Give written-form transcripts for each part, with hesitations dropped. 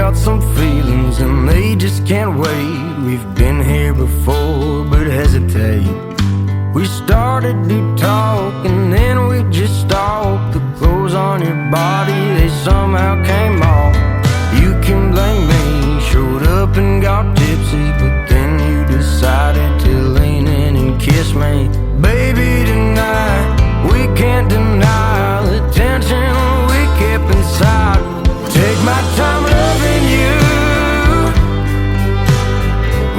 got some feelings and they just can't wait. We've been here before, but hesitate. We started to talk and then we just stalked. The clothes on your body, they somehow came off. You can blame me, showed up and got tipsy, but then you decided to lean in and kiss me. Baby, tonight, we can't deny the tension we kept inside. Take my time loving you.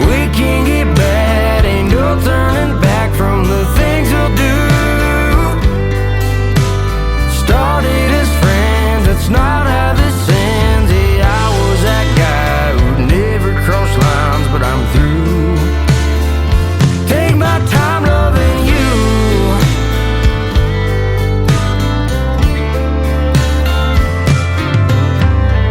We can get bad, ain't no turning back from the things we'll do. Started as friends, that's not how this ends. Yeah, I was that guy who'd never cross lines, but I'm through. Take my time loving you.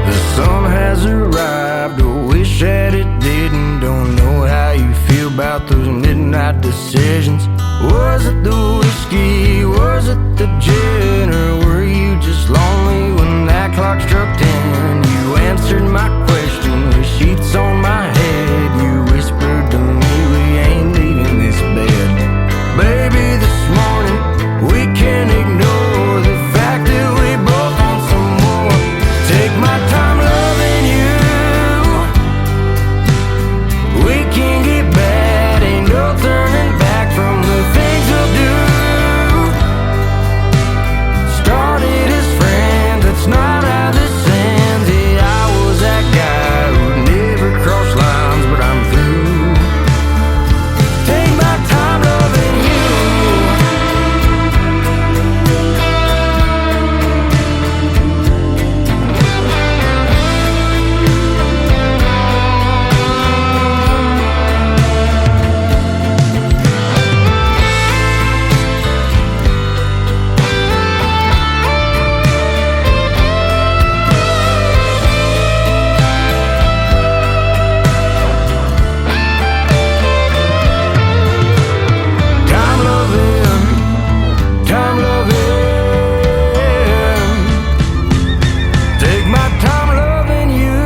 The sun has arrived, I wish that it didn't. Don't know how you feel about those midnight decisions. Was it the whiskey, was it the gin, or were you just lonely when that clock struck 10? You answered my question with sheets on my head. You whispered to me, we ain't leaving this bed. Baby, this morning, we can't ignore the fact that we both want some more. Take my time loving you. We can get bad, ain't no turning back from the things we'll do. Started as friends, that's not how this ends. Yeah, I was that guy who'd never cross lines, but I'm through. Take my time loving you. Time loving. Take my time loving you.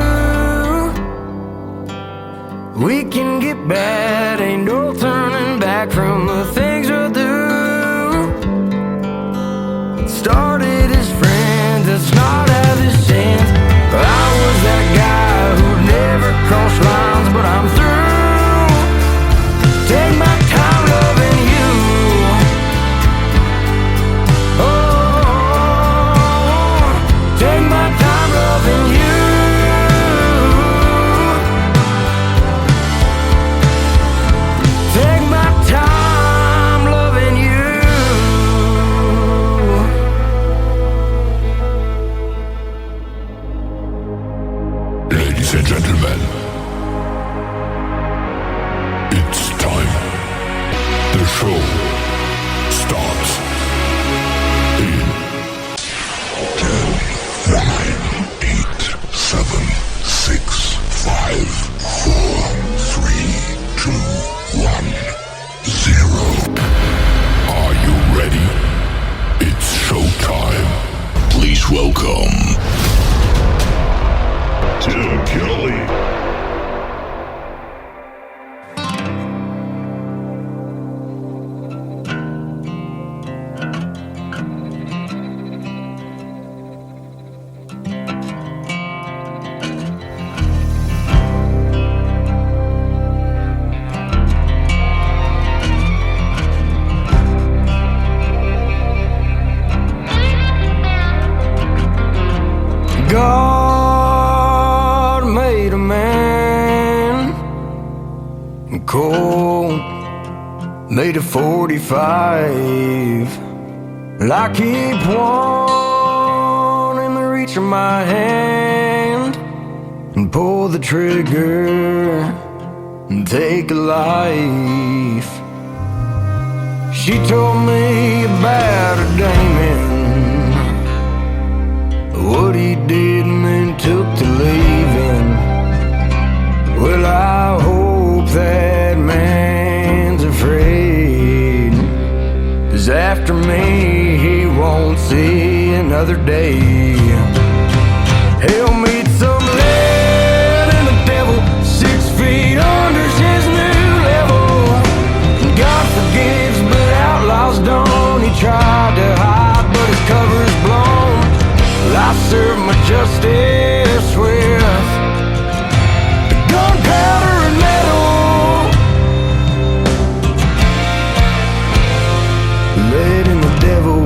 We can get bad, ain't no turning back from the things we'll do. Started as friends, that's not how this ends. I was that guy who'd never cross lines, but I'm through. Take my time loving you. Oh, take my time loving you. Take my time loving you. Ladies and gentlemen, it's time. The show starts in 10, 9, 8, 7, 6, 5, 4, 3, 2, 1, 0. Are you ready? It's showtime. Please welcome Tim Kelly. God made a man cold, made a 45. And I keep one in the reach of my hand and pull the trigger and take a life. She told me about a Damon, what he did and then took to leaving. Well, I hope that man's afraid, 'cause after me he won't see another day. He'll meet some lady justice with gunpowder and metal, letting the devil.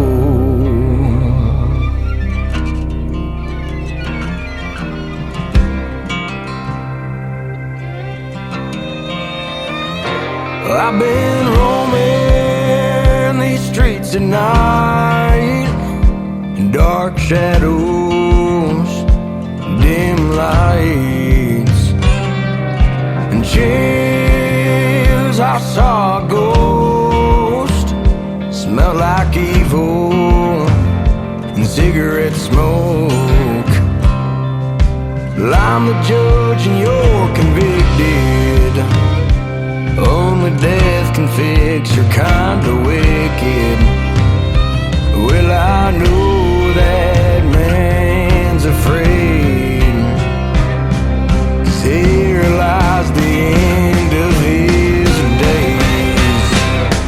I've been roaming these streets at night, in dark shadows, dim lights, and chills. I saw a ghost, smelled like evil, and cigarette smoke. Well, I'm the judge and you're convicted. Only death can fix your kind of wicked. Well, I know that man's afraid, 'cause here lies the end of his days.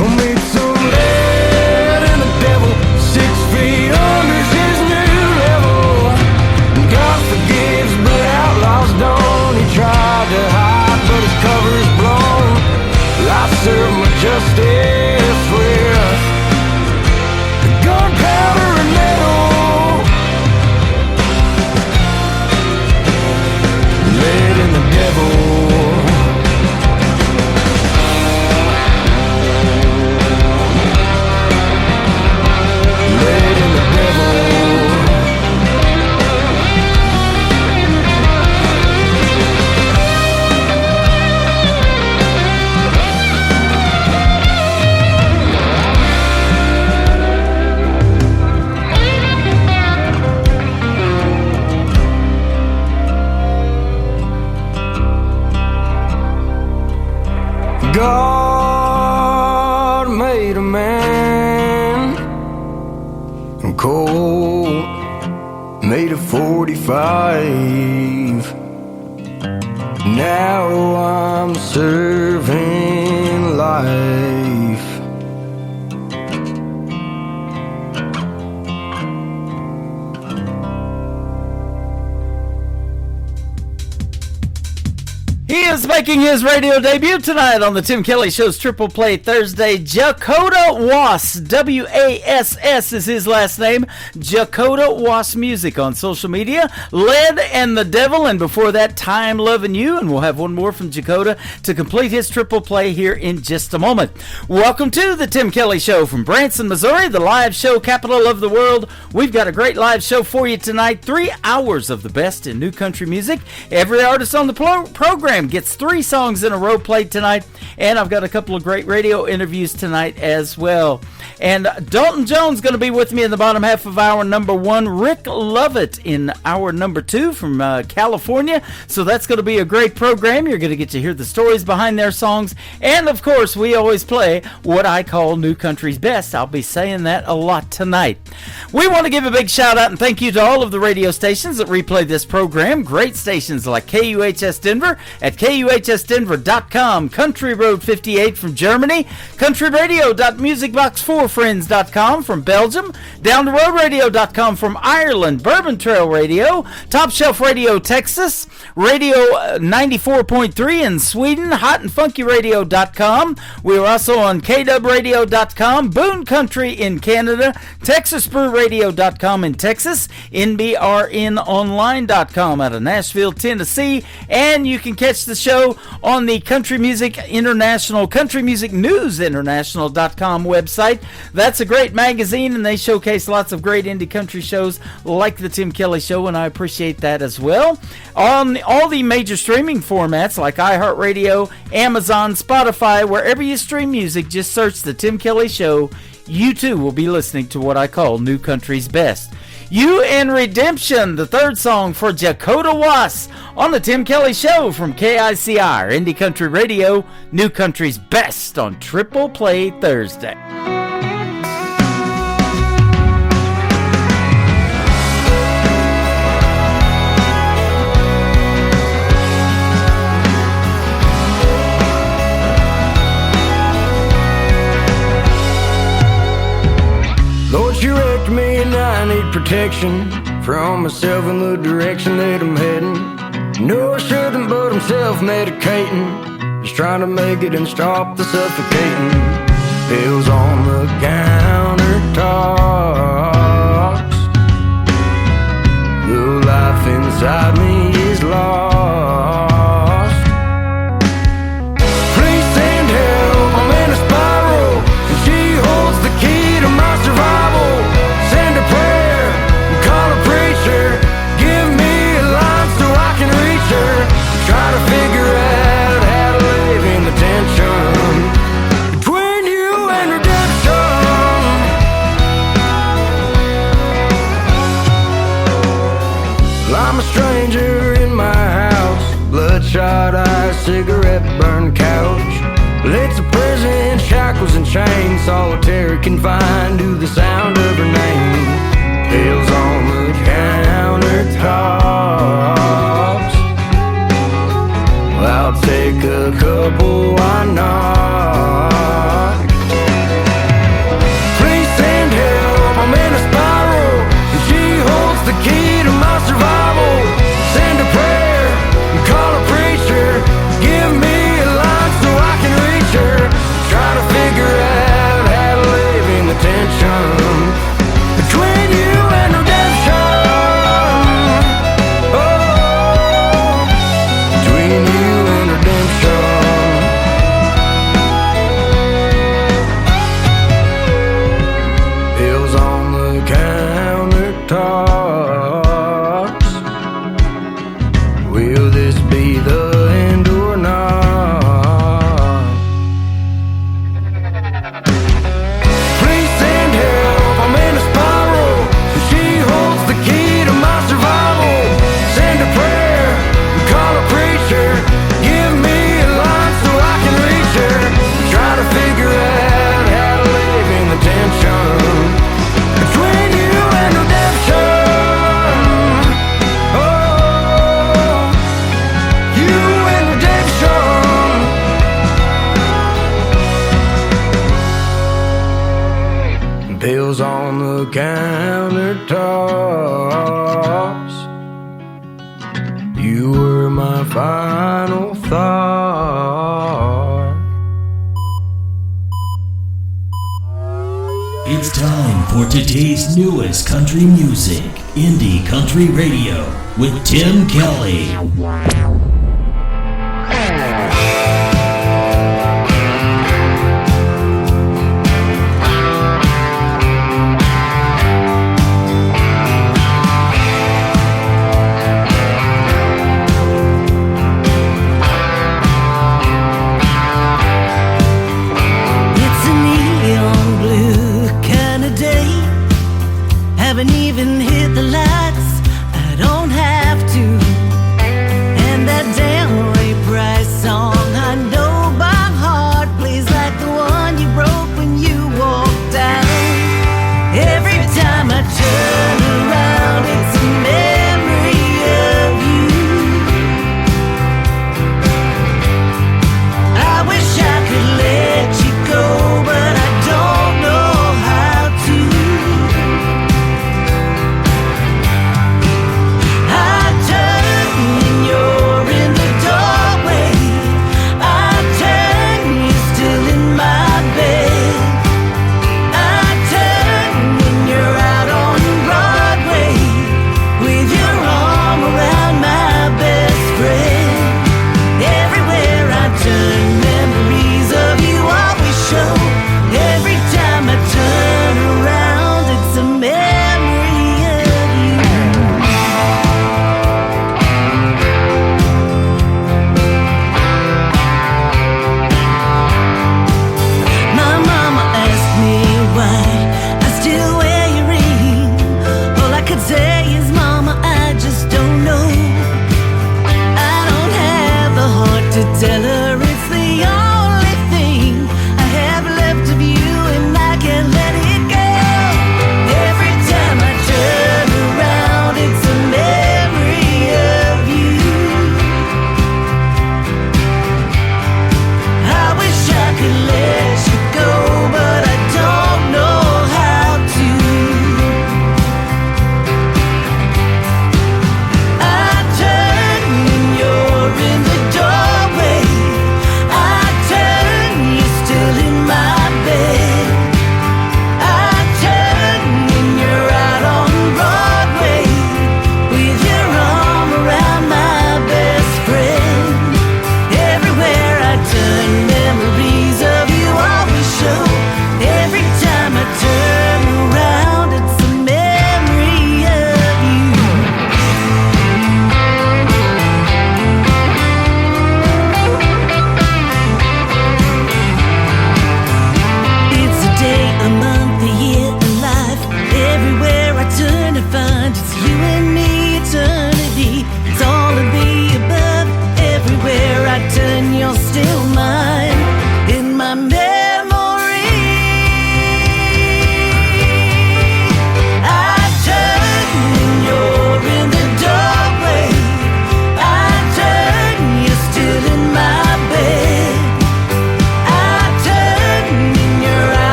Oh, meet some lead and the devil 6 feet under's his new level. God forgives, but outlaws don't. He tried to hide, but his cover's blown. I serve my justice with gunpowder and metal, letting the devil. Letting the devil. God made a man from coal, made a 45. Now I'm serving life. He is making his radio debut tonight on the Tim Kelly Show's Triple Play Thursday. Jacoda Wass, W-A-S-S is his last name. Jacoda Wass Music on social media. Lead and the Devil, and before that, Time Loving You. And we'll have one more from Jacoda to complete his triple play here in just a moment. Welcome to the Tim Kelly Show from Branson, Missouri, the live show capital of the world. We've got a great live show for you tonight. 3 hours of the best in new country music. Every artist on the program gets 3 songs in a row played tonight, and I've got a couple of great radio interviews tonight as well. And Dalton Jones going to be with me in the bottom half of hour number 1. Rick Lovett in hour number 2 from California. So that's going to be a great program. You're going to get to hear the stories behind their songs. And of course, we always play what I call New Country's Best. I'll be saying that a lot tonight. We want to give a big shout out and thank you to all of the radio stations that replay this program. Great stations like KUHS Denver at KUHSdenver.com, Country Road 58 from Germany, countryradio.musicbox4friends.com from Belgium, downtheroadradio.com from Ireland, Bourbon Trail Radio, Top Shelf Radio Texas, Radio 94.3 in Sweden, hotandfunkyradio.com. We are also on KWradio.com, Boone Country in Canada, TexasBrewRadio.com in Texas, NBRNonline.com out of Nashville, Tennessee, and you can catch the show on the Country Music International, Country Music News International.com website. That's a great magazine, and they showcase lots of great indie country shows like the Tim Kelly Show, and I appreciate that as well. On all the major streaming formats like iHeartRadio, Amazon, Spotify, wherever you stream music, just search the Tim Kelly Show. You too will be listening to what I call New Country's Best. You and Redemption, the third song for Jacoda Wass on the Tim Kelly Show from KICR, Indie Country Radio, New Country's Best on Triple Play Thursday. Lord, you wrecked me and I need protection from myself in the direction that I'm heading. No, I shouldn't, but I'm self-medicating, just trying to make it and stop the suffocating. Pills on the countertops, the life inside me is lost. Please send help, I'm in a spiral, and she holds the key to my survival. Send a prayer, call a preacher, give me a line so I can reach her. Try to figure out how to live in the tension between you and redemption. I'm a stranger in my house, bloodshot eyes, cigarette burned couch. It's a prison, shackles and chains, solitary confined to the sound of her name. Pills on the countertops, I'll take a couple, why not? Please send help, I'm in a spiral, and she holds the key to my survival. Send a prayer, call a preacher, give me a line so I can reach her. Try to figure out how to live in the tension between you and redemption. Oh, between you and redemption. Pills on the countertops, will this be the end or not? Please send help, I'm in a spiral, and she holds the key to my survival. Send a prayer, call a preacher, give me a line so I can reach her. Try to figure out how to live in the tension between you and redemption. Oh, you and redemption. Pills on the countertops, you were my final thought. It's time for today's newest country music, Indie Country Radio, with Tim Kelly. It's a neon blue kind of day. Haven't even hit the lights, I don't have to. And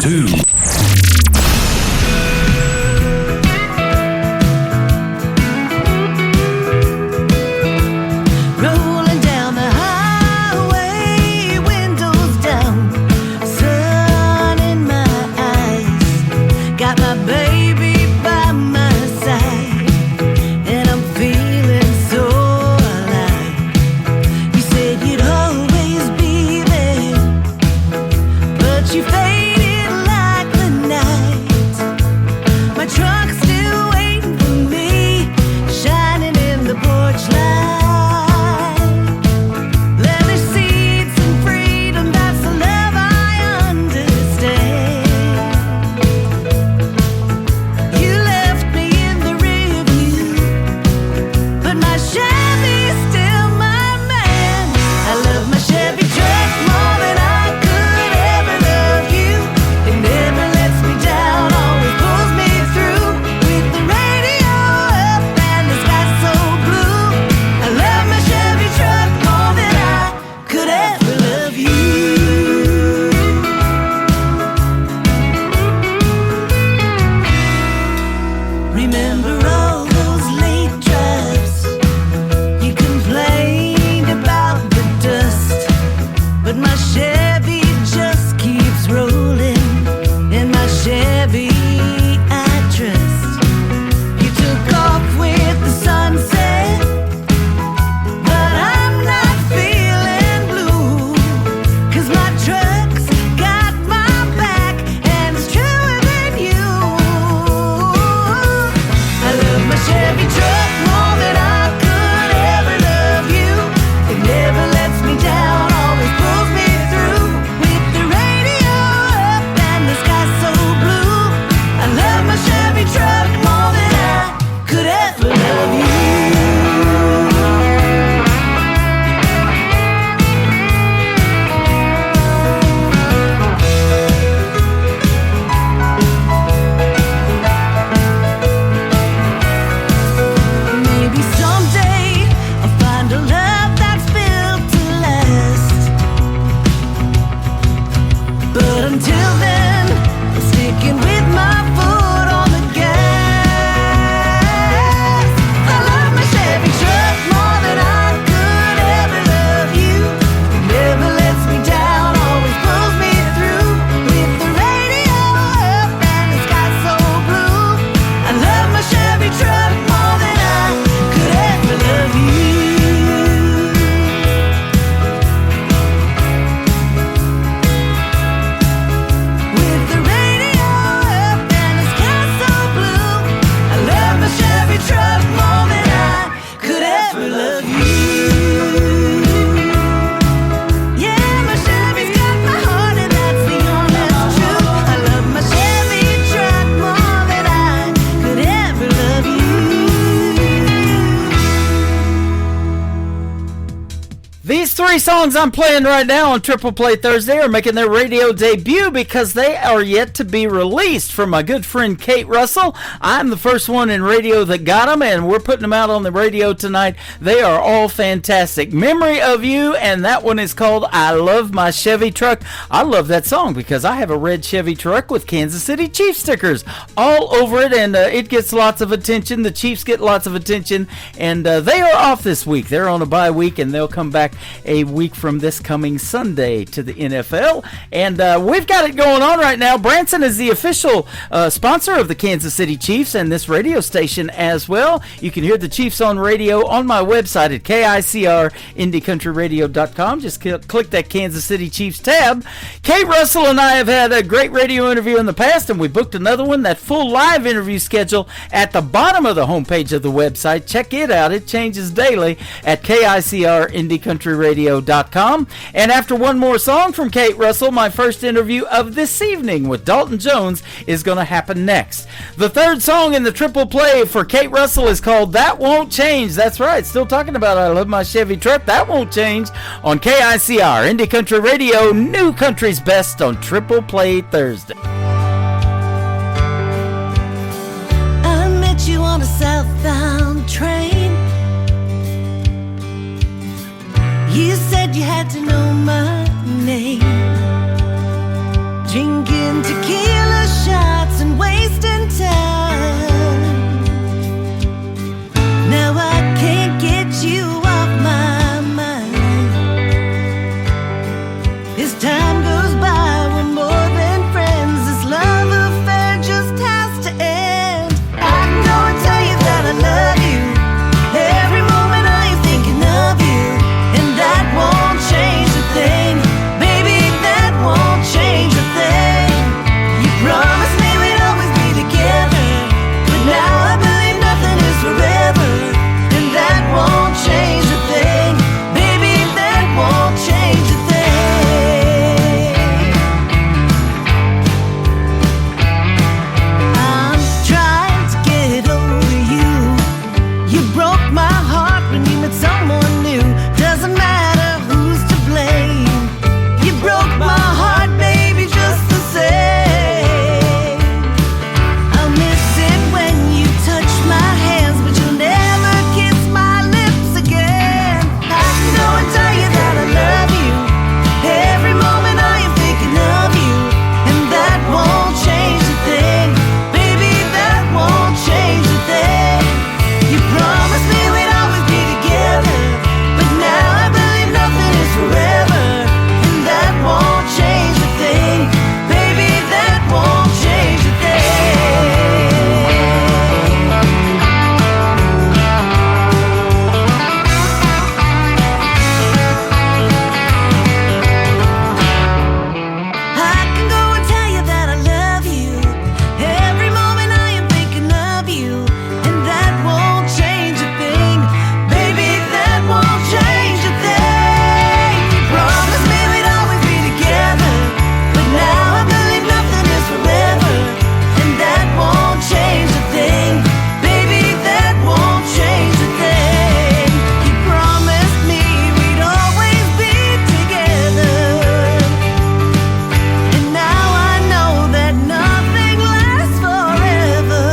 2. Rolling down the highway, windows down, sun in my eyes. Got my baby by my side, and I'm feeling so alive. You said you'd always be there, but you faded like the night. My truck's still waiting for me, shining in the porch light. Leather seats and freedom, that's the love I understand. You left me in the rear view, but my Chevy's still my man. I love my Chevy truck more than I could ever love you. It never lets me down, always pulls me through. With the radio up and the sky so blue, I love my Chevy truck more than I could ever love you. Remember all those late drives? You complained about the dust, but my Chevy just keeps rolling. In my Chevy I trust. You took off with the sunset, but I'm not feeling blue, 'cause my truck's got my back and it's truer than you. I love my Chevy truck more than I could ever love you. It never lets me down, always pulls me through. With the radio up and the sky so blue, I love my Chevy truck more than I could ever love you. Maybe someday I'll find a love that's built to last. But until then, I'm sticking with my foot on the gas. I love my Chevy truck more than I could ever love you. It never lets me down, always pulls me through. With the radio up and the sky so blue, I love my Chevy truck more than I could ever love you. With the radio up and the sky so blue, I love my Chevy truck more than I could ever love you. Yeah, my Chevy's got my heart and that's the honest truth. I love my Chevy truck more than I could ever love you. These 3 songs I'm playing right now on Triple Play Thursday are making their radio debut because they are yet to be released from my good friend Kate Russell. I'm the first one in radio that got them, and we're putting them out on the radio tonight. They are all fantastic. Memory of You, and that one is called I Love My Chevy Truck. I love that song because I have a red Chevy truck with Kansas City Chiefs stickers all over it, and it gets lots of attention. The Chiefs get lots of attention, and they are off this week. They're on a bye week, and they'll come back a week from this coming Sunday to the NFL. And we've got it going on right now. Branson is the official sponsor of the Kansas City Chiefs and this radio station as well. You can hear the Chiefs on radio on my website at KICRIndieCountryRadio.com. Just click that Kansas City Chiefs tab. Kate Russell and I have had a great radio interview in the past, and we booked another one. That full live interview schedule at the bottom of the homepage of the website. Check it out. It changes daily at KICRIndieCountryRadio.com. And after one more song from Kate Russell, my first interview of this evening with Dalton Jones is going to happen next. The third song in the triple play for Kate Russell is called That Won't Change. That's right, still talking about I Love My Chevy Truck. That won't change on KICR Indie Country Radio, New Country's Best on Triple Play Thursday. I met you on a southbound train. You said you had to know my name. Drinking tequila As time goes by, we're more than friends. This love affair just has to end. I can go and tell you that I love you. Every moment I am thinking of you, and that won't change a thing. Baby, that won't change a thing. You promised me we'd always be together, but now I believe nothing is forever, and that won't change a thing. Baby, that won't change a thing. I'm trying to get over you. You broke my heart when you met someone new. Doesn't matter who's to blame. You broke my heart, baby, just the same. I'll miss it when you touch my hands, but you'll never kiss my lips again. I can go and tell you that I love you. Every moment I am thinking of you, and that won't change a thing. Baby, that won't change a thing. You promised me we'd always be together, but now I believe nothing is forever, and that won't change a thing. Baby, that won't change a thing. I can go and tell you that I love you. Every moment I am thinking of you, and that won't change a thing. Baby, that won't change a thing. You promised me we'd always be together, but now I believe nothing is forever, and that won't change a thing. Baby, that won't change a thing. You promised me we'd always be together, and now I know that nothing lasts forever,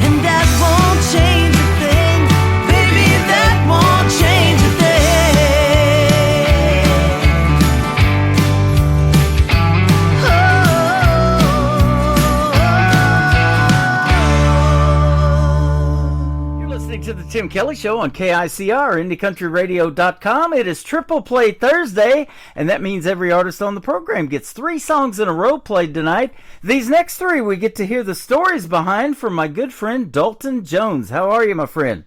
and that won't change a thing. Baby, that won't change a thing. You're listening to the Tim Kelly Show on KICR, IndieCountryRadio.com. It is Triple Play Thursday, and that means every artist on the program gets 3 songs in a row played tonight. These next 3 we get to hear the stories behind from my good friend Dalton Jones. How are you, my friend?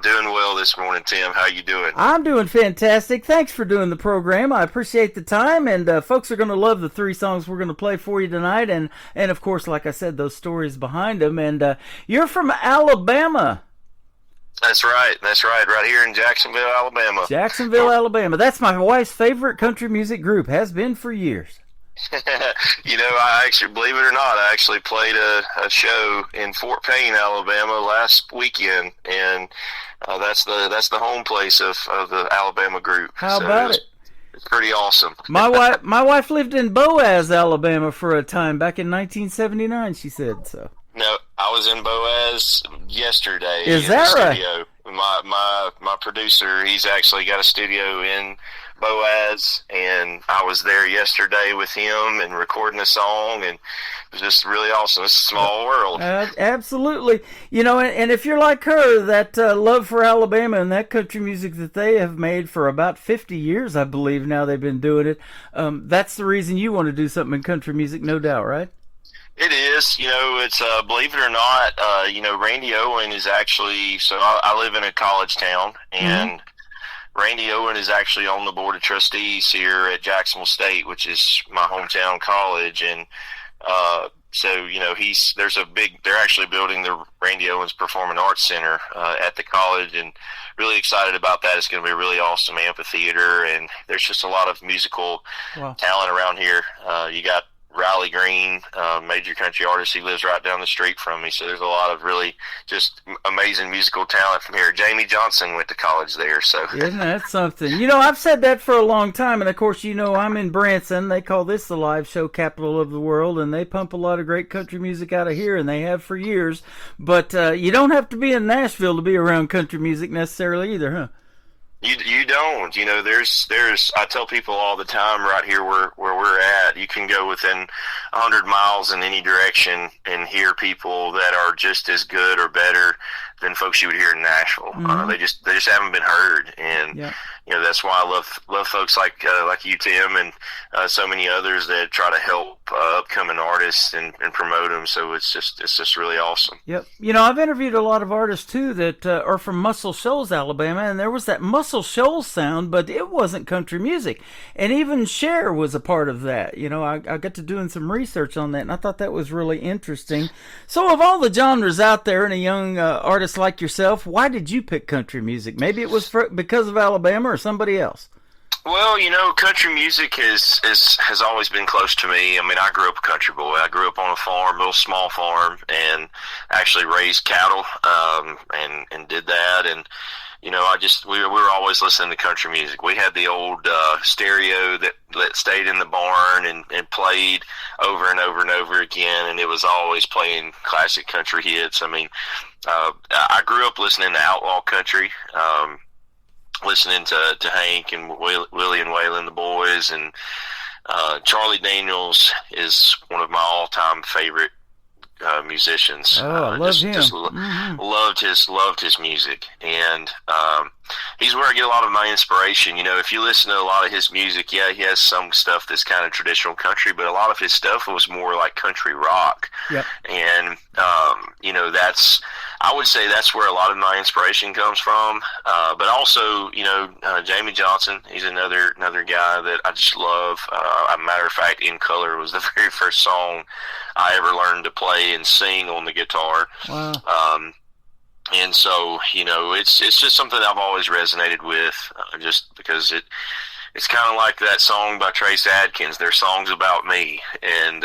Doing well this morning, Tim. How you doing? I'm doing fantastic. Thanks for doing the program. I appreciate the time, and folks are going to love the 3 songs we're going to play for you tonight, and of course, like I said, those stories behind them. And you're from Alabama. That's right, right here in Jacksonville, Alabama. Jacksonville, Alabama. That's my wife's favorite country music group. Has been for years. You know, I actually, believe it or not, I actually played a show in Fort Payne, Alabama last weekend, and that's the home place of the Alabama group. How about it? It's pretty awesome. My wife lived in Boaz, Alabama for a time back in 1979, she said so. No, I was in Boaz yesterday. Is that the right? studio. My producer, he's actually got a studio in Boaz, and I was there yesterday with him and recording a song, and it was just really awesome. It's a small world. Absolutely. You know, and if you're like her, that love for Alabama and that country music that they have made for about 50 years, I believe now they've been doing it, that's the reason you want to do something in country music, no doubt, right? It is. You know, it's believe it or not, you know, Randy Owen is actually, so I live in a college town, and Randy Owen is actually on the board of trustees here at Jacksonville State, which is my hometown college, and so, you know, they're actually building the Randy Owens Performing Arts Center at the college, and really excited about that. It's going to be a really awesome amphitheater, and there's just a lot of musical talent around here. You got Riley Green, major country artist. He lives right down the street from me. So there's a lot of really just amazing musical talent from here. Jamie Johnson went to college there. So isn't that something? You know, I've said that for a long time. And, of course, you know, I'm in Branson. They call this the live show capital of the world. And they pump a lot of great country music out of here. And they have for years. But you don't have to be in Nashville to be around country music necessarily either, huh? You don't. You know, there's I tell people all the time right here where we're at, you can go within 100 miles in any direction and hear people that are just as good or better than folks you would hear in Nashville. They just haven't been heard. And that's why I love folks like you, Tim, and so many others that try to help upcoming artists and promote them. So it's just really awesome. Yep. I've interviewed a lot of artists too that are from Muscle Shoals, Alabama, and there was that Muscle Shoals sound, but it wasn't country music. And even Cher was a part of that. I got to doing some research on that, and I thought that was really interesting. So of all the genres out there, and a young artist like yourself, why did you pick country music? Maybe it was because of Alabama or somebody else. Well, country music has always been close to me. I mean, I grew up a country boy. I grew up on a farm, a little small farm, and actually raised cattle, and did that. And we were always listening to country music. We had the old stereo that stayed in the barn and played over and over and over again, and it was always playing classic country hits. I mean, I grew up listening to outlaw country. Listening to Hank and Willie and Waylon, the boys, and Charlie Daniels is one of my all-time favorite musicians. Oh, I love him. Loved his music, and he's where I get a lot of my inspiration. If you listen to a lot of his music, he has some stuff that's kind of traditional country, but a lot of his stuff was more like country rock. Yep. And I would say that's where a lot of my inspiration comes from. But also, Jamie Johnson, he's another guy that I just love. As a matter of fact, In Color was the very first song I ever learned to play and sing on the guitar. Wow. And so, it's just something I've always resonated with, just because it's kind of like that song by Trace Adkins, Their Songs About Me. And,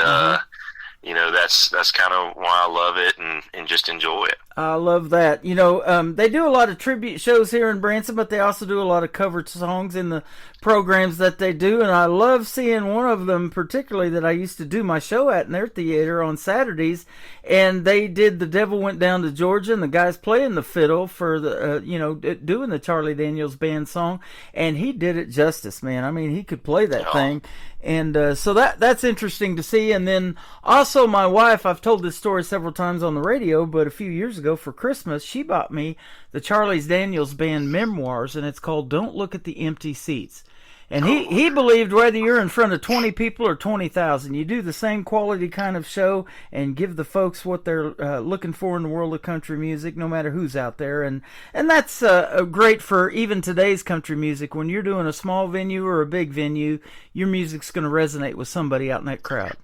that's kind of why I love it and just enjoy it. I love that. They do a lot of tribute shows here in Branson, but they also do a lot of cover songs in the programs that they do, and I love seeing one of them particularly that I used to do my show at in their theater on Saturdays, and they did The Devil Went Down to Georgia, and the guy's playing the fiddle for the, doing the Charlie Daniels Band song, and he did it justice, man. I mean, he could play that thing. And so that's interesting to see. And then also my wife, I've told this story several times on the radio, but a few years ago for Christmas, she bought me the Charlie Daniels Band memoirs, and it's called Don't Look at the Empty Seats. And he believed whether you're in front of 20 people or 20,000, you do the same quality kind of show and give the folks what they're looking for in the world of country music, no matter who's out there. And that's great for even today's country music. When you're doing a small venue or a big venue, your music's going to resonate with somebody out in that crowd.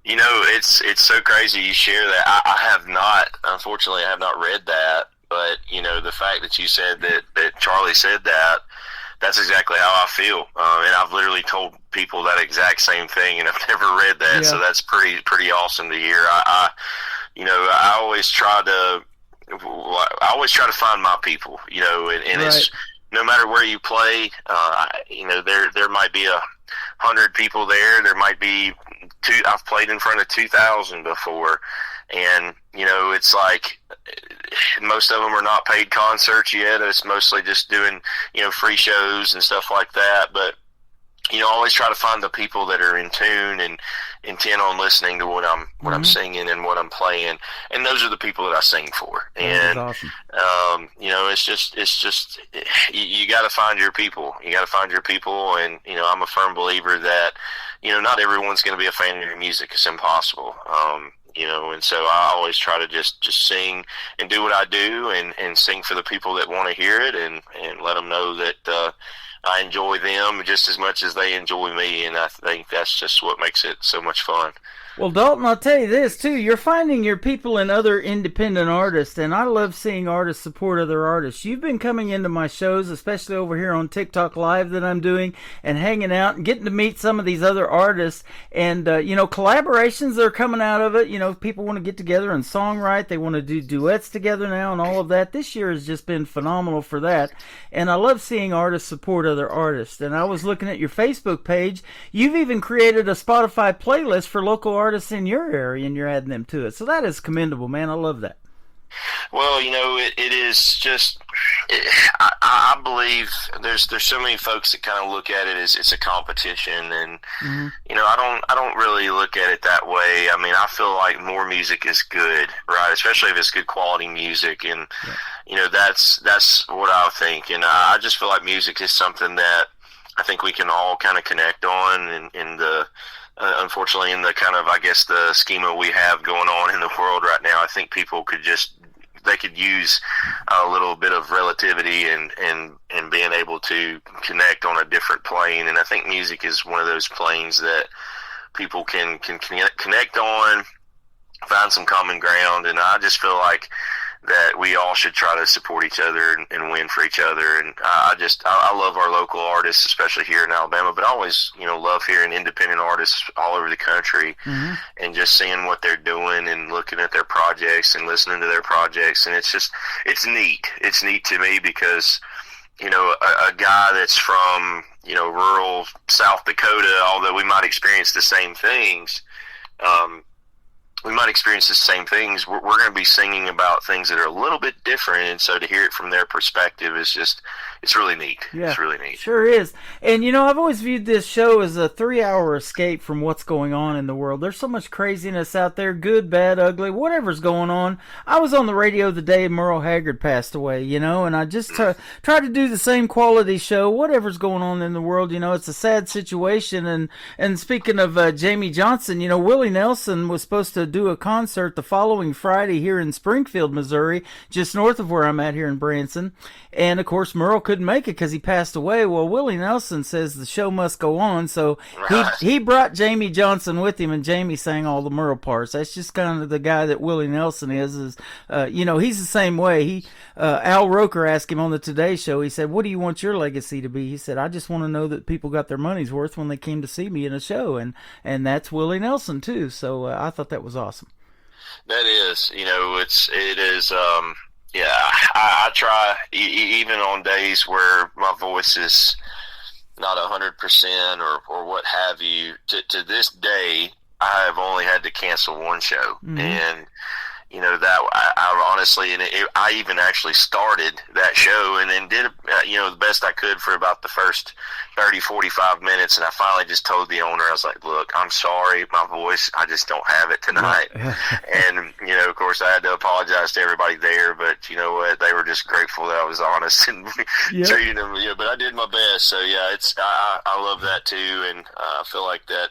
It's so crazy you share that. I have not, unfortunately, I have not read that. But, the fact that you said that Charlie said that, that's exactly how I feel. And I've literally told people that exact same thing, and I've never read that. Yeah. So that's pretty awesome to hear. I always try to find my people, and right. It's no matter where you play, there might be 100 people there. There might be I've played in front of 2,000 before. And, it's like most of them are not paid concerts yet. It's mostly just doing, free shows and stuff like that. But, I always try to find the people that are in tune and intent on listening to what I'm singing and what I'm playing. And those are the people that I sing for. And, awesome. It's just you got to find your people. You got to find your people. And, I'm a firm believer that, not everyone's going to be a fan of your music. It's impossible. And so I always try to just sing and do what I do and sing for the people that want to hear it and let them know that I enjoy them just as much as they enjoy me. And I think that's just what makes it so much fun. Well, Dalton, I'll tell you this, too. You're finding your people in other independent artists, and I love seeing artists support other artists. You've been coming into my shows, especially over here on TikTok Live that I'm doing, and hanging out and getting to meet some of these other artists. And, collaborations that are coming out of it. People want to get together and songwrite. They want to do duets together now and all of that. This year has just been phenomenal for that. And I love seeing artists support other artists. And I was looking at your Facebook page. You've even created a Spotify playlist for local artists in your area, and you're adding them to it. So that is commendable, man. I love that. Well, it is just. I believe there's so many folks that kind of look at it as it's a competition, and I don't really look at it that way. I mean, I feel like more music is good, right? Especially if it's good quality music, and that's what I think. And I just feel like music is something that I think we can all kind of connect on, in the. Unfortunately, in the kind of, I guess, the schema we have going on in the world right now, I think people could use a little bit of relativity and being able to connect on a different plane. And I think music is one of those planes that people can connect on, find some common ground. And I just feel like that we all should try to support each other and win for each other. And I love our local artists, especially here in Alabama, but I always, love hearing independent artists all over the country and just seeing what they're doing and looking at their projects and listening to their projects. And it's neat. It's neat to me because, a guy that's from, rural South Dakota, although we might experience the same things, we're going to be singing about things that are a little bit different, and so to hear it from their perspective is it's really neat. Yeah, it's really neat. Sure is. And I've always viewed this show as a 3-hour escape from what's going on in the world. There's so much craziness out there, good, bad, ugly, whatever's going on. I was on the radio the day Merle Haggard passed away, and I just try to do the same quality show, whatever's going on in the world. It's a sad situation. And speaking of Jamey Johnson, Willie Nelson was supposed to do a concert the following Friday here in Springfield, Missouri, just north of where I'm at here in Branson. And, of course, Merle couldn't make it because he passed away. Well, Willie Nelson says the show must go on, so he brought Jamey Johnson with him, and Jamey sang all the Merle parts. That's just kind of the guy that Willie Nelson is he's the same way. Al Roker asked him on the Today Show, he said, what do you want your legacy to be? He said, I just want to know that people got their money's worth when they came to see me in a show, and that's Willie Nelson, too. So I thought that was awesome. That is, it is, I try, even on days where my voice is not 100% or what have you, to this day, I have only had to cancel one show. And, that I honestly, and I even actually started that show and then did, the best I could for about the first 30, 45 minutes. And I finally just told the owner, I was like, look, I'm sorry, my voice, I just don't have it tonight. And, of course, I had to apologize to everybody there, but you know what, they were just grateful that I was honest and treating them, but I did my best. So, I love that too. And I feel like that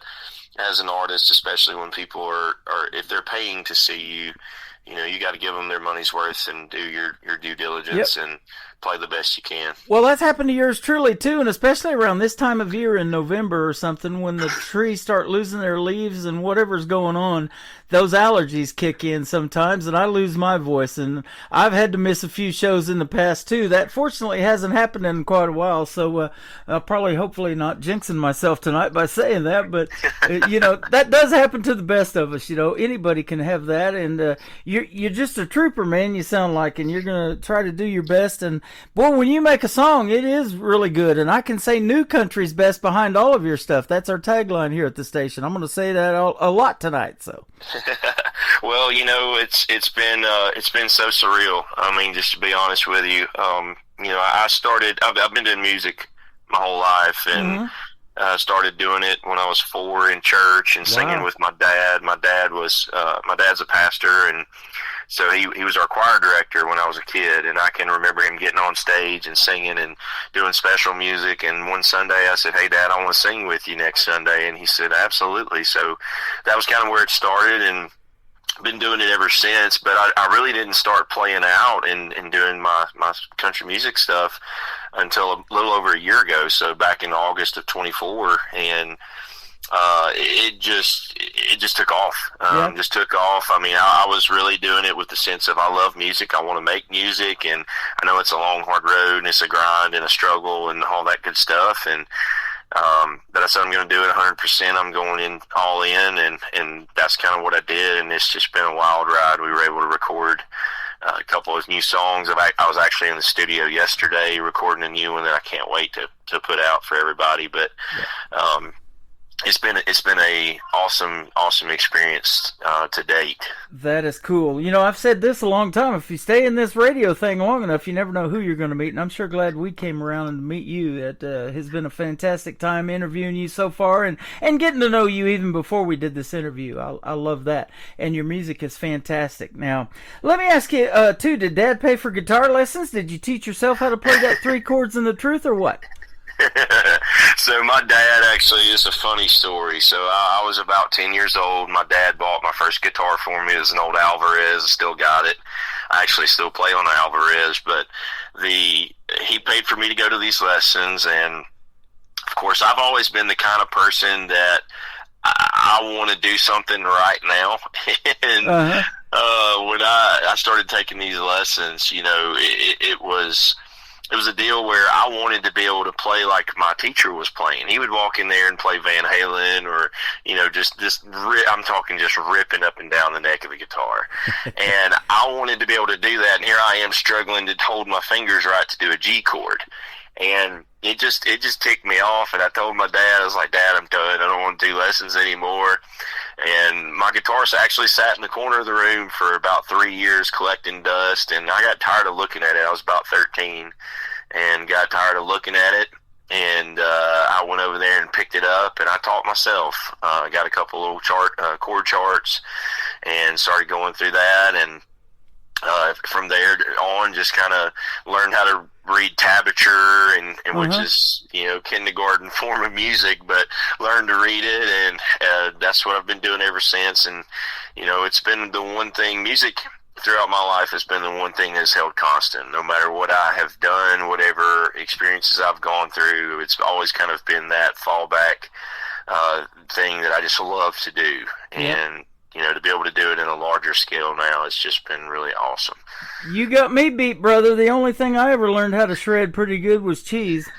as an artist, especially when people are if they're paying to see you, you got to give them their money's worth and do your due diligence and play the best you can. Well, that's happened to yours truly, too, and especially around this time of year in November or something when the trees start losing their leaves and whatever's going on, those allergies kick in sometimes, and I lose my voice, and I've had to miss a few shows in the past, too. That fortunately hasn't happened in quite a while, so I'll probably hopefully not jinxing myself tonight by saying that, but, that does happen to the best of us, anybody can have that, and you're just a trooper, man, you sound like, and you're going to try to do your best, and boy, when you make a song, it is really good, and I can say new country's best behind all of your stuff. That's our tagline here at the station. I'm going to say that a lot tonight, so. Well, it's been so surreal. I mean, just to be honest with you, I've been doing music my whole life, and started doing it when I was 4 in church and singing with my dad. My dad's a pastor, and so he was our choir director when I was a kid, and I can remember him getting on stage and singing and doing special music. And one Sunday I said, hey, Dad, I want to sing with you next Sunday. And he said, absolutely. So that was kind of where it started, and been doing it ever since. But I really didn't start playing out and doing my country music stuff until a little over a year ago, so back in August of 24, and it just took off. Just took off. I mean, I was really doing it with the sense of I love music. I want to make music, and I know it's a long, hard road, and it's a grind and a struggle and all that good stuff. And but I said I'm going to do it 100%. I'm going in all in, and that's kind of what I did. And it's just been a wild ride. We were able to record a couple of new songs. I was actually in the studio yesterday recording a new one that I can't wait to put out for everybody. But it's been a awesome experience to date. That is cool. You know, I've said this a long time. If you stay in this radio thing long enough, you never know who you're going to meet. And I'm sure glad we came around and meet you. It has been a fantastic time interviewing you so far and getting to know you even before we did this interview. I love that. And your music is fantastic. Now, let me ask you, too, did Dad pay for guitar lessons? Did you teach yourself how to play that 3 chords and the truth or what? So my dad actually is a funny story. So I was about 10 years old. My dad bought my first guitar for me. It was an old Alvarez. I still got it. I actually still play on the Alvarez, but he paid for me to go to these lessons. And of course, I've always been the kind of person that I want to do something right now. And when I started taking these lessons, you know, it was a deal where I wanted to be able to play like my teacher was playing. He would walk in there and play Van Halen or, you know, I'm talking just ripping up and down the neck of a guitar. And I wanted to be able to do that. And here I am struggling to hold my fingers right to do a G chord. And it just ticked me off. And I told my dad, I was like, Dad, I'm done. I don't want to do lessons anymore. And my guitarist actually sat in the corner of the room for about 3 years collecting dust, and I got tired of looking at it. I was about 13 and got tired of looking at it, and I went over there and picked it up, and I taught myself. I got a couple little chord charts and started going through that, and from there on just kind of learned how to read tablature, and which is, you know, kindergarten form of music, but learned to read it, and that's what I've been doing ever since. And, you know, it's been the one thing, music throughout my life has been the one thing that's held constant. No matter what I have done, whatever experiences I've gone through, it's always kind of been that fallback thing that I just love to do. And you know, to be able to do it in a larger scale now, it's just been really awesome. You got me beat, brother. The only thing I ever learned how to shred pretty good was cheese.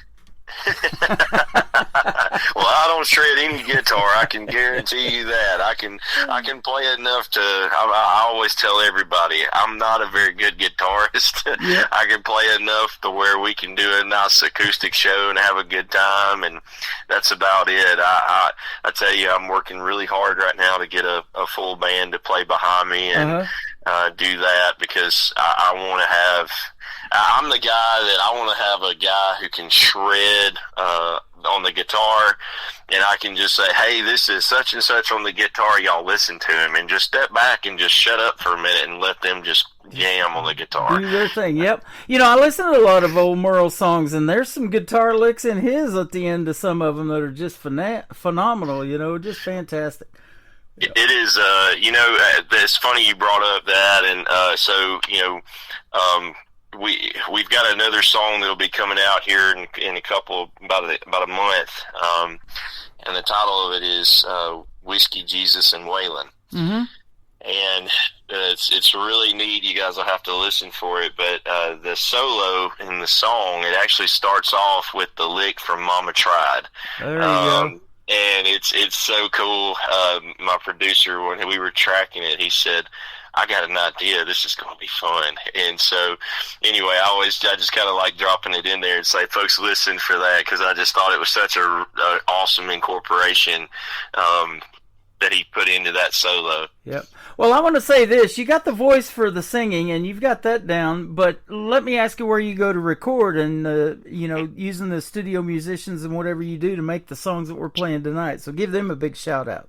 Well, I don't shred any guitar. I can guarantee you that. I can play enough to. I always tell everybody I'm not a very good guitarist. Yeah. I can play enough to where we can do a nice acoustic show and have a good time, and that's about it. I tell you, I'm working really hard right now to get a full band to play behind me and do that, because I want to have. I'm the guy that I want to have a guy who can shred on the guitar, and I can just say, hey, this is such and such on the guitar, y'all listen to him, and just step back and just shut up for a minute and let them just jam on the guitar. Do their thing, yep. You know, I listen to a lot of old Merle songs, and there's some guitar licks in his at the end of some of them that are just phenomenal, you know, just fantastic. It is, you know, it's funny you brought up that, and so, you know, we've got another song that'll be coming out here in about a month, and the title of it is Whiskey, Jesus, and Waylon. Mm-hmm. And it's really neat. You guys will have to listen for it, but the solo in the song, it actually starts off with the lick from Mama Tried. There you go. And it's so cool. My producer, when we were tracking it, he said, I got an idea. This is going to be fun. And so, anyway, I just kind of like dropping it in there and say, folks, listen for that, because I just thought it was such a awesome incorporation that he put into that solo. Yep. Well, I want to say this. You got the voice for the singing, and you've got that down, but let me ask you where you go to record and, you know, using the studio musicians and whatever you do to make the songs that we're playing tonight. So give them a big shout out.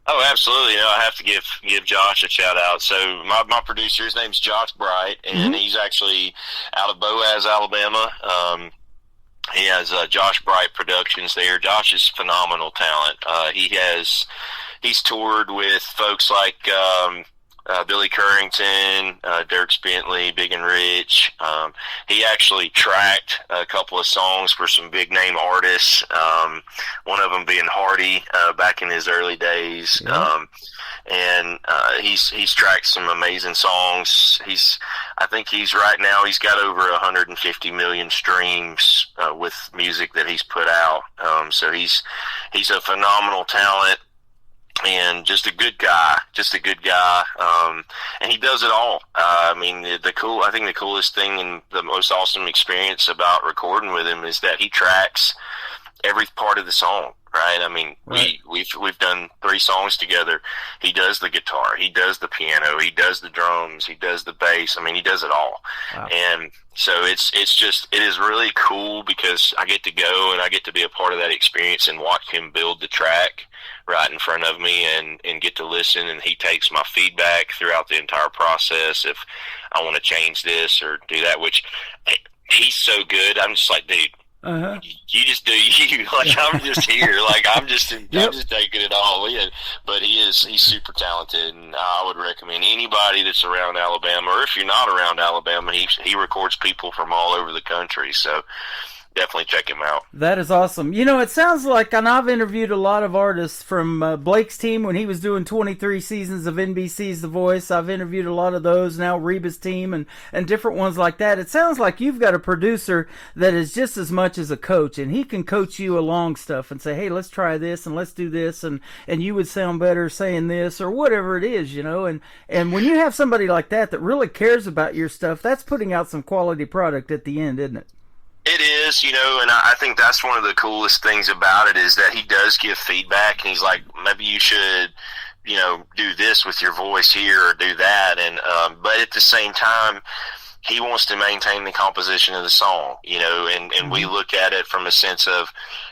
Oh, absolutely. You know, I have to give Josh a shout out. So my producer, his name's Josh Bright, and he's actually out of Boaz, Alabama. He has Josh Bright Productions there. Josh is phenomenal talent. He's toured with folks like Billy Currington, Dierks Bentley, Big and Rich. He actually tracked a couple of songs for some big name artists. One of them being Hardy back in his early days. Yeah. And he's tracked some amazing songs. I think he's right now he's got over 150 million streams with music that he's put out. So he's a phenomenal talent. And just a good guy, and he does it all. I mean, I think the coolest thing and the most awesome experience about recording with him is that he tracks every part of the song. Right. I mean, we've done 3 songs together. He does the guitar, he does the piano, he does the drums, he does the bass. I mean, he does it all. Wow. And so it is really cool because I get to go and I get to be a part of that experience and watch him build the track right in front of me and get to listen. And he takes my feedback throughout the entire process. If I want to change this or do that, which he's so good. I'm just like, dude, you just do you. Like, I'm just here. Like, I'm just taking it all in. But he's super talented, and I would recommend anybody that's around Alabama, or if you're not around Alabama, he records people from all over the country. So definitely check him out. That is awesome. You know, it sounds like, and I've interviewed a lot of artists from Blake's team when he was doing 23 seasons of NBC's The Voice. I've interviewed a lot of those, now Reba's team and different ones like that. It sounds like you've got a producer that is just as much as a coach, and he can coach you along stuff and say, hey, let's try this and let's do this, and you would sound better saying this or whatever it is, you know. And when you have somebody like that really cares about your stuff, that's putting out some quality product at the end, isn't it? It is, you know, and I think that's one of the coolest things about it is that he does give feedback, and he's like, maybe you should, you know, do this with your voice here or do that. And but at the same time, he wants to maintain the composition of the song, you know, and we look at it from a sense of,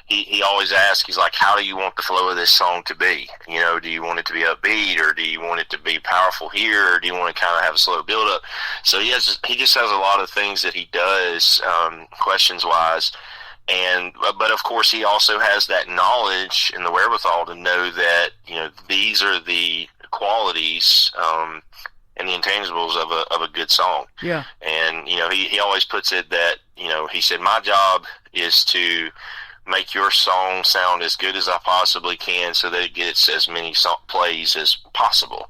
he always asks, he's like, how do you want the flow of this song to be? You know, do you want it to be upbeat, or do you want it to be powerful here, or do you want to kind of have a slow build up? So he just has a lot of things that he does, questions wise. And, but of course he also has that knowledge and the wherewithal to know that, you know, these are the qualities, and the intangibles of a good song. Yeah. And, you know, he always puts it that, you know, he said, my job is to make your song sound as good as I possibly can so that it gets as many plays as possible.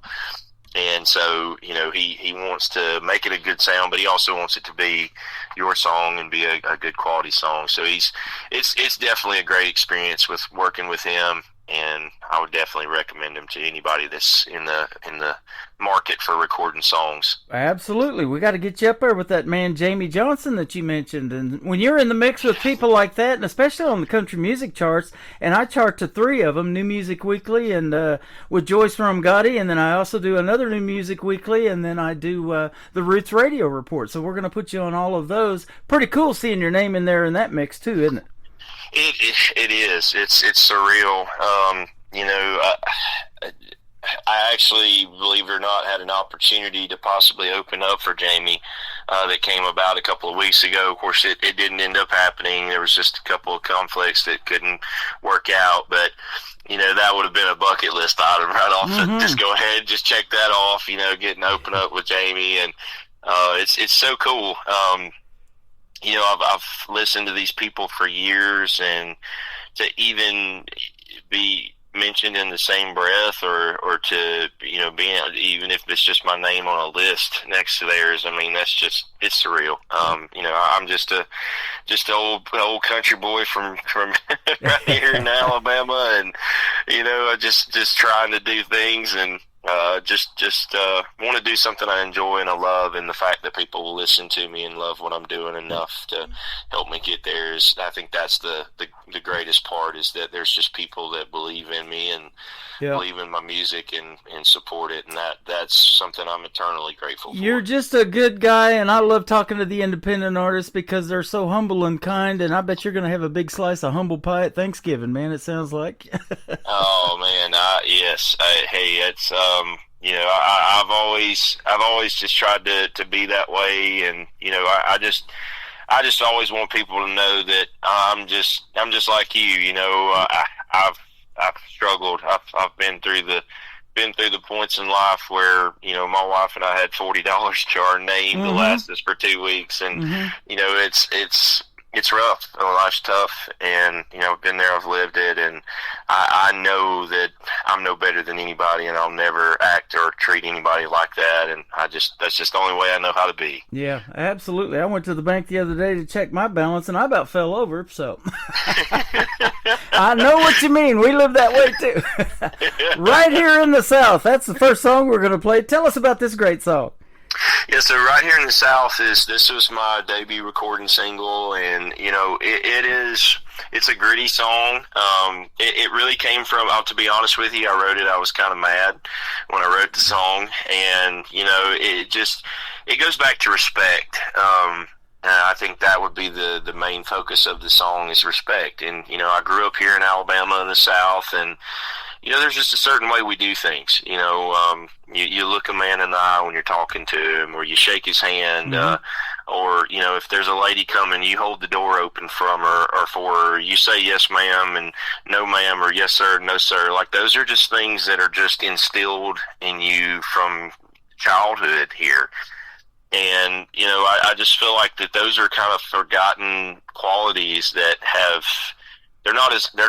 And so, you know, he wants to make it a good sound, but he also wants it to be your song and be a good quality song. So it's definitely a great experience with working with him. And I would definitely recommend him to anybody that's in the market for recording songs. Absolutely. We got to get you up there with that man, Jamie Johnson, that you mentioned. And when you're in the mix with people like that, and especially on the country music charts, and I chart to 3 of them, New Music Weekly and with Joyce Romgotti, and then I also do another New Music Weekly, and then I do the Roots Radio Report. So we're going to put you on all of those. Pretty cool seeing your name in there in that mix too, isn't it? It is. It's surreal. You know, I actually, believe it or not, had an opportunity to possibly open up for Jamie that came about a couple of weeks ago. Of course, it didn't end up happening. There was just a couple of conflicts that couldn't work out. But, you know, that would have been a bucket list item right off. Mm-hmm. Just go ahead, just check that off, you know, getting open up with Jamie. And it's so cool. You know, I've listened to these people for years, and to even be mentioned in the same breath or to, you know, even if it's just my name on a list next to theirs, I mean, it's surreal. You know, I'm just an old country boy from right here in Alabama, and, you know, just trying to do things and just want to do something I enjoy and I love, and the fact that people will listen to me and love what I'm doing enough to help me get there is, I think that's the greatest part, is that there's just people that believe in me and believe in my music and support it, and that's something I'm eternally grateful for. You're just a good guy, and I love talking to the independent artists because they're so humble and kind, and I bet you're going to have a big slice of humble pie at Thanksgiving, man, it sounds like. Oh, man, yes. Hey, it's, you know, I've always just tried to be that way, and, you know, I just always want people to know that I'm just like you. You know, I've struggled. I've been through the points in life where, you know, my wife and I had $40 to our name to last us for 2 weeks, and you know, it's rough. Life's tough, and, you know, I've been there, I've lived it, and I know that I'm no better than anybody, and I'll never act or treat anybody like that, and that's just the only way I know how to be. Yeah, absolutely. I went to the bank the other day to check my balance, and I about fell over, so I know what you mean. We live that way too. Right here in the South. That's the first song we're going to play. Tell us about this great song. Yeah, so Right Here in the South this was my debut recording single, and, you know, it is it's a gritty song. It really came from, to be honest with you, I wrote it, I was kind of mad when I wrote the song, and, you know, it goes back to respect. And I think that would be the main focus of the song is respect. And, you know, I grew up here in Alabama in the South, and, you know, there's just a certain way we do things. You know, you look a man in the eye when you're talking to him, or you shake his hand, or, you know, if there's a lady coming, you hold the door open from her or for her. You say yes, ma'am, and no, ma'am, or yes, sir, no, sir. Like, those are just things that are just instilled in you from childhood here. And, you know, I just feel like that those are kind of forgotten qualities that they're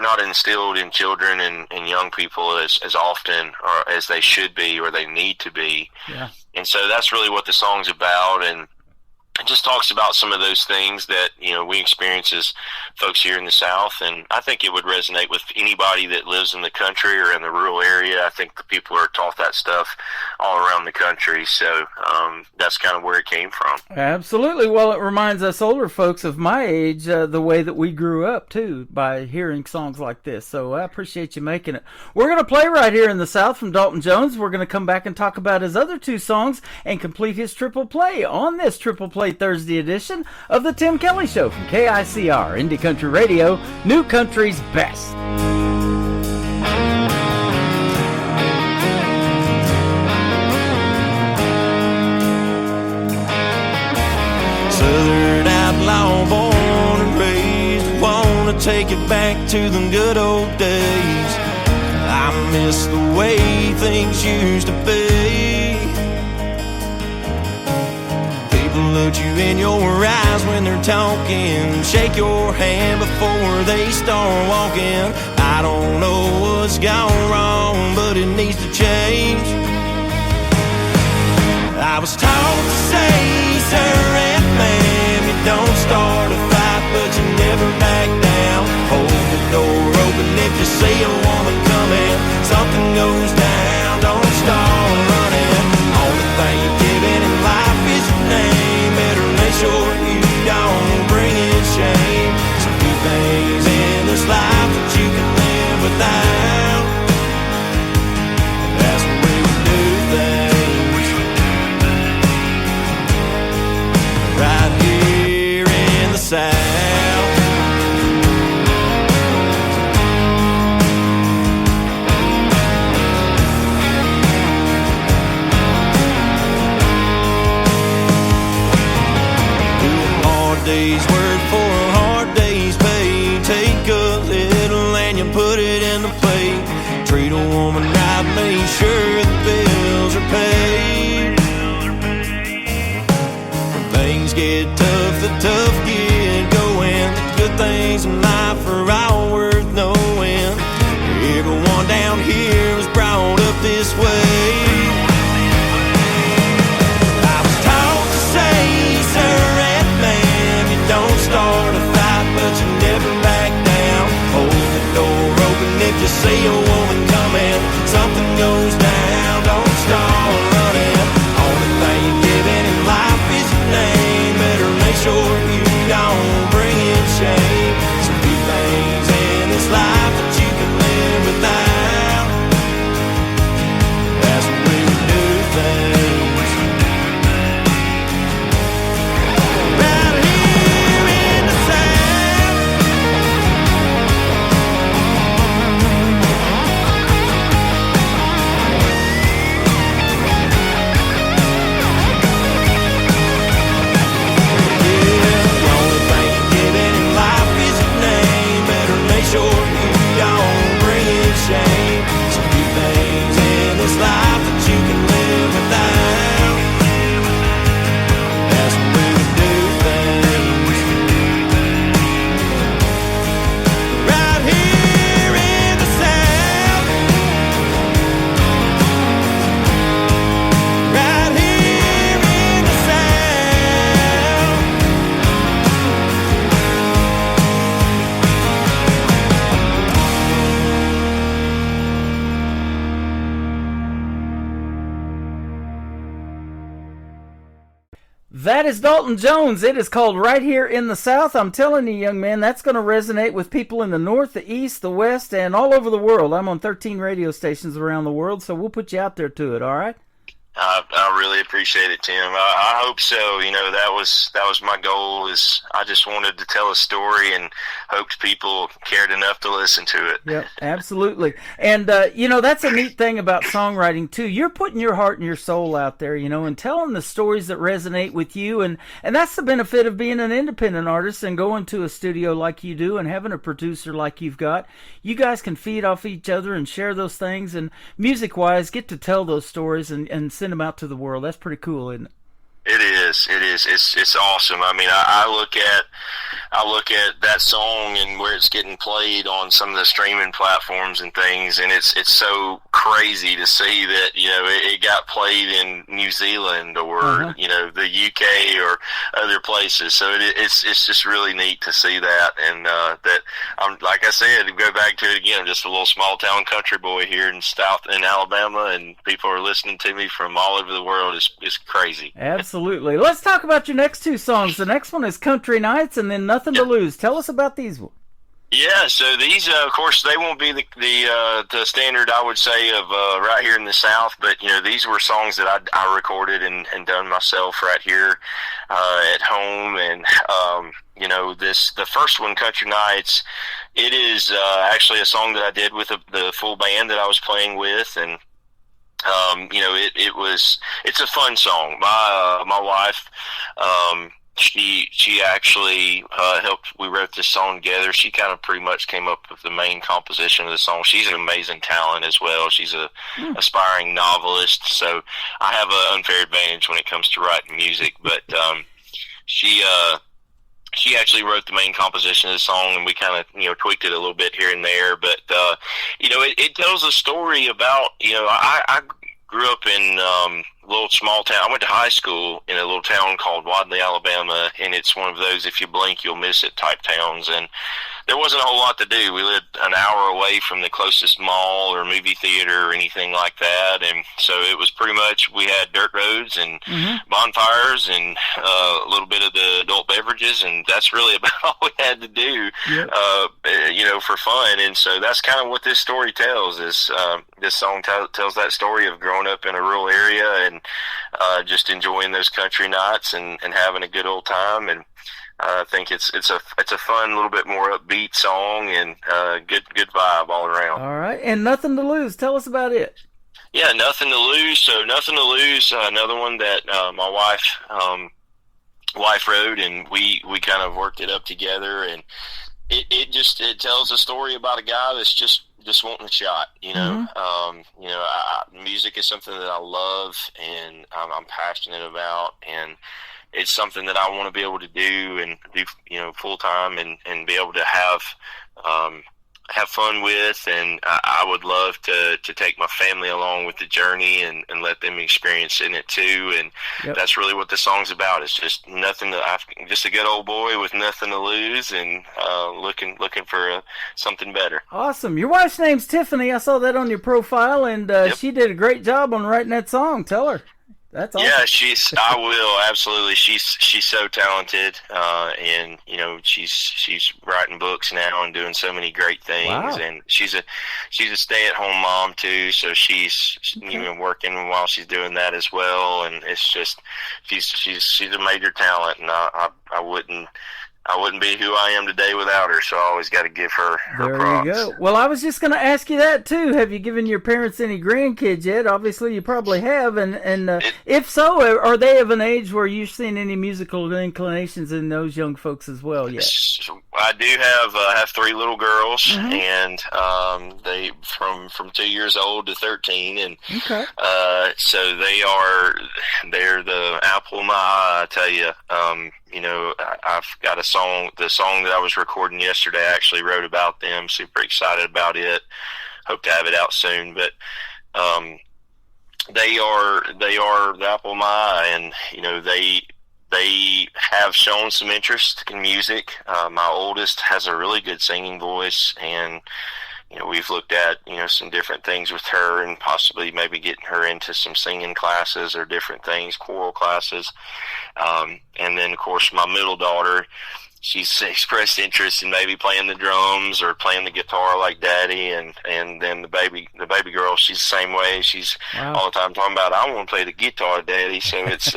not instilled in children and young people as often or as they should be or they need to be. Yeah. And so that's really what the song's about. And it just talks about some of those things that, you know, we experience as folks here in the South. And I think it would resonate with anybody that lives in the country or in the rural area. I think the people are taught that stuff all around the country. So that's kind of where it came from. Absolutely. Well, it reminds us older folks of my age the way that we grew up, too, by hearing songs like this. So I appreciate you making it. We're going to play right here in the South from Dalton Jones. We're going to come back and talk about his other two songs and complete his triple play on this Triple Play Thursday edition of the Tim Kelly Show from KICR, Indie Country Radio, New Country's best. Southern outlaw, born and raised, wanna take it back to the good old days. I miss the way things used to be. People look you in your eyes when they're talking, shake your hand before they start walking. I don't know what's gone wrong, but it needs to change. I was taught to say, sir and ma'am, you don't start a fight, but you never back down. Hold the door open if you see a woman coming. Something goes down, don't start running. Only thing you're giving in life is your name. Better make sure you don't bring in shame. Some few things in this life that you can live without. That's the way we do things. Right here in the South. Day's work for a hard day's pay. Take a little and you put it in the plate. Treat a woman right, make sure the bills are paid. When things get tough, the tough get going. The good things in life are all worth knowing. Everyone down here was brought up this way. Don't start a fight, but you never back down. Hold the door open if you see a woman coming. Something goes down, don't start running. Only thing you're giving in life is your name. Better make sure you don't bring in shame. Some few things in this life that you can live without. That's the way we do things. That is Dalton Jones. It is called Right Here in the South. I'm telling you, young man, that's going to resonate with people in the North, the East, the West, and all over the world. I'm on 13 radio stations around the world, so we'll put you out there to it, all right? I really appreciate it, Tim. I hope so. You know, that was my goal. Is I just wanted to tell a story and hoped people cared enough to listen to it. Yep, absolutely. And you know, that's a neat thing about songwriting too. You're putting your heart and your soul out there, you know, and telling the stories that resonate with you. And that's the benefit of being an independent artist and going to a studio like you do and having a producer like you've got. You guys can feed off each other and share those things, and music-wise, get to tell those stories and send them out to the world. That's pretty cool, isn't it? It is. It's awesome. I mean, I look at that song and where it's getting played on some of the streaming platforms and things, and it's so crazy to see that, you know, it got played in New Zealand or you know, the UK or other places. So it's just really neat to see that, and that I'm, like I said, to go back to it again, I'm just a little small town country boy here in Alabama, and people are listening to me from all over the world. It's crazy. Absolutely. Let's talk about your next two songs. The next one is Country Nights, and then Nothing to Lose. Tell us about these ones. Yeah, so these, of course, they won't be the standard, I would say, of right here in the South, but, you know, these were songs that I recorded and done myself right here at home, and, you know, the first one, Country Nights, it is actually a song that I did with the full band that I was playing with, and you know, it's a fun song. My wife, she actually helped. We wrote this song together. She kind of pretty much came up with the main composition of the song. She's an amazing talent as well. She's a aspiring novelist, so I have an unfair advantage when it comes to writing music. But she actually wrote the main composition of the song, and we kind of, you know, tweaked it a little bit here and there. But, you know, it tells a story about, you know, I grew up in a little small town. I went to high school in a little town called Wadley, Alabama, and it's one of those if you blink, you'll miss it type towns. And there wasn't a whole lot to do. We lived an hour away from the closest mall or movie theater or anything like that. And so it was pretty much, we had dirt roads and bonfires and a little bit of the adult beverages, and that's really about all we had to do, you know, for fun. And so that's kind of what this story tells. Is this song tells that story of growing up in a rural area and just enjoying those country nights and having a good old time. And I think it's a fun, little bit more upbeat song, and good vibe all around. All right, and Nothing to Lose. Tell us about it. Yeah, Nothing to Lose. So Nothing to Lose, another one that my wife wrote, and we kind of worked it up together, and it tells a story about a guy that's just wanting a shot, you know. You know, music is something that I love and I'm passionate about, and it's something that I want to be able to do, you know, full time, and be able to have fun with. And I would love to take my family along with the journey and let them experience in it too. And that's really what the song's about. It's just just a good old boy with nothing to lose, and looking for something better. Awesome. Your wife's name's Tiffany. I saw that on your profile, and she did a great job on writing that song. Tell her. That's awesome. Yeah, I will, absolutely. She's so talented, and you know, she's writing books now and doing so many great things. Wow. And she's a stay-at-home mom too, so she's even working while she's doing that as well. And it's just she's a major talent, and I wouldn't be who I am today without her, so I always got to give her props. There you go. Well, I was just going to ask you that, too. Have you given your parents any grandkids yet? Obviously, you probably have, and if so, are they of an age where you've seen any musical inclinations in those young folks as well yet? I do have 3 little girls, and they from 2 years old to 13, and so they're the apple of my eye, I tell you. You know, I've got the song that I was recording yesterday, I actually wrote about them. Super excited about it. Hope to have it out soon. But they are the apple of my eye, and you know, they have shown some interest in music. My oldest has a really good singing voice, and we've looked at, some different things with her and possibly maybe getting her into some singing classes or different things, choral classes. And then, of course, my middle daughter, she's expressed interest in maybe playing the drums or playing the guitar like Daddy, and then the baby girl, she's the same way. She's all the time talking about, I want to play the guitar, Daddy. So it's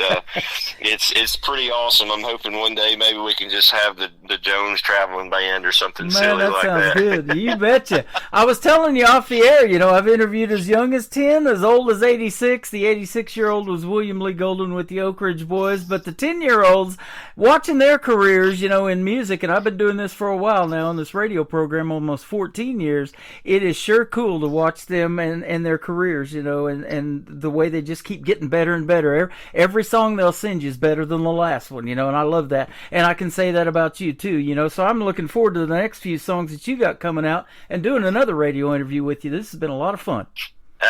it's pretty awesome. I'm hoping one day maybe we can just have the Jones traveling band or something silly like that. Man, that sounds good. You betcha. I was telling you off the air, I've interviewed as young as 10, as old as 86. The 86-year-old was William Lee Golden with the Oak Ridge Boys, but the 10-year-olds, watching their careers, in music, and I've been doing this for a while now on this radio program, almost 14 years. It is sure cool to watch them and their careers, and the way they just keep getting better and better. Every song they'll send you is better than the last one, and I love that. And I can say that about you too, so I'm looking forward to the next few songs that you got coming out and doing another radio interview with you. This has been a lot of fun.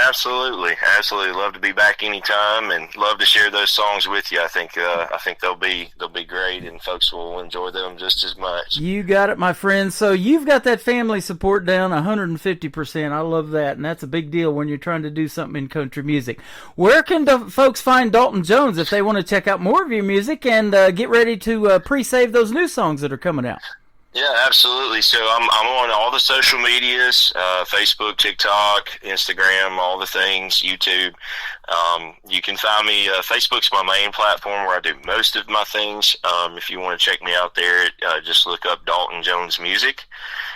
Absolutely. Love to be back anytime, and love to share those songs with you. I think they'll be great, and folks will enjoy them just as much. You got it, my friend. So you've got that family support down 150%. I love that, and that's a big deal when you're trying to do something in country music. Where can the folks find Dalton Jones if they want to check out more of your music and get ready to pre-save those new songs that are coming out? Yeah, absolutely. So I'm on all the social medias, Facebook, TikTok, Instagram, all the things, YouTube. You can find me, Facebook's my main platform where I do most of my things. If you want to check me out there, just look up Dalton Jones Music,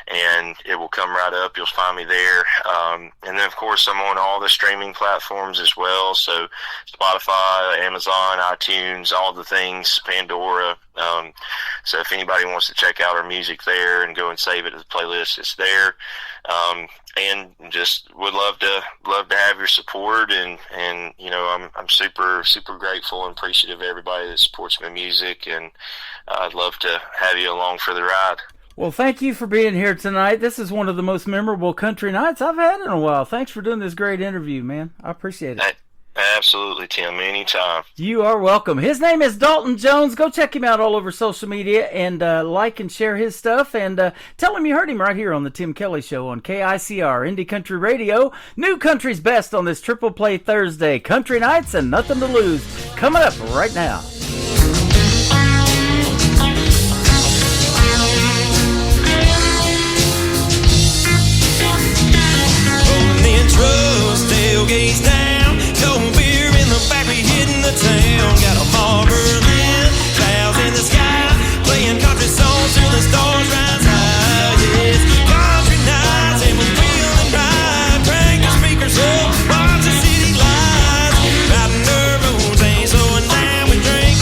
and it will come right up. You'll find me there. And then, of course, I'm on all the streaming platforms as well. So Spotify, Amazon, iTunes, all the things, Pandora. So if anybody wants to check out our music there and go and save it as a playlist, it's there. And just would love to have your support, and I'm super grateful and appreciative of everybody that supports my music, and I'd love to have you along for the ride. Well, thank you for being here tonight. This is one of the most memorable country nights I've had in a while. Thanks for doing this great interview, man. I appreciate it. Absolutely, Tim. Anytime. You are welcome. His name is Dalton Jones. Go check him out all over social media and like and share his stuff. And tell him you heard him right here on the Tim Kelly Show on KICR, Indie Country Radio. New country's best on this Triple Play Thursday. Country Nights and Nothing to Lose. Coming up right now. Tailgates down, cold beer in the back, we hitting the town. Got a Marlboro lit, clouds in the sky, playing country songs till the stars rise high. Yes, country nights and we're feeling right. Crank the speakers up, watch the city lights. Riding the roads, ain't slowing down. We drink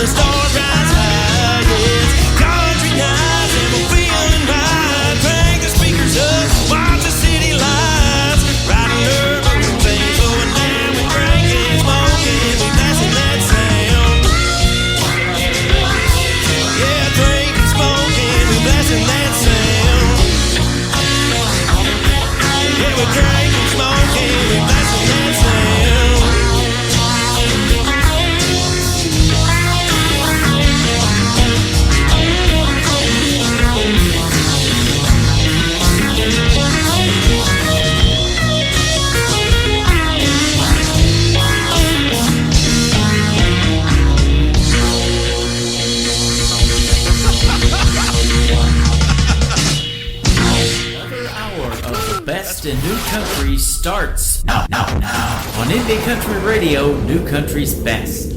the stars rise high. Yes, country nights and we're feeling right. Crank the speakers up, watch the city lights. Riding her thing, slowing down, we drinking, smoking, we blasting that sound. Yeah, drinking, smoking, we blasting that sound. Yeah, we're drinking, smoking, we blasting that sound. Another hour of the best in new country starts now on Indie Country Radio, New Country's Best.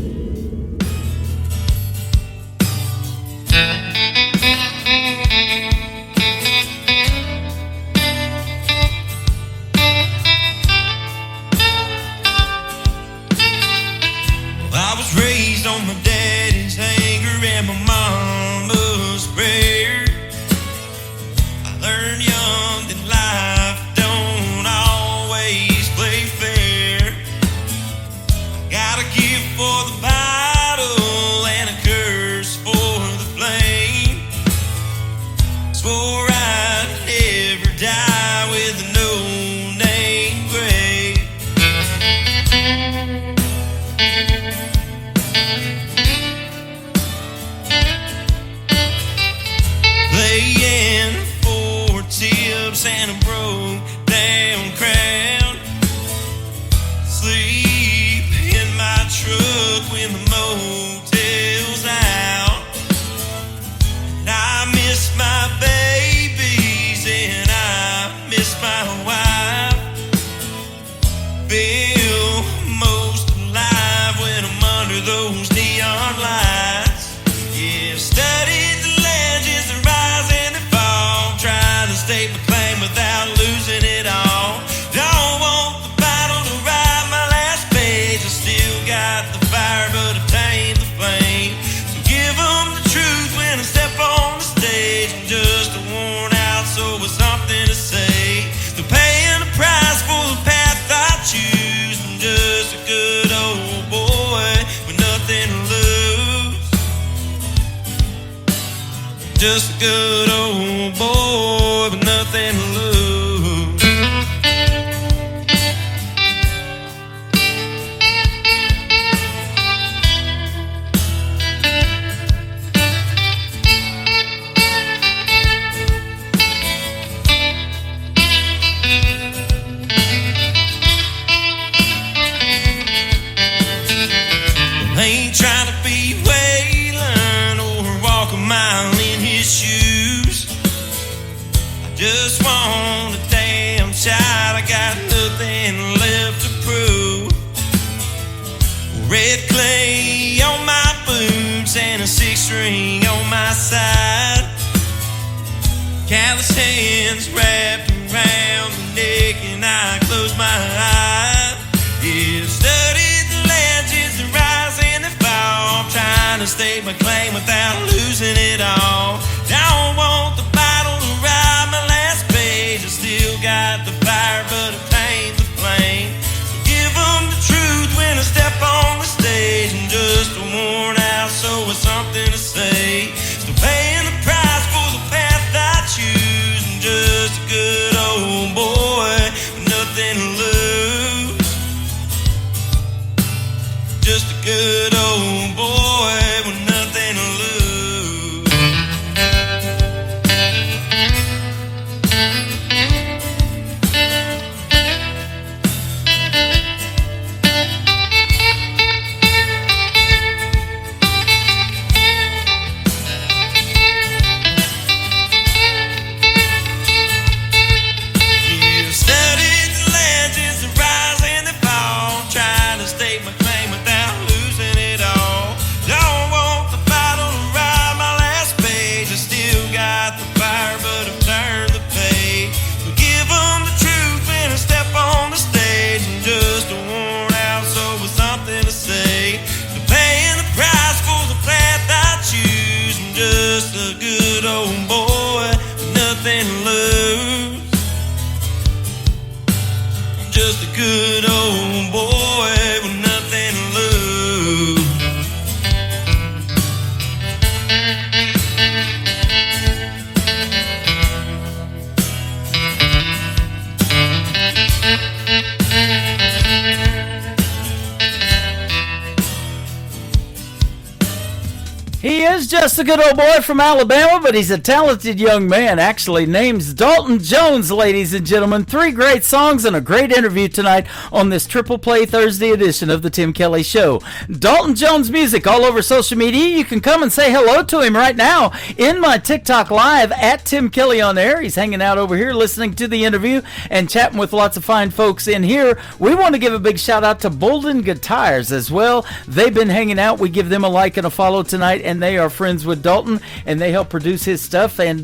I was raised on my daddy's anger and my mama's prayer. I learned young that life don't always play fair. Got a gift for the battle and a curse for the flame. Swore I'd never die with a no-name grave. Playing for tips and a broke down crowd. Sleep in my truck when the motel's out. And I miss my babies and I miss my wife. Feel most alive when I'm under those neon lights. Yeah, studied the legends, the rise and the fall, trying to state my claim without losing it all. Don't want the battle to ride my last page. I still got the fire, but obtained the flame. So give them the truth when I step on the stage. I'm just a worn out soul with something to say. Still paying the price for the path I choose. I'm just a good old boy with nothing to lose. Just a good old boy with nothing to lose. I ain't trying to be Waylon or walk a mile in his shoes. I just want a damn shot. I got nothing left to prove. Red clay on my boots and a six-string on my side. Callous hands wrapped around the neck and I close my eyes. Yeah, studied the legends, the rise and the fall. I'm trying to state my claim without losing it all. Don't want the battle to ride my last page. I still got the fire, but obtained the flame. So give them the truth when I step on the stage. I'm just a worn out soul with something to say. Still paying the price for the path I choose. I'm just a good old boy with nothing to lose. Just a good old boy with nothing to lose. You studied the legends, the rise and the fall, trying to state my claim without losing it all. old boy with nothing to lose. Just a good old boy with nothing to lose. He is just a good old boy from Alabama, but he's a talented young man. Actually, name's Dalton Jones, ladies and gentlemen. 3 great songs and a great interview tonight on this Triple Play Thursday edition of the Tim Kelly Show. Dalton Jones music all over social media. You can come and say hello to him right now in my TikTok live at Tim Kelly on air. He's hanging out over here listening to the interview and chatting with lots of fine folks in here. We want to give a big shout out to Bolden Guitars as well. They've been hanging out. We give them a like and a follow tonight, and they are friends with Dalton, and they help produce his stuff and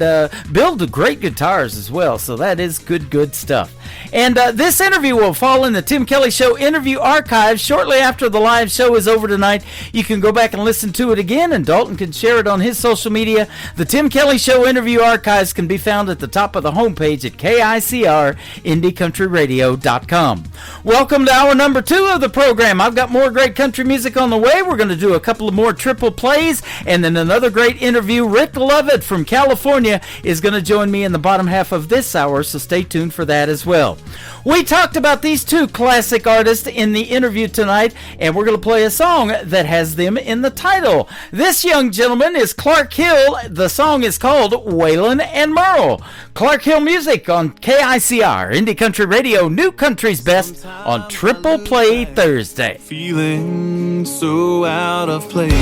build great guitars as well. So that is good stuff. And this interview will fall in the Tim Kelly Show interview archive shortly after the live show is over tonight. You can go back and listen to it again, and Dalton can share it on his social media. The Tim Kelly Show interview archives can be found at the top of the homepage at KICR-IndieCountryRadio.com. Welcome to hour number 2 of the program. I've got more great country music on the way. We're going to do a couple of more triple plays, and then another great interview. Rick Lovett from California is going to join me in the bottom half of this hour, so stay tuned for that as well. We talked about these 2 classic artists in the interview tonight, and we're going to play a song that has them in the title. This young gentleman is Clark Hill. The song is called Waylon and Merle. Clark Hill music on KICR, Indie Country Radio, New Country's Best on Triple Play Thursday. Feeling so out of place,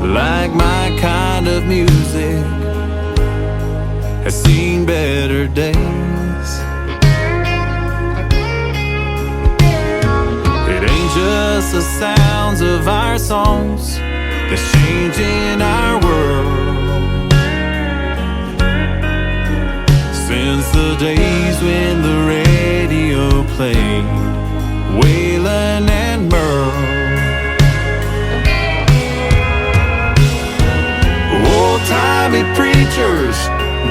like my kind of music has seen better days. It ain't just the sounds of our songs that's changing our world. Since the days when the radio played Waylon and Merle, old-timey preachers,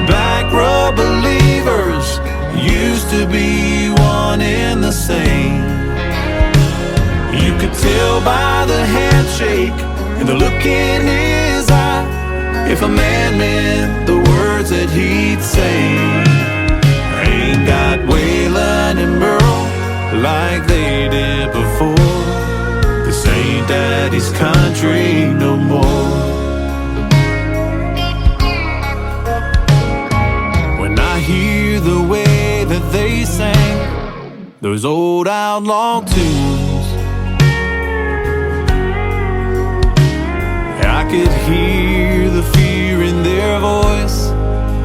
back row believers, used to be one and the same. You could tell by the handshake and the look in his eye if a man meant the words that he'd say. Ain't got Waylon and Merle like they did before. This ain't daddy's country no more. Hear the way that they sang those old outlaw tunes, I could hear the fear in their voice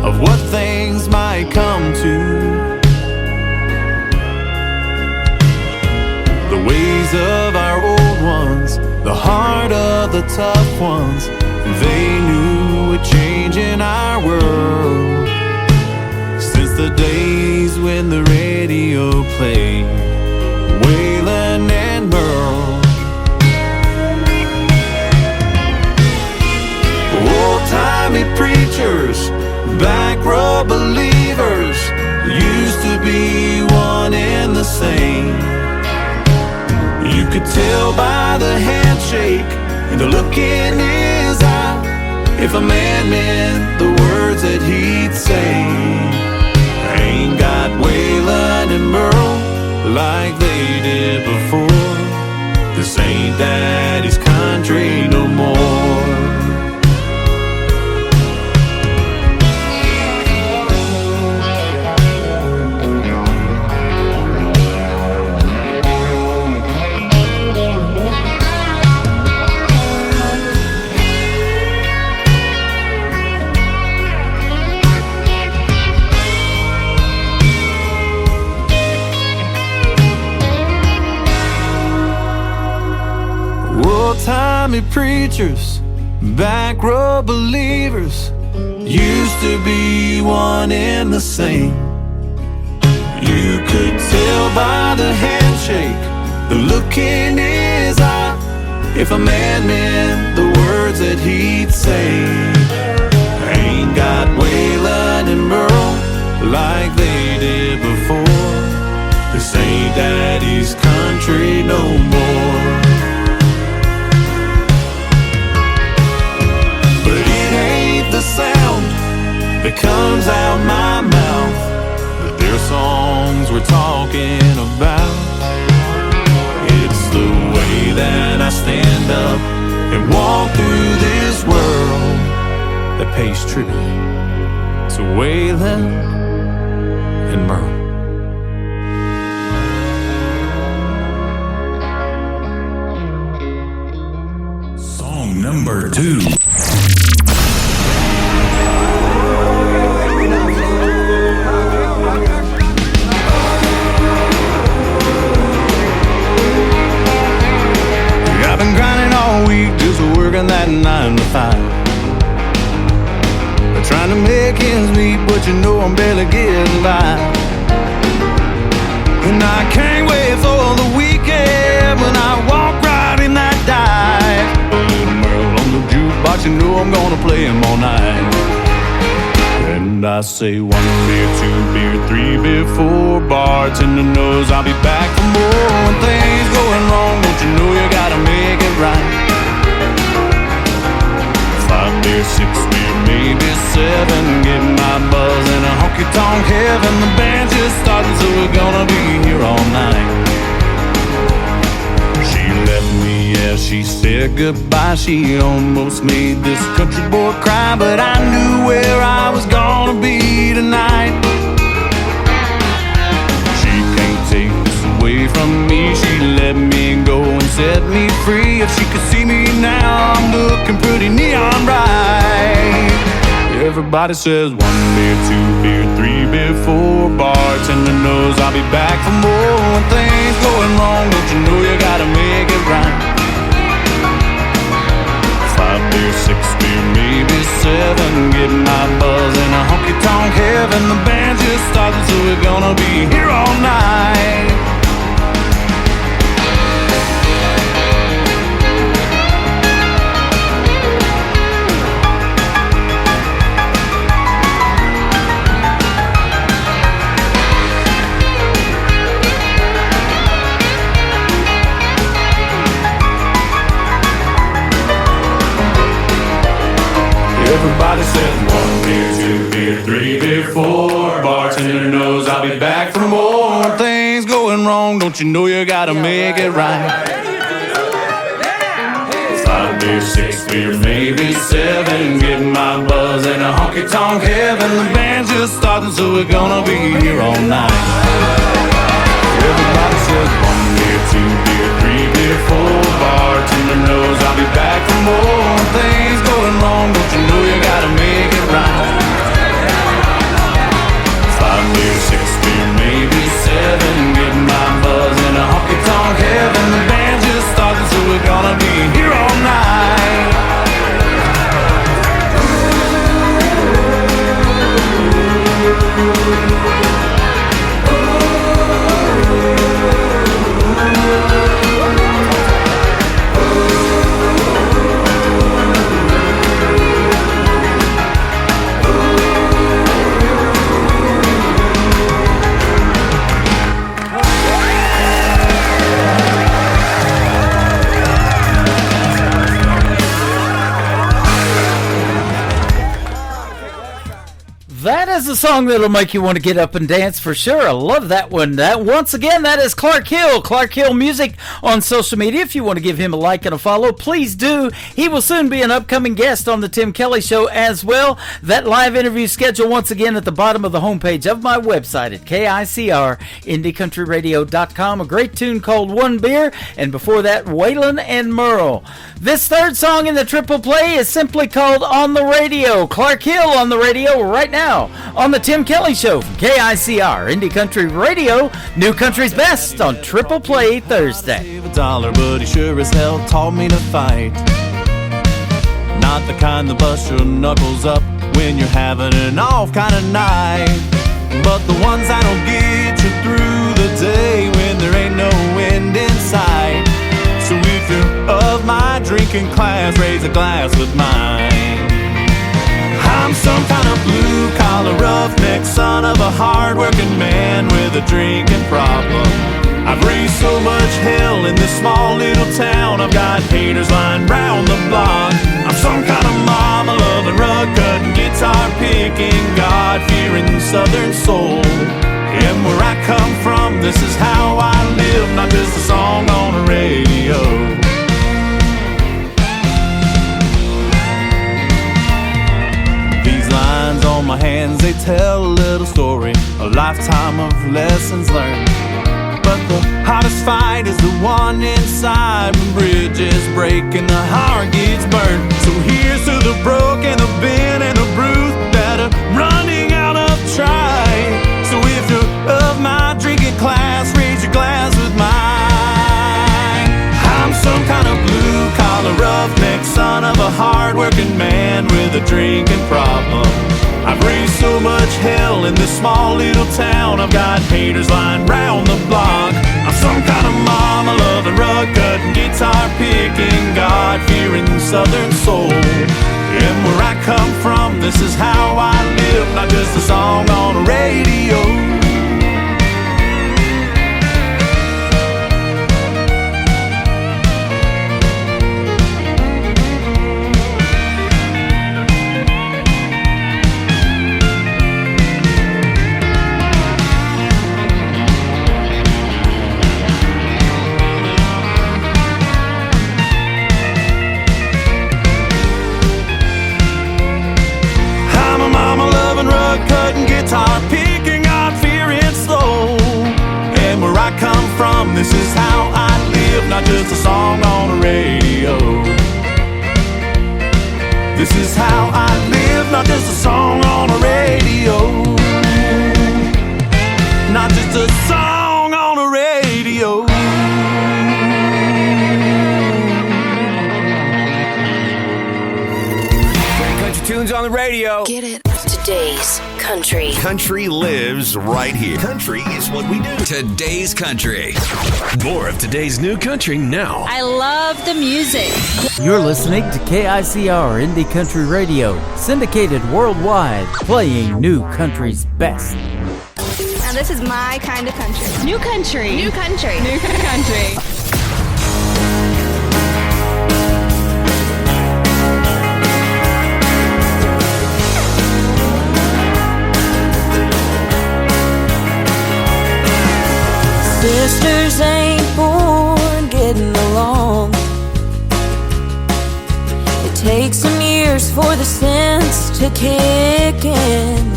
of what things might come to. The ways of our old ones, the heart of the tough ones, they knew would change in our world. The days when the radio played Waylon and Merle. Old-timey preachers, back row believers, used to be one and the same. You could tell by the handshake and the look in his eye if a man meant the words that he'd say. Ain't got Waylon and Merle like they did before. This ain't daddy's country no more. Old-timey preachers, back row believers, used to be one and the same. You could tell by the handshake, the look in his eye, if a man meant the words that he'd say. Ain't got Waylon and Merle like they did before. This ain't Daddy's country no more. But it ain't the sound that comes out my mouth, but their songs we're talking about. It's the way that I stand up and walk through this world that pays tribute to Waylon and Merle. Song number 2. I've been grinding all week, just working that 9 to 5. Trying to make ends meet, but you know I'm barely getting by. And I can't wait for the weekend when I walk right in that dive. A little Merle on the jukebox, you know I'm gonna play him all night. And I say 1 beer, 2 beer, 3 beer, 4. Bartender knows I'll be back for more. When things going wrong, don't you know you gotta make it right. 5 beer, 6 beer, maybe 7. Get my buzz in a honky-tonk heaven. The band's just starting, so we're gonna be here all night. She left me as she said goodbye. She almost made this country boy cry, but I knew where I was gonna be tonight. She can't take this away from me. She let me go and set me free. If she could see me now, I'm looking pretty neon bright. Everybody says 1 beer, 2 beer, 3 beer, 4. Bartender knows I'll be back for more. When things going wrong, don't you know you gotta make it right. 5 beer, 6 beer, maybe 7. Get my buzz in a honky-tonk heaven. The band's just starting, so we're gonna be here all night. Everybody says 1 beer, 2 beer, 3 beer, 4. Bartender knows I'll be back for more. When things going wrong, don't you know you gotta make it right. 5 beer, 6 beer, maybe 7. Get my buzz in a honky-tonk heaven. The band's just starting, so we're gonna be here all night. Everybody says 1 beer, 2 beer, 3 beer, 4. Bartender knows I'll be back for more. When things going wrong, don't you know you gotta make it right. 5 beer, 6 beer, maybe 7. Get my buzz in a honky-tonk heaven. The band's just starting, so we're gonna be here all night. That is a song that'll make you want to get up and dance for sure. I love that one. Once again, that is Clark Hill. Clark Hill Music on social media. If you want to give him a like and a follow, please do. He will soon be an upcoming guest on the Tim Kelly Show as well. That live interview schedule once again at the bottom of the homepage of my website at KICR, IndieCountryRadio.com. A great tune called 1 Beer, and before that, Waylon and Merle. This third song in the triple play is simply called On the Radio. Clark Hill on the radio right now on the Tim Kelly Show from KICR, Indie Country Radio, New Country's Best on Triple Play Thursday. Save $1, but he sure as hell taught me to fight. Not the kind that bust your knuckles up when you're having an off kind of night, but the ones that'll get you through the day when there ain't no end in sight. So if you're of my drink drinking class raise a glass with mine. I'm some kind of blue-collar roughneck, son of a hard-working man with a drinking problem. I've raised so much hell in this small little town, I've got haters lying round the block. I'm some kind of mama-loving, rug-cutting, guitar-picking, God-fearing southern soul. And where I come from, this is how I live, not just a song on the radio. These lines on my hands, they tell a little story, a lifetime of lessons learned. But the hottest fight is the one inside, when bridges break and the heart gets burned. So here's to the broke and the bent and the bruised that are running out of try. So if you're of my drinking class, raise your glass with mine. I'm some kind of blue-collar roughneck, son of a hard-working man with a drinking problem. I've raised so much hell in this small little town, I've got haters lying round the block. I'm some kind of mama-loving, rug-cutting, guitar-picking, God-fearing southern soul. And where I come from, this is how I live, not just a song on the radio. Rug-cutting, guitar-picking, God-fearing soul. And where I come from, this is how I live, not just a song on the radio. This is how I live, not just a song on the radio. Not just a song on the radio. Great country tunes on the radio. Get it? Today's country. Country lives right here. Country is what we do. Today's country. More of today's new country now. I love the music. You're listening to KICR Indie Country Radio, syndicated worldwide, playing new country's best. Now this is my kind of country. New country. New country. New country. Sisters ain't born getting along. It takes some years for the sense to kick in.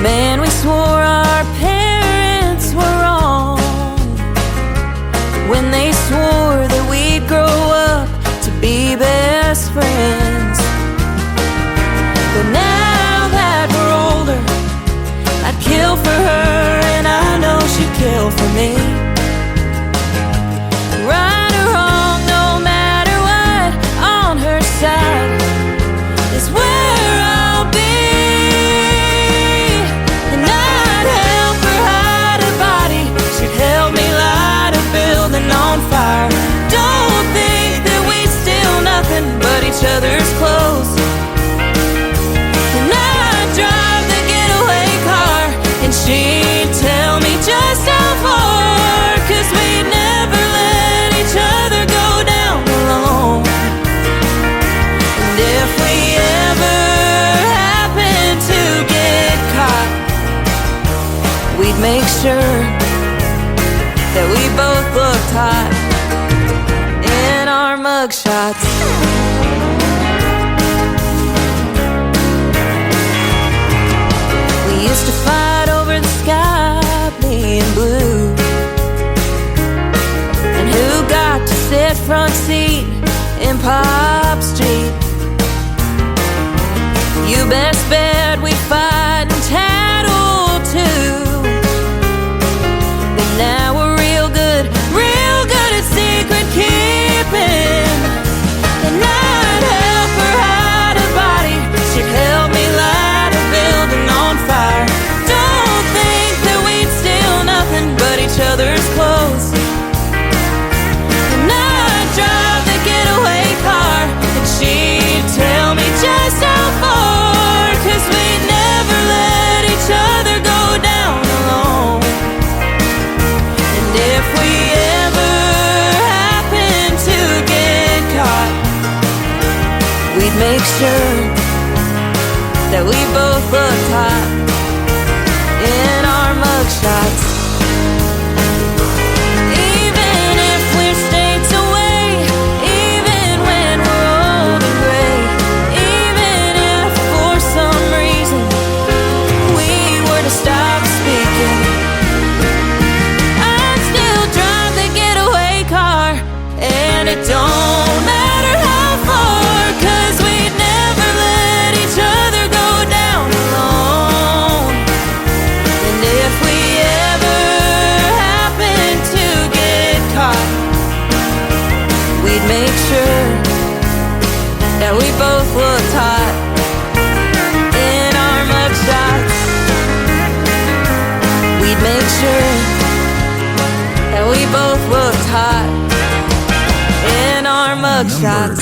Man, we swore our parents were wrong when they swore that we'd grow up to be best friends. But now that we're older, I'd kill for her, and I know she'd kill for me. Right or wrong, no matter what, on her side is where I'll be. And I'd help her hide a body, she'd help me light a building on fire. Don't think that we'd steal nothing but each other's clothes. And I'd drive the getaway car, and she'd tell me just how far, 'cause we'd never let each other go down alone. And if we ever happen to get caught, we'd make sure that we both looked hot in our mugshots. We used to fight over the sky being blue, and who got to sit front seat in Pop Street. You best bet we fight and tattle too. But now we're real good at secret keeping. And I'd help her hide a body, she'd help me light a building on fire. Don't think that we'd steal nothing but each other's clothes. And I'd drive make sure that we both looked hot in our mugshots. Even if we're states away, even when we're old and gray, even if for some reason we were to stop speaking, I'd still drive the getaway car, and it don't matter how far, 'cause we'd never let each other go down alone. And if we ever happen to get caught, we'd make sure that we both looked hot in our mugshots. We'd make sure that we both looked hot in our mugshots.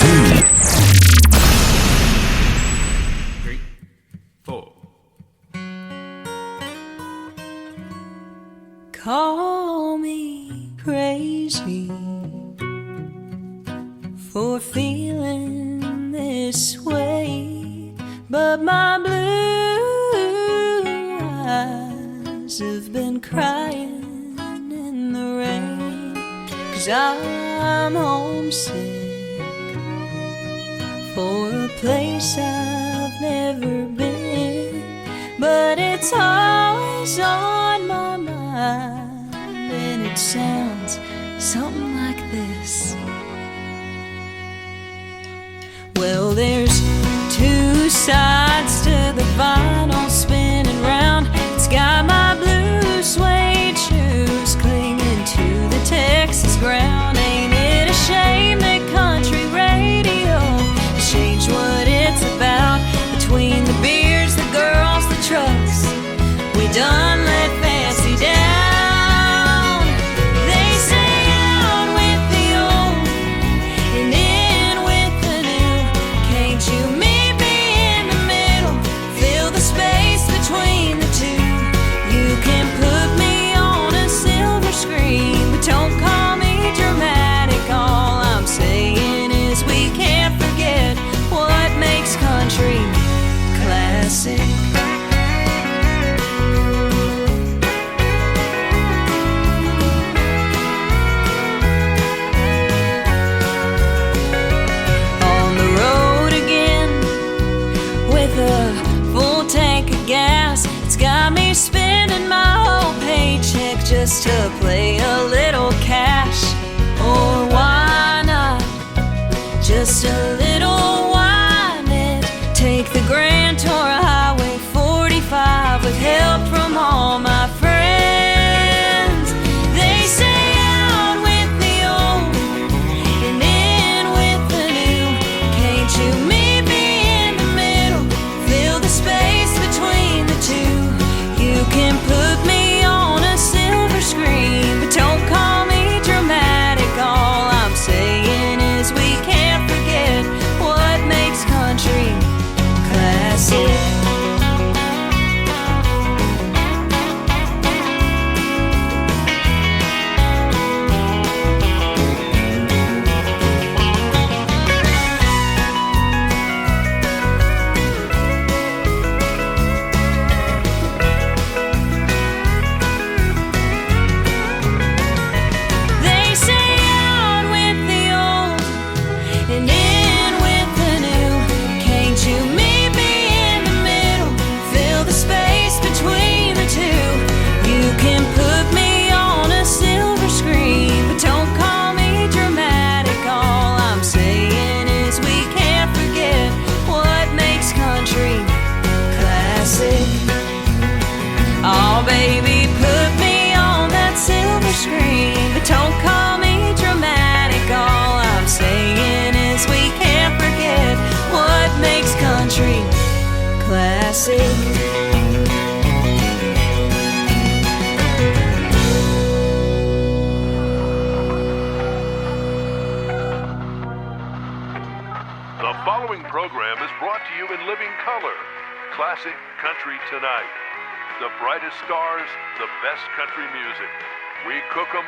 3, 4. Call me crazy for feeling this way, but my blue eyes have been crying in the rain, 'cause I'm homesick for a place I've never been, but it's always on my mind, and it sounds something like this. Well, there's two sides to the vinyl spinning round. It's got my blue suede shoes clinging to the Texas ground. Ain't it a shame that country radio has changed what it's about? Between the beers, the girls, the trucks, we done let fancy down. They say out with the old and in with the new. Can't you meet me in the middle? Fill the space between the two. You can put me on a silver screen, but don't call me dramatic. All I'm saying is we can't forget what makes country classic. On the road again with a full tank of gas. It's got me spending my whole paycheck just to play a little cash. Or why not just a little whine it? Take the Grand Tour Highway 45 with help from all my friends. They say out with the old and in with the new. Can't you meet me in the middle? Fill the space between the two. You can put me on a silver screen, but don't call me dramatic. All I'm saying is we can't forget what makes country classic. They say out with the old and in with the new. Can't you meet me in the middle? Fill the space between the two. You can put me on a silver screen, but don't call me dramatic. All I'm saying is we can't forget what makes country classic. Oh, baby, put me on that silver screen, but don't call me dramatic. All I'm saying is we can't forget what makes country classic. The following program is brought to you in living color. Classic Country Tonight. The brightest stars, the best country music. We cook 'em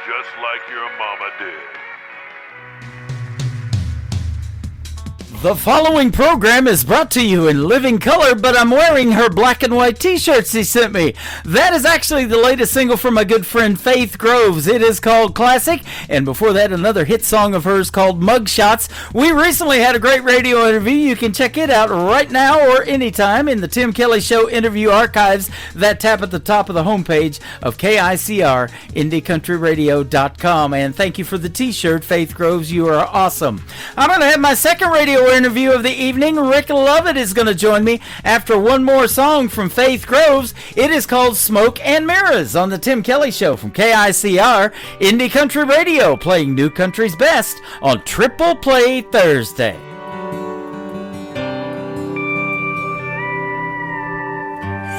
just like your mama did. The following program is brought to you in living color, but I'm wearing her black and white t-shirts she sent me. That is actually the latest single from my good friend Faith Groves. It is called Classic, and before that, another hit song of hers called Mugshots. We recently had a great radio interview. You can check it out right now or anytime in the Tim Kelly Show interview archives that tap at the top of the homepage of KICR, IndieCountryRadio.com. And thank you for the t-shirt, Faith Groves. You are awesome. I'm going to have my second radio interview of the evening. Rick Lovett is going to join me after one more song from Faith Groves. It is called Smoke and Mirrors on the Tim Kelly Show from KICR, Indie Country Radio, playing New Country's best on Triple Play Thursday.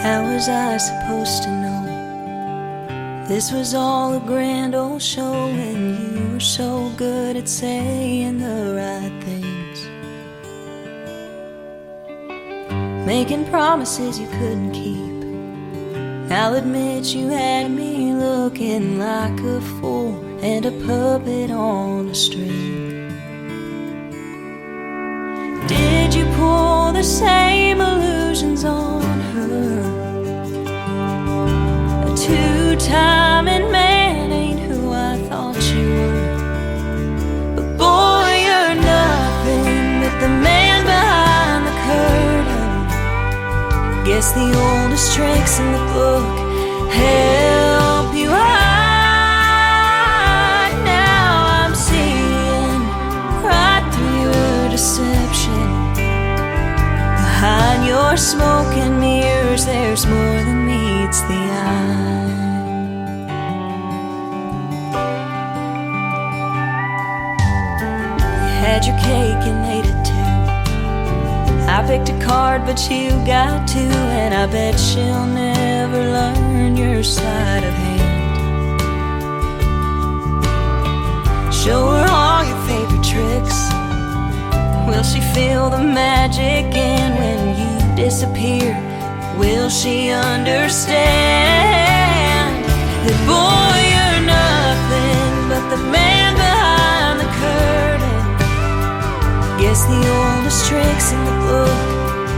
How was I supposed to know this was all a grand old show when you were so good at saying the right things? Making promises you couldn't keep. I'll admit you had me looking like a fool and a puppet on a string. Did you pull the same illusions on her? A two-timing man ain't who I thought you were. But boy, you're nothing but the man behind the curtain. Guess the oldest tricks in the book help you hide. Now I'm seeing right through your deception. Behind your smoke and mirrors, there's more than meets the eye. You had your cake and ate it too. I picked a card, but you got two, and I bet she'll never learn your sleight of hand. Show her all your favorite tricks. Will she feel the magic? And when you disappear, will she understand that boy, you're nothing but the man behind the curtain? Guess the oldest tricks in the book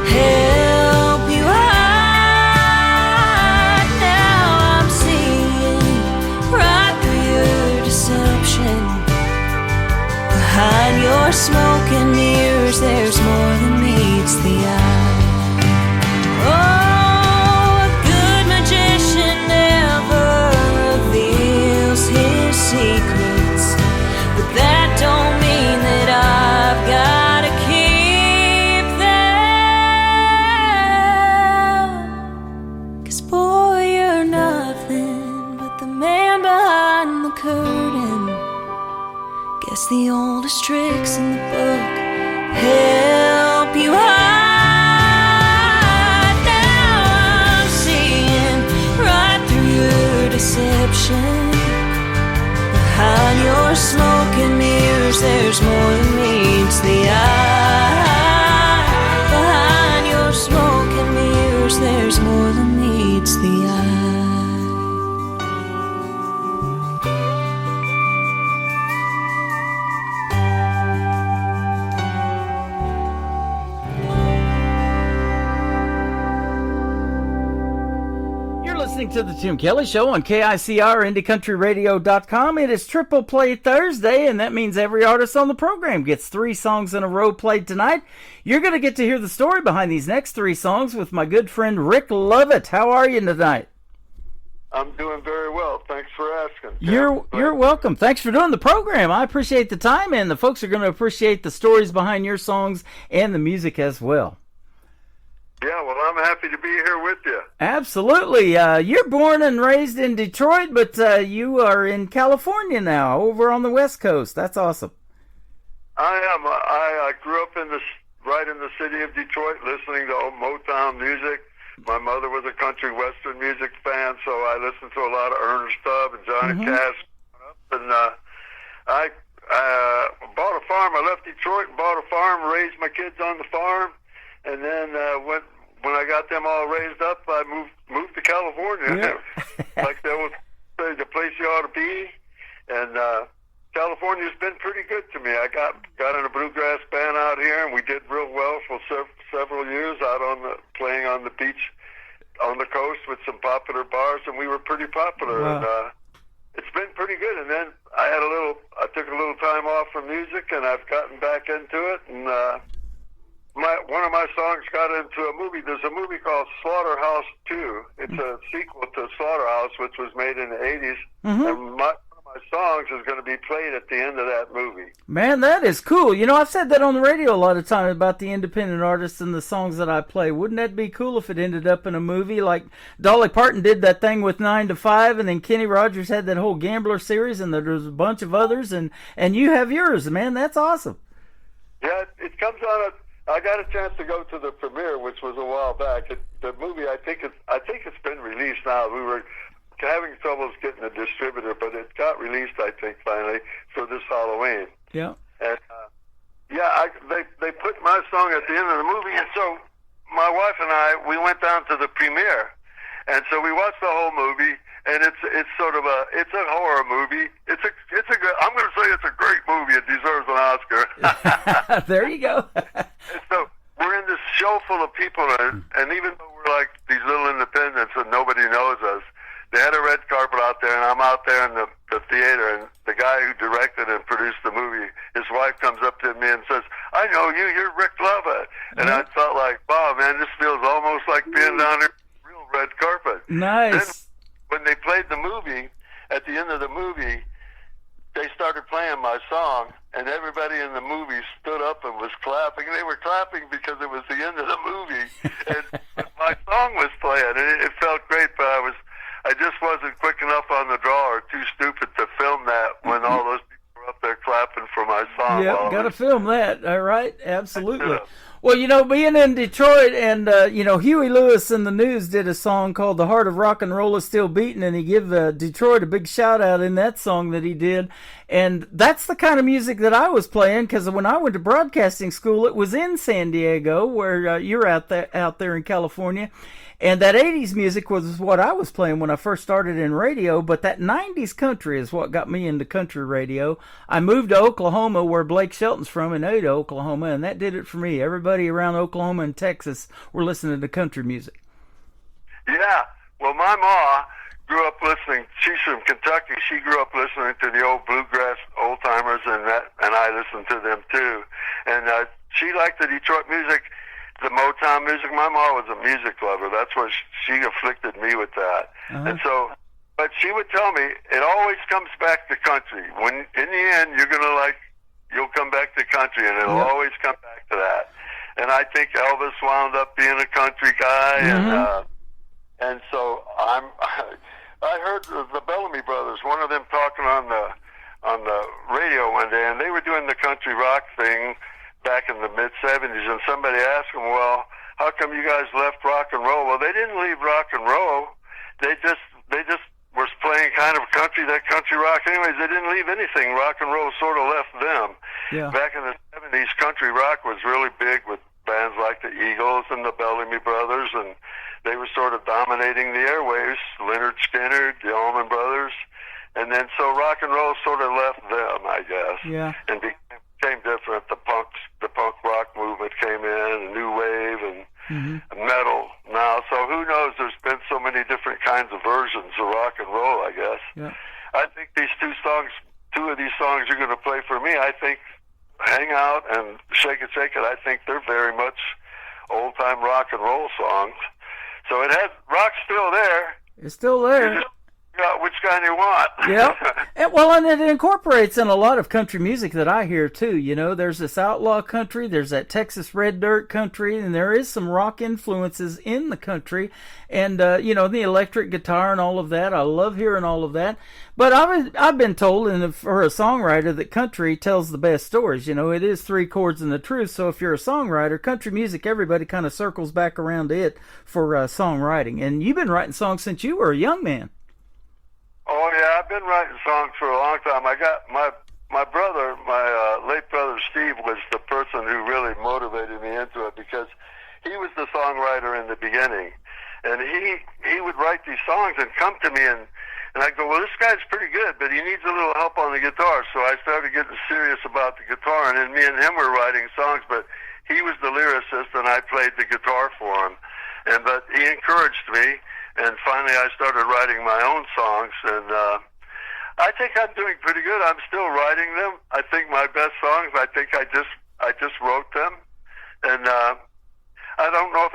help you hide. Now I'm seeing right through your deception. Behind your smoke and mirrors, there's more than meets the eye. Oh, a good magician never reveals his secrets, but that don't mean that I've got to keep them. 'Cause boy, you're nothing but the man behind the curtain. Guess the oldest tricks in the book help you hide. Now I'm seeing right through your deception. Behind your smoke and mirrors, there's more than meets the eye. Behind your smoke and mirrors, there's more than meets the eye. To the Tim Kelly Show on KICR, IndieCountryRadio.com. It is Triple Play Thursday, and that means every artist on the program gets 3 songs in a row played tonight. You're going to get to hear the story behind these next 3 songs with my good friend Rick Lovett. How are you tonight? I'm doing very well. Thanks for asking. You're welcome. Thanks for doing the program. I appreciate the time, and the folks are going to appreciate the stories behind your songs and the music as well. Yeah, well, I'm happy to be here with you. Absolutely. You're born and raised in Detroit, but you are in California now, over on the West Coast. That's awesome. I am. I grew up right in the city of Detroit, listening to old Motown music. My mother was a country western music fan, so I listened to a lot of Ernest Tubb and Johnny Cash. And I bought a farm. I left Detroit and bought a farm, raised my kids on the farm, and then when I got them all raised up, I moved to California. Yeah. Like that was the place you ought to be. And California's been pretty good to me. I got in a bluegrass band out here, and we did real well for several years out playing on the beach on the coast with some popular bars, and we were pretty popular. Wow. And it's been pretty good. And then I took a little time off from music, and I've gotten back into it. And one of my songs got into a movie. There's a movie called Slaughterhouse 2. It's a sequel to Slaughterhouse, which was made in the 80s. Mm-hmm. And one of my songs is going to be played at the end of that movie. Man, that is cool. You know, I've said that on the radio a lot of times about the independent artists and the songs that I play. Wouldn't that be cool if it ended up in a movie? Like Dolly Parton did that thing with 9 to 5, and then Kenny Rogers had that whole Gambler series, and there's a bunch of others, and you have yours, man. That's awesome. Yeah, it comes on I got a chance to go to the premiere, which was a while back. The movie, I think it's been released now. We were having troubles getting a distributor, but it got released, I think, finally for this Halloween. Yeah. And they put my song at the end of the movie, and so my wife and I, we went down to the premiere, and so we watched the whole movie. And it's sort of a horror movie. It's a good, I'm going to say it's a great movie. It deserves an Oscar. There you go. And so we're in this show full of people, and even though we're like these little independents and nobody knows us, they had a red carpet out there, and I'm out there in the theater, and the guy who directed and produced the movie, his wife comes up to me and says, "I know you. You're Rick Lovett." And I felt like, wow, man, this feels almost like being down here on real red carpet. Nice. Then, when they played the movie, at the end of the movie, they started playing my song, and everybody in the movie stood up and was clapping. They were clapping because it was the end of the movie, and my song was playing, and it felt great. But I just wasn't quick enough on the draw, or too stupid to film that when all those people were up there clapping for my song. Yeah, got to film that. All right, absolutely. Well, you know, being in Detroit, and Huey Lewis and the News did a song called "The Heart of Rock and Roll Is Still Beating," and he gave Detroit a big shout out in that song that he did. And that's the kind of music that I was playing, because when I went to broadcasting school, it was in San Diego, where you're out there in California. And that 80s music was what I was playing when I first started in radio, but that 90s country is what got me into country radio. I moved to Oklahoma, where Blake Shelton's from, in Ada, Oklahoma, and that did it for me. Everybody around Oklahoma and Texas were listening to country music. Yeah, well, my ma grew up listening. She's from Kentucky. She grew up listening to the old bluegrass old-timers, and I listened to them too. And she liked the Detroit music, the Motown music. My mom was a music lover. That's what she afflicted me with that. Uh-huh. And so, but she would tell me it always comes back to country. When in the end you'll come back to country, and it'll always come back to that. And I think Elvis wound up being a country guy, mm-hmm. and so I heard the Bellamy Brothers, one of them talking on the radio one day, and they were doing the country rock thing back in the mid-'70s, and somebody asked them, well, how come you guys left rock and roll? Well, they didn't leave rock and roll. They just were playing kind of that country rock. Anyways, they didn't leave anything. Rock and roll sort of left them. Yeah. Back in the 70s, country rock was really big with bands like the Eagles and the Bellamy Brothers, and they were sort of dominating the airwaves. Leonard Skinner, the Allman Brothers, and then so rock and roll sort of left them, I guess. Yeah. And became different. The punk rock movement came in, and new wave, and metal now. So who knows? There's been so many different kinds of versions of rock and roll, I guess. Yeah. I think these two of these songs you're going to play for me, I think Hang Out and Shake It, Shake It, I think they're very much old-time rock and roll songs. So rock's still there. It's still there. You just got which kind you want. Yeah. And it incorporates in a lot of country music that I hear too. You know, there's this outlaw country, there's that Texas red dirt country, and there is some rock influences in the country. And the electric guitar and all of that. I love hearing all of that. But I've been told, and for a songwriter, that country tells the best stories. You know, it is 3 chords and the truth. So if you're a songwriter, country music, everybody kind of circles back around to it for songwriting. And you've been writing songs since you were a young man. Oh yeah, I've been writing songs for a long time. I got my brother, my late brother Steve, was the person who really motivated me into it, because he was the songwriter in the beginning, and he would write these songs and come to me and And I go, well, this guy's pretty good, but he needs a little help on the guitar. So I started getting serious about the guitar, and then me and him were writing songs, but he was the lyricist, and I played the guitar for him. But he encouraged me, and finally I started writing my own songs, and I think I'm doing pretty good. I'm still writing them. I think my best songs, I think I just wrote them, and I don't know if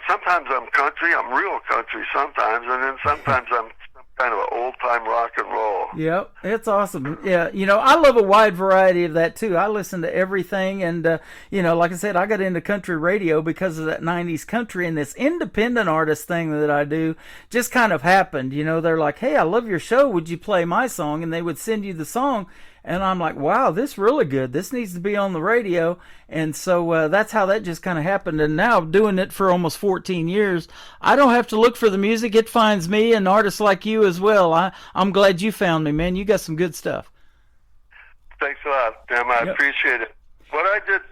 sometimes I'm country, I'm real country sometimes, and then sometimes I'm kind of an old-time rock and roll. Yep, it's awesome. Yeah, I love a wide variety of that, too. I listen to everything, and, like I said, I got into country radio because of that 90s country, and this independent artist thing that I do just kind of happened. They're like, hey, I love your show. Would you play my song? And they would send you the song, and I'm like, wow, this is really good. This needs to be on the radio. And so that's how that just kind of happened. And now doing it for almost 14 years, I don't have to look for the music. It finds me and artists like you as well. I'm glad you found me, man. You got some good stuff. Thanks a lot, Tim. I appreciate it. What I did,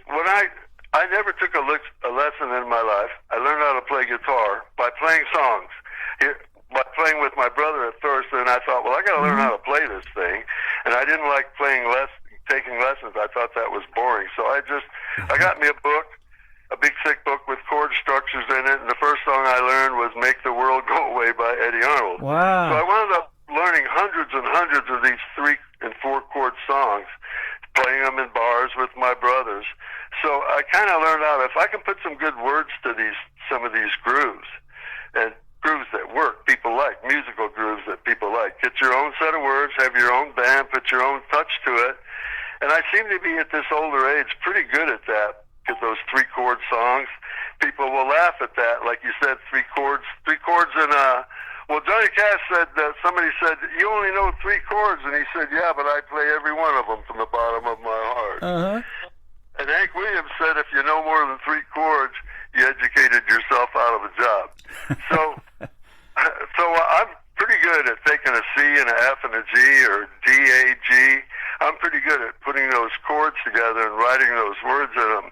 I never took a lesson in my life. I learned how to play guitar by playing songs. By playing with my brother at first, and I thought, well, I got to learn how to play this thing. And I didn't like taking lessons. I thought that was boring. So I got me a book, a big thick book with chord structures in it, and the first song I learned was "Make the World Go Away" by Eddie Arnold. Wow. So I wound up learning hundreds and hundreds of these 3- and 4-chord songs, playing them in bars with my brothers. So I kind of learned out if I can put some good words to some of these grooves, and grooves that work, people like, musical grooves that people like. Get your own set of words, have your own band, put your own touch to it. And I seem to be at this older age pretty good at that, get those 3-chord songs. People will laugh at that, like you said, 3 chords in well, Johnny Cash said, somebody said, you only know 3 chords, and he said, yeah, but I play every one of them from the bottom of my heart. Uh-huh. And Hank Williams said, if you know more than 3 chords, you educated yourself out of a job. So I'm pretty good at taking a C and an F and a G, or D, A, G. I'm pretty good at putting those chords together and writing those words in them,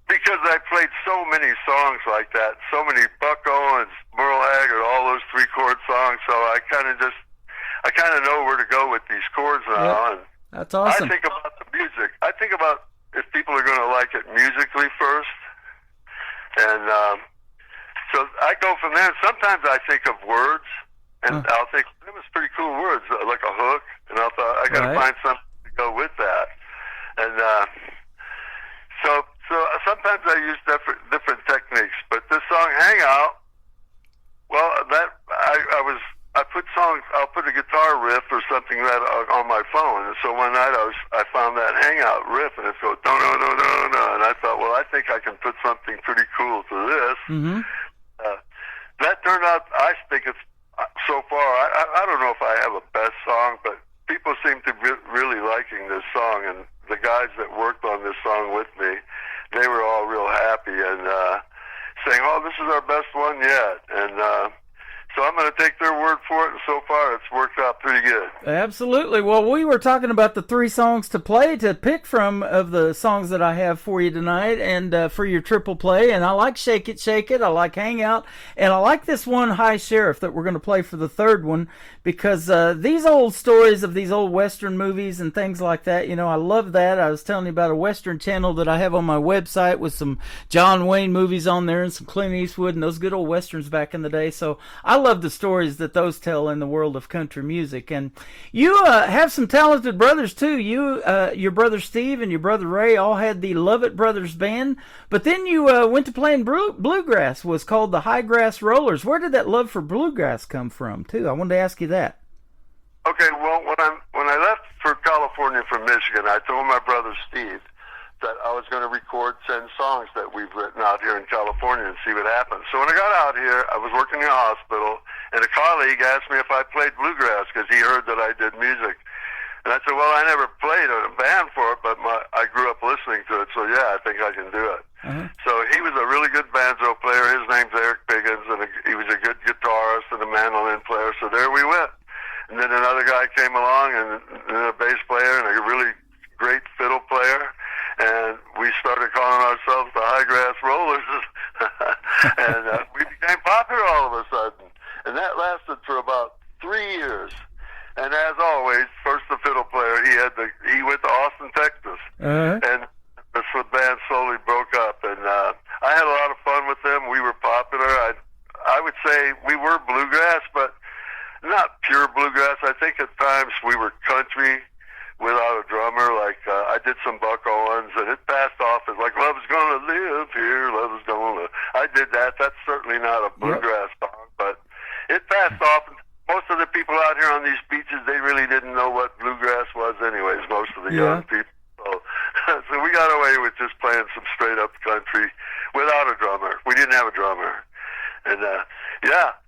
because I played so many songs like that, so many Buck Owens, Merle Haggard, all those 3-chord songs. So I kind of know where to go with these chords now. Yep. And that's awesome. I think about the music. I think about if people are going to like it musically first. And so I go from there. Sometimes I think of words, and I'll think, that was pretty cool words, like a hook, and I thought, I got to find something to go with that. And so sometimes I use different techniques. But this song, Hangout, well, I put songs, I'll put a guitar riff or something that on my phone. And so one night I found that Hangout riff, and it goes, no, and I thought, well, I think I can put something pretty cool to this. Mm-hmm. That turned out, I think it's, so far, I don't know if I have a best song, but people seem to be really liking this song, and the guys that worked on this song with me, they were all real happy and saying, oh, this is our best one yet. And so I'm going to take their word for it, and so far it's worked out pretty good. Absolutely. Well, we were talking about the 3 songs to pick from of the songs that I have for you tonight and for your triple play. And I like Shake It, Shake It. I like Hangout. And I like this one, High Sheriff, that we're going to play for the third one, because these old stories of these old Western movies and things like that, I love that. I was telling you about a Western channel that I have on my website with some John Wayne movies on there and some Clint Eastwood and those good old Westerns back in the day. So I love the stories that those tell in the world of country music. And you have some talented brothers too. You, your brother Steve and your brother Ray all had the Lovett Brothers Band, but then you went to playing bluegrass, was called the High Grass Rollers. Where did that love for bluegrass come from too? I wanted to ask you that. Okay, well, when I left for California from Michigan, I told my brother Steve that I was going to record 10 songs that we've written out here in California and see what happens. So when I got out here, I was working in a hospital, and a colleague asked me if I played bluegrass because he heard that I did music. And I said, well, I never played in a band for it, but I grew up listening to it, so yeah, I think I can do it. Uh-huh. So he was a really good banjo player. His name's Eric Biggins, and he was a good guitarist and a mandolin player, so there we went. And then another guy came along, and a bass player and a really great fiddle player, and we started calling ourselves the High Grass Rollers, and we became popular all of a sudden. And that lasted for about 3 years. he went to Austin, Texas, and the band slowly broke up. And I had a lot of fun with them. We were popular. I would say we were bluegrass, but not pure bluegrass. I think at times we were country without a drummer. Like I did some Buck Owens, and it passed off as like "Love's Gonna Live Here, Love's Gonna." I did that. That's certainly not a bluegrass song, but it passed off. Most of the people out here on these beaches, they really didn't know what bluegrass was anyways, most of the young people. So we got away with just playing some straight-up country without a drummer. We didn't have a drummer. And,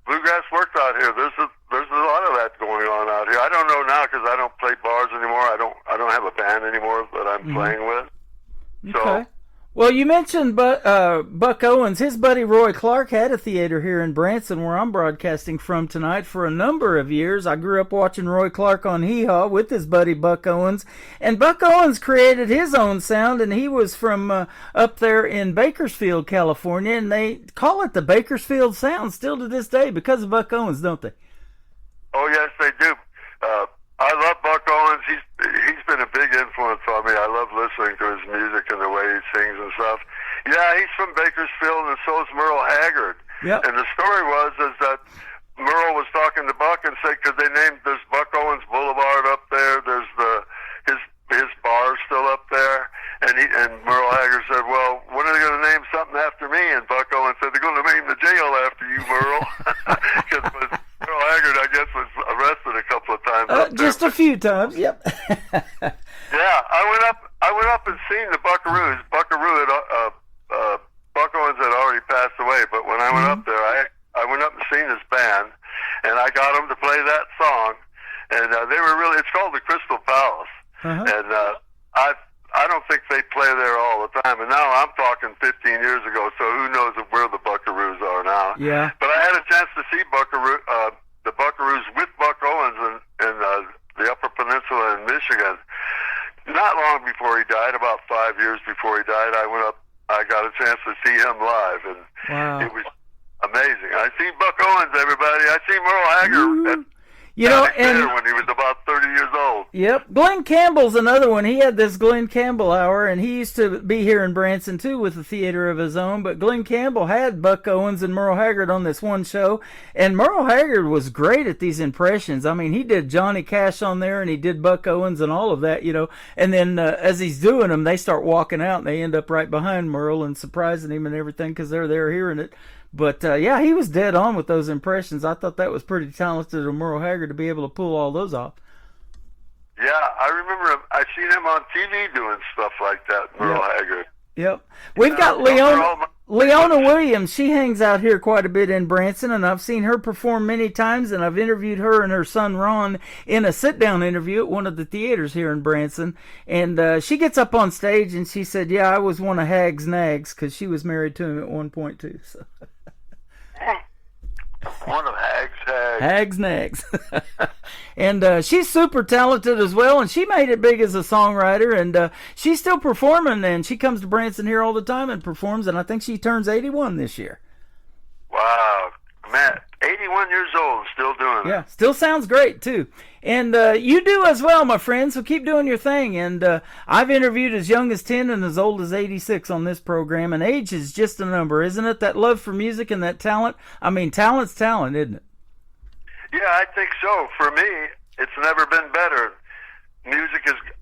bluegrass worked out here. There's a lot of that going on out here. I don't know now because I don't play bars anymore. I don't have a band anymore that I'm playing with. Okay. Well, you mentioned Buck Owens. His buddy Roy Clark had a theater here in Branson where I'm broadcasting from tonight for a number of years. I grew up watching Roy Clark on Hee Haw with his buddy Buck Owens. And Buck Owens created his own sound, and he was from up there in Bakersfield, California, and they call it the Bakersfield Sound still to this day because of Buck Owens, don't they? Oh, yes, they do. I love Buck Owens. He's been a big influence on me. I love listening to his music and the way he sings and stuff. Yeah, he's from Bakersfield, and so is Merle Haggard. Yep. And the story is that Merle was talking to Buck and said, because there's Buck Owens Boulevard up there. There's his bar still up there. And Merle Haggard said, well, when are they going to name something after me? And Buck Owens said, they're going to name the jail after you, Merle. Because Merle Haggard, I guess, was arrested a couple of times. Just a few times, yep. Yeah, I went up and seen the Buckaroos. Buck Owens had already passed away, but when I went up there, I went up and seen his band, and I got them to play that song, and they were really. It's called the Crystal Palace, and I don't think they play there all the time. And now I'm talking 15 years ago, so who knows where the Buckaroos are now? Yeah. But I had a chance to see the Buckaroos with Buck Owens in the Upper Peninsula in Michigan. Not long before he died, about 5 years before he died, I got a chance to see him live, and it was amazing. I seen Buck Owens, everybody. I seen Merle Haggard when he was about 30 years old. Yep. Glenn Campbell's another one. He had this Glenn Campbell Hour, and he used to be here in Branson, too, with a theater of his own. But Glenn Campbell had Buck Owens and Merle Haggard on this one show, and Merle Haggard was great at these impressions. I mean, he did Johnny Cash on there, and he did Buck Owens and all of that, And then as he's doing them, they start walking out, and they end up right behind Merle and surprising him and everything because they're there hearing it. But, he was dead on with those impressions. I thought that was pretty talented of Merle Haggard to be able to pull all those off. Yeah, I remember I seen him on TV doing stuff like that, Merle Haggard. Yep. We've got Leona Williams. She hangs out here quite a bit in Branson, and I've seen her perform many times, and I've interviewed her and her son Ron in a sit-down interview at one of the theaters here in Branson. And she gets up on stage, and she said, I was one of Hag's nags, because she was married to him at one point, too. So. One of Hag's nags. And she's super talented as well, and she made it big as a songwriter, and she's still performing, and she comes to Branson here all the time and performs, and I think she turns 81 this year. Wow. Man, 81 years old and still doing it. Yeah, still sounds great, too. And you do as well, my friend, so keep doing your thing. And I've interviewed as young as 10 and as old as 86 on this program, and age is just a number, isn't it? That love for music and that talent. I mean, talent's talent, isn't it? Yeah, I think so. For me, it's never been better.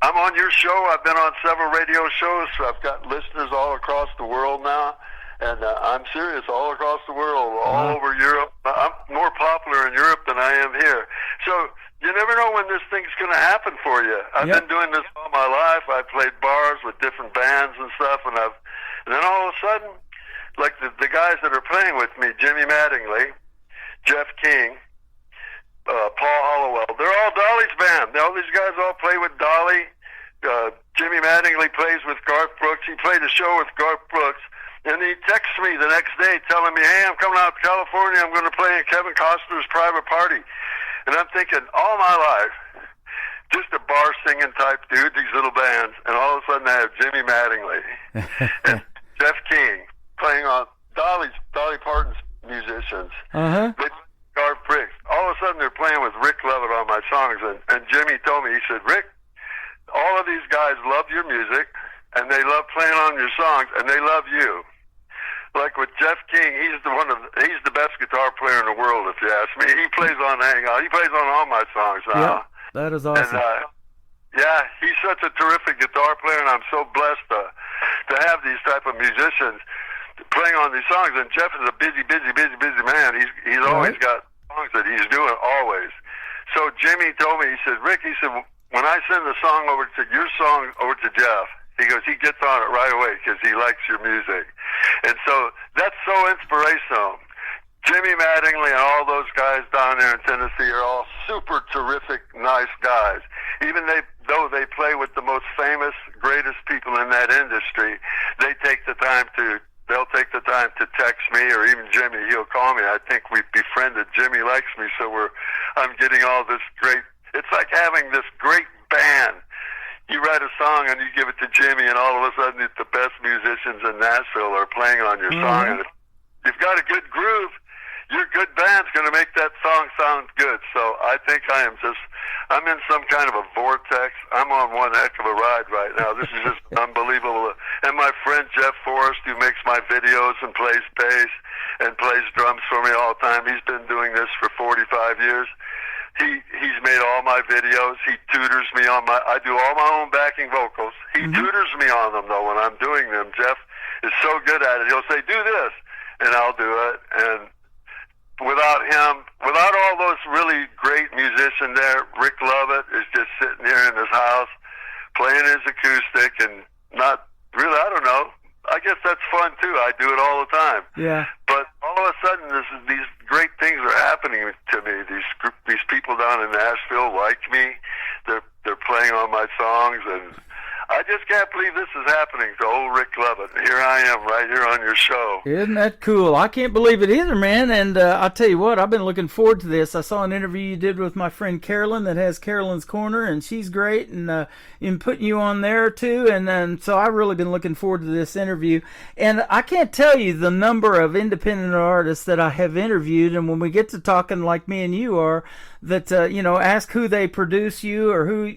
I'm on your show. I've been on several radio shows, so I've got listeners all across the world now. And I'm serious, all across the world, all over Europe. I'm more popular in Europe than I am here. So you never know when this thing's going to happen for you. I've been doing this all my life. I played bars with different bands and stuff, and then all of a sudden, like the guys that are playing with me, Jimmy Mattingly, Jeff King, Paul Hollowell, they're all Dolly's band. All these guys all play with Dolly. Jimmy Mattingly plays with Garth Brooks. He played a show with Garth Brooks. And he texts me the next day telling me, hey, I'm coming out to California. I'm going to play in Kevin Costner's private party. And I'm thinking, all my life, just a bar singing type dude, these little bands. And all of a sudden I have Jimmy Mattingly and Jeff King playing on Dolly Parton's musicians. With Garth Brooks. All of a sudden they're playing with Rick Levitt on my songs. And Jimmy told me, he said, Rick, all of these guys love your music, and they love playing on your songs, and they love you. Like with Jeff King, he's the best guitar player in the world, if you ask me. He plays on Hangout. He plays on all my songs now. Yeah, that is awesome. And, yeah, he's such a terrific guitar player, and I'm so blessed to have these type of musicians playing on these songs. And Jeff is a busy man. He's always got songs that he's doing always. So Jimmy told me, he said, Rick, he said, when I send the song over to your song over to Jeff, he goes, he gets on it right away because he likes your music. And so that's so inspirational. Jimmy Mattingly and all those guys down there in Tennessee are all super terrific, nice guys. Even though they play with the most famous, greatest people in that industry, they'll take the time to text me, or even Jimmy. He'll call me. I think we've befriended. Jimmy likes me, so I'm getting all this great. It's like having this great band. You write a song and you give it to Jimmy, and all of a sudden the best musicians in Nashville are playing on your song. And if you've got a good groove, your good band's going to make that song sound good. So I think I'm in some kind of a vortex. I'm on one heck of a ride right now. This is just unbelievable. And my friend Jeff Forrest, who makes my videos and plays bass and plays drums for me all the time, he's been doing this for 45 years. He's made all my videos. He tutors me on I do all my own backing vocals. He tutors me on them, though, when I'm doing them. Jeff is so good at it. He'll say, do this, and I'll do it. And without him, without all those really great musicians there, Rick Lovett is just sitting here in his house playing his acoustic and not really, I don't know. I guess that's fun, too. I do it all the time. Yeah. But all of a sudden, these great things are happening to me. These people down in Nashville like me. They're playing on my songs, and I just can't believe this is happening to old Rick Lovett. Here I am right here on your show. Isn't that cool? I can't believe it either, man. And I'll tell you what, I've been looking forward to this. I saw an interview you did with my friend Carolyn that has Carolyn's Corner, and she's great, and in putting you on there too. And so I've really been looking forward to this interview. And I can't tell you the number of independent artists that I have interviewed, and when we get to talking like me and you are, that ask who they produce you or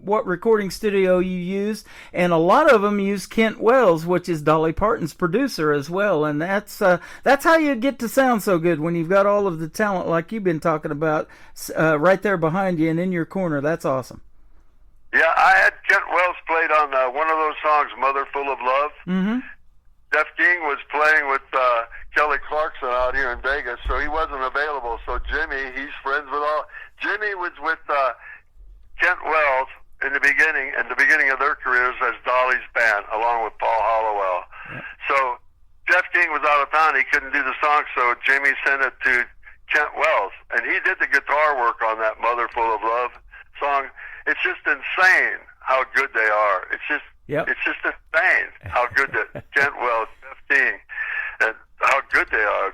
what recording studio you use, and a lot of them use Kent Wells, which is Dolly Parton's producer as well, and that's how you get to sound so good when you've got all of the talent like you've been talking about right there behind you and in your corner. That's awesome. Yeah, I had Kent Wells played on one of those songs, Mother Full of Love. Mm-hmm. Jeff King was playing with Kelly Clarkson out here in Vegas, so he wasn't available. So Jimmy, he's friends with all. Jimmy was with Kent Wells in the beginning of their careers as Dolly's band, along with Paul Hollowell. Yeah. So Jeff King was out of town; he couldn't do the song, so Jimmy sent it to Kent Wells, and he did the guitar work on that "Mother Full of Love" song. It's just insane how good they are. It's just insane how good that Kent Wells, Jeff King, and how good they are.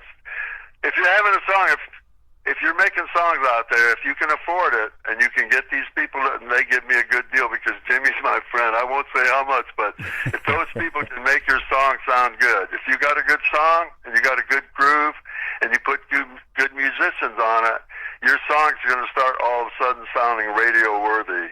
If you're having a song, if you're making songs out there, if you can afford it and you can get these people, and they give me a good deal because Jimmy's my friend. I won't say how much, but if those people can make your song sound good, if you got a good song and you got a good groove and you put good musicians on it, your song's going to start all of a sudden sounding radio worthy.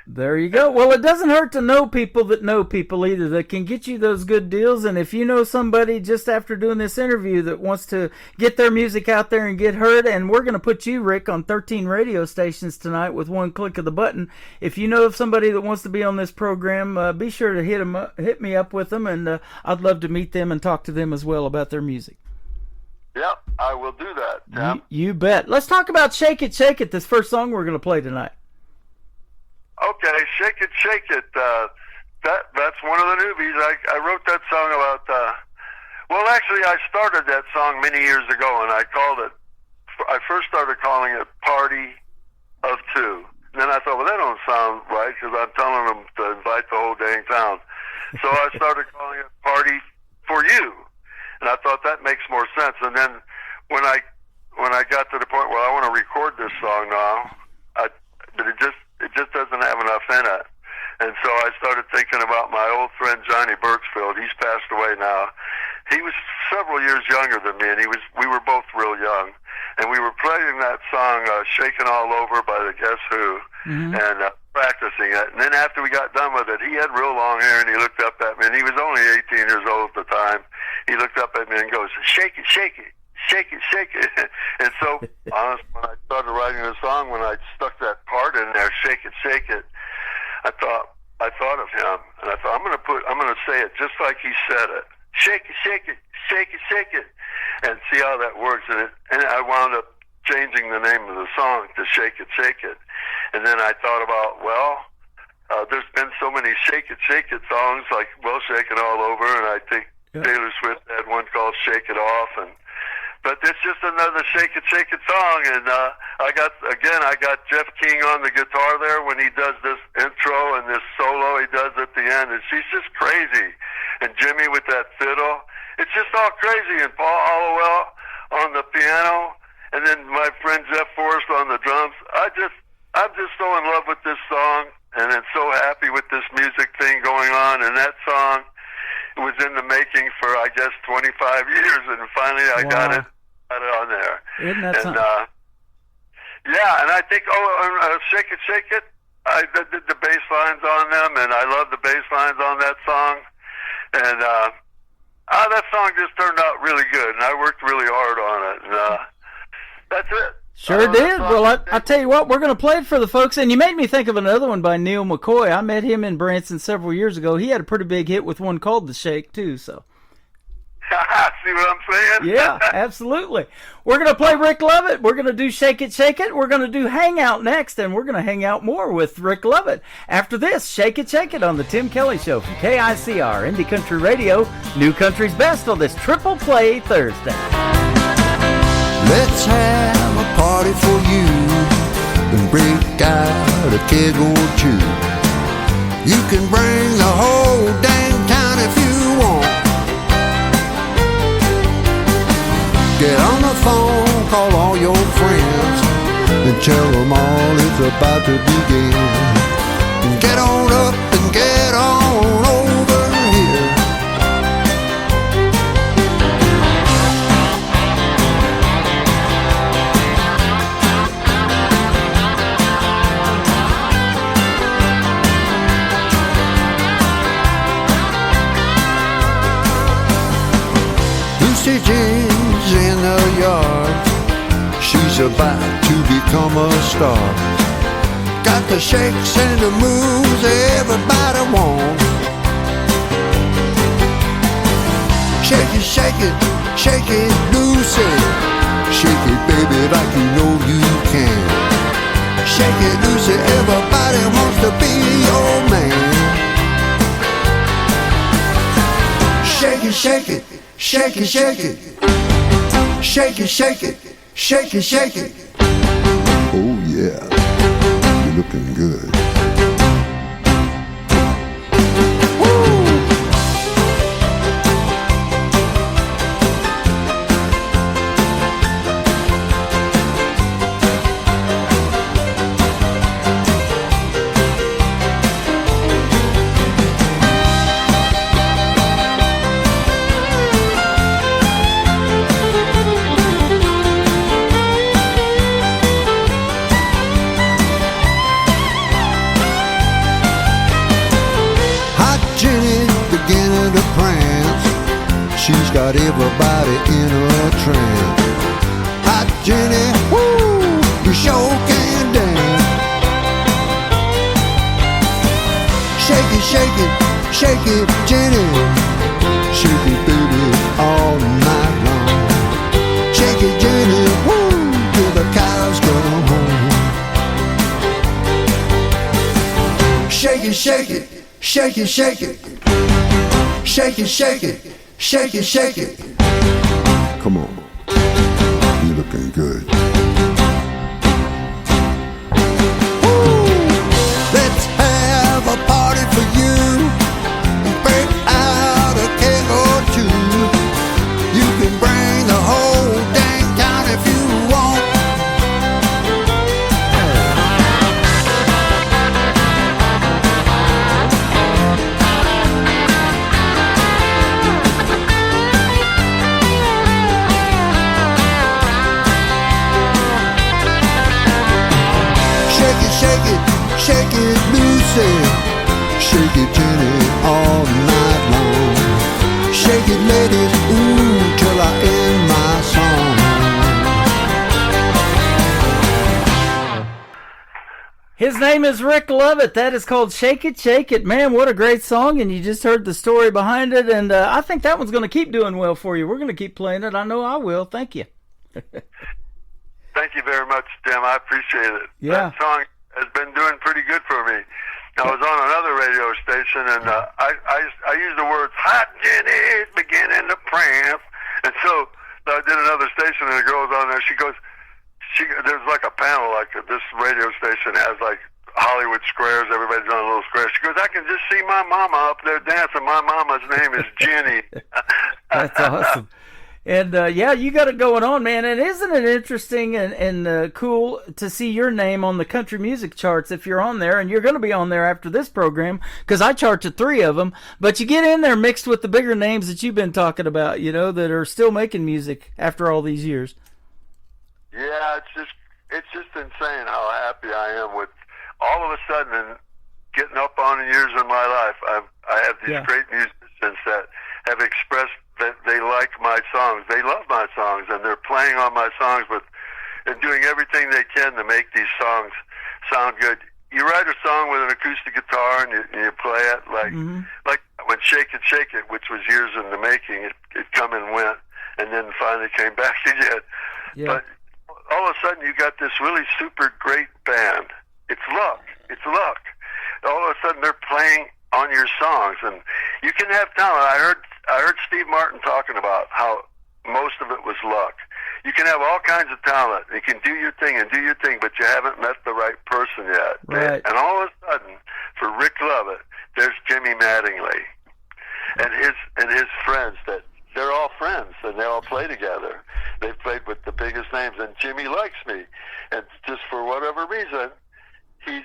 There you go. Well, it doesn't hurt to know people that know people either that can get you those good deals. And if you know somebody just after doing this interview that wants to get their music out there and get heard, and we're going to put you, Rick, on 13 radio stations tonight with one click of the button. If you know of somebody that wants to be on this program, be sure to hit me up with them, and I'd love to meet them and talk to them as well about their music. Yep, I will do that, Tim. You bet. Let's talk about Shake It, Shake It, this first song we're going to play tonight. Okay, Shake It, Shake It. That's one of the newbies. I wrote that song about, actually I started that song many years ago, and I first started calling it Party of Two. And then I thought, well, that don't sound right, because I'm telling them to invite the whole dang town. So I started calling it Party for You. And I thought that makes more sense. And then when I got to the point where I want to record this song now, but it just doesn't have enough in it. And so I started thinking about my old friend Johnny Birchfield. He's passed away now. He was several years younger than me, and we were both real young. And we were playing that song, Shakin' All Over by the Guess Who. Mm-hmm. And practicing it. And then after we got done with it, he had real long hair, and he looked up at me, and he was only 18 years old at the time. He looked up at me and goes, "Shake it, shake it. Shake it, shake it." And so, honestly, when I started writing the song, when I stuck that part in there, "Shake it, shake it," I thought of him, and I thought, I'm gonna say it just like he said it. Shake it, shake it, shake it, shake it, and see how that works. And I wound up changing the name of the song to "Shake It, Shake It." And then I thought about, there's been so many "Shake It, Shake It" songs, like "Well Shaken All Over," and I think Taylor Swift had one called "Shake It Off," but it's just another "Shake It, Shake It" song. And I got Jeff King on the guitar there when he does this intro and this solo he does at the end, and she's just crazy. And Jimmy with that fiddle, it's just all crazy. And Paul Hollowell on the piano, and then my friend Jeff Forrest on the drums. I'm just so in love with this song, and I'm so happy with this music thing going on. And that song was in the making for, I guess, 25 years, and finally I got it on there. Isn't that something? Yeah, and I think, "Shake It, Shake It," I did the bass lines on them, and I love the bass lines on that song. And that song just turned out really good, and I worked really hard on it. And that's it. Sure did. Well, I tell you what, we're going to play it for the folks. And you made me think of another one by Neil McCoy. I met him in Branson several years ago. He had a pretty big hit with one called "The Shake," too. So. See what I'm saying? Yeah, absolutely. We're going to play Rick Lovett. We're going to do "Shake It, Shake It." We're going to do "Hangout" next, and we're going to hang out more with Rick Lovett. After this, "Shake It, Shake It" on the Tim Kelly Show from KICR, Indie Country Radio, New Country's Best on this Triple Play Thursday. Let's have a party for you and break out a keg or two. You can bring the whole dang town if you want. Get on the phone, call all your friends, and tell them all it's about to begin. And get on up and get on over here. Lucy Jean's in the yard. She's about to become a star. Got the shakes and the moves everybody wants. Shake it, shake it, shake it, Lucy. Shake it, baby, like you know you can. Shake it, Lucy, everybody wants to be your man. Shake it, shake it, shake it, shake it. Shake it, shake it, shake it, shake it. Oh yeah, you're looking good. She's got everybody in a trance. Hot Jenny, woo, you sure can dance. Shake it, shake it, shake it, Jenny. Shake it, baby, all night long. Shake it, Jenny, woo, till the cows come home. Shake it, shake it, shake it, shake it. Shake it, shake it. Shake it, shake it. Come on, you're looking good. Woo! Let's have a party for you and break out a keg or two. You can bring the whole dang town if you want. said, shake it, Jenny, all night long. Shake it, ladies, ooh, till I end my song. His name is Rick Lovett. That is called Shake It, Shake It. Man, what a great song, and you just heard the story behind it, and I think that one's going to keep doing well for you. We're going to keep playing it. I know I will. Thank you. Thank you very much, Tim. I appreciate it. Yeah. That song has been doing pretty good for me. I was on another radio station, and I used the words, hot Jenny's beginning to prance. And so I did another station, and the girl was on there. She goes, there's like a panel, like this radio station has like Hollywood squares. Everybody's on a little square. She goes, I can just see my mama up there dancing. My mama's name is Jenny. That's awesome. And, yeah, you got it going on, man. And isn't it interesting and cool to see your name on the country music charts if you're on there? And you're going to be on there after this program because I charted 3 of them. But you get in there mixed with the bigger names that you've been talking about, you know, that are still making music after all these years. Yeah, it's just insane how happy I am with all of a sudden and getting up on years in my life. I have these great musicians that have expressed that they like my songs. They love my songs, and they're playing on my songs and doing everything they can to make these songs sound good. You write a song with an acoustic guitar and you play it like when Shake It, Shake It, which was years in the making. It come and went, and then finally came back again. Yeah. But all of a sudden, you got this really super great band. It's luck. It's luck. All of a sudden, they're playing on your songs, and you can have talent. I heard Steve Martin talking about how most of it was luck. You can have all kinds of talent. You can do your thing, but you haven't met the right person yet. Right. And all of a sudden, for Rick Lovett, there's Jimmy Mattingly and his friends that. They're all friends, and they all play together. They've played with the biggest names, and Jimmy likes me. And just for whatever reason, he's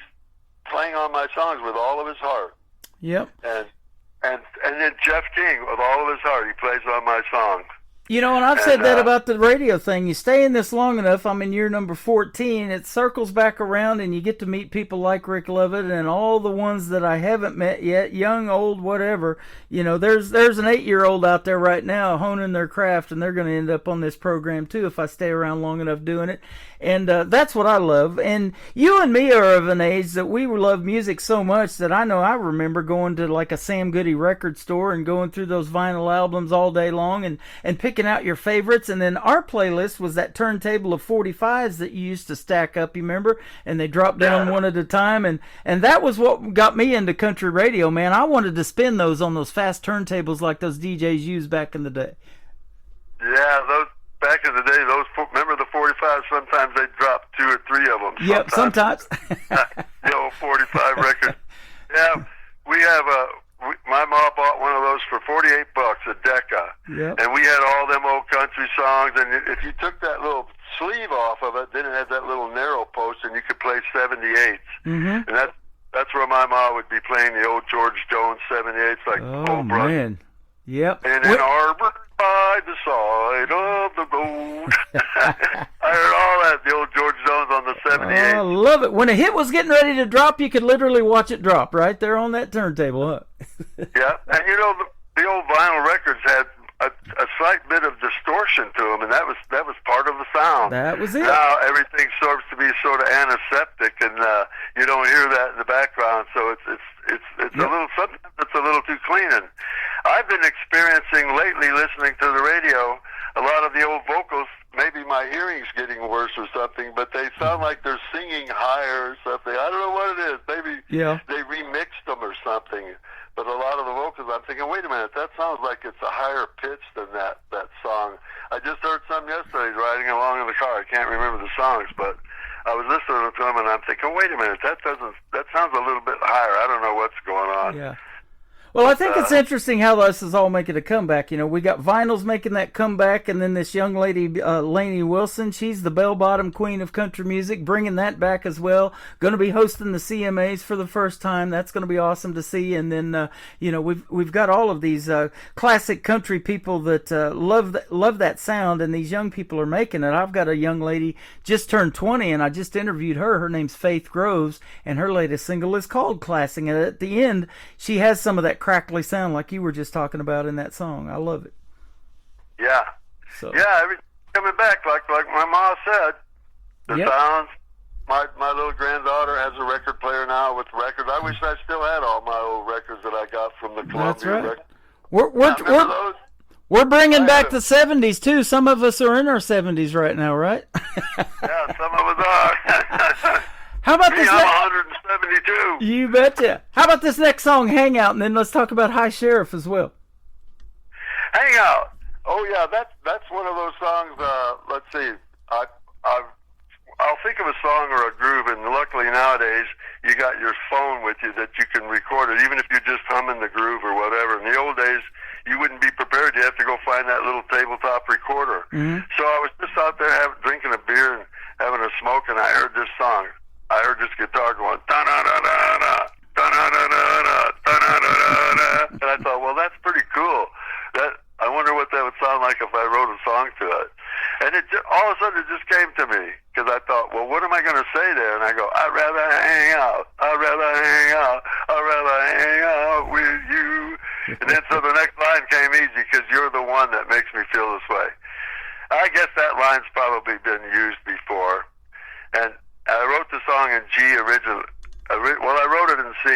playing on my songs with all of his heart. Yep. And then Jeff King, with all of his heart, he plays on my songs. You know, and I've said that about the radio thing. You stay in this long enough, I'm in year number 14, it circles back around and you get to meet people like Rick Lovett and all the ones that I haven't met yet, young, old, whatever. You know, there's an 8-year-old out there right now honing their craft, and they're going to end up on this program too if I stay around long enough doing it. And that's what I love. And you and me are of an age that we love music so much that I know I remember going to like a Sam Goody record store and going through those vinyl albums all day long and picking out your favorites. And then our playlist was that turntable of 45s that you used to stack up, you remember? And they dropped down one at a time. And that was what got me into country radio, man. I wanted to spin those on those fast turntables like those DJs used back in the day. Yeah, those back in the day, remember the 45s? Sometimes they'd drop 2 or 3 of them. Yep, sometimes. The old 45 records. Yeah, we have my mom bought one of those for $48 a Decca. Yep. And we had all them old country songs, and if you took that little sleeve off of it, then it had that little narrow post, and you could play 78s. Mm-hmm. And that's where my mom would be playing the old George Jones 78s, like old brother. Man. Yep. And in Arbor by the side of the road. I heard all that, the old George Jones on the 78. I love it. When a hit was getting ready to drop, you could literally watch it drop right there on that turntable, huh? Yeah, and you know, the old vinyl records had a slight bit of distortion to them, and that was part of the sound. That was it. Now everything starts to be sort of antiseptic, and you don't hear that in the background, so it's a little, sometimes it's a little too clean. And I've been experiencing lately, listening to the radio, a lot of the old vocals. Maybe my hearing's getting worse or something, but they sound like they're singing higher or something. I don't know what it is. Maybe they remixed them or something. But a lot of the vocals, I'm thinking, wait a minute, that sounds like it's a higher pitch than that song. I just heard some yesterday riding along in the car. I can't remember the songs, but I was listening to them, and I'm thinking, wait a minute, that sounds a little bit higher. I don't know what's going on. Yeah. Well, I think it's interesting how this is all making a comeback. You know, we got Vinyl's making that comeback, and then this young lady, Lainey Wilson, she's the bell-bottom queen of country music, bringing that back as well. Going to be hosting the CMAs for the first time. That's going to be awesome to see. And then, you know, we've got all of these classic country people that love that sound, and these young people are making it. I've got a young lady just turned 20, and I just interviewed her. Her name's Faith Groves, and her latest single is called Classic. And at the end, she has some of that crackly sound like you were just talking about in that song. I love it. Yeah. So. Yeah, everything's coming back, like my mom said. The sounds. My little granddaughter has a record player now with records. I wish I still had all my old records that I got from the Columbia That's right. record. We're bringing back the 70s, too. Some of us are in our 70s right now, right? Yeah, some of us are. How about this? I'm 172. You betcha. How about this next song, Hangout, and then let's talk about High Sheriff as well. Hangout. Oh yeah, that's one of those songs. Let's see. I'll think of a song or a groove, and luckily nowadays you got your phone with you that you can record it, even if you're just humming the groove or whatever. In the old days, you wouldn't be prepared. You have to go find that little tabletop recorder. Mm-hmm. So I was just out there drinking a beer and having a smoke, and I heard this song. I heard this guitar going da-da-da-da-da, da-da-da-da-da, da-da-da-da-da, and I thought, well, that's pretty cool. I wonder what that would sound like if I wrote a song to it. And all of a sudden it just came to me, because I thought, well, what am I going to say there? And I go, I'd rather hang out. I'd rather hang out. I'd rather hang out with you. And then so the next line came easy, because you're the one that makes me feel this way. I guess that line's probably been used before. And I wrote the song in G originally. Well, I wrote it in C,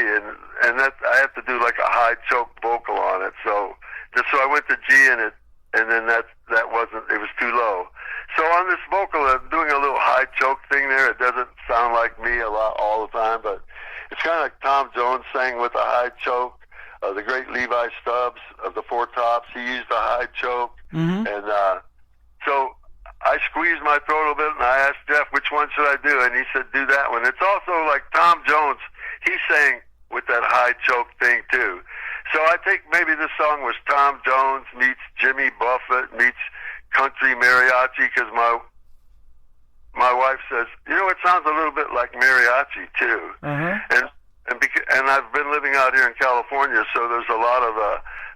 and that I have to do like a high choke vocal on it. So I went to G in it, and then that wasn't. It was too low. So on this vocal, I'm doing a little high choke thing there. It doesn't sound like me a lot all the time, but it's kind of like Tom Jones sang with a high choke. The great Levi Stubbs of the Four Tops, he used a high choke, and so I squeezed my throat a little bit, and I asked Jeff, which one should I do? And he said, do that one. It's also like Tom Jones. He sang with that high choke thing, too. So I think maybe this song was Tom Jones meets Jimmy Buffett meets country mariachi, because my wife says, you know, it sounds a little bit like mariachi, too. And I've been living out here in California, so there's a lot of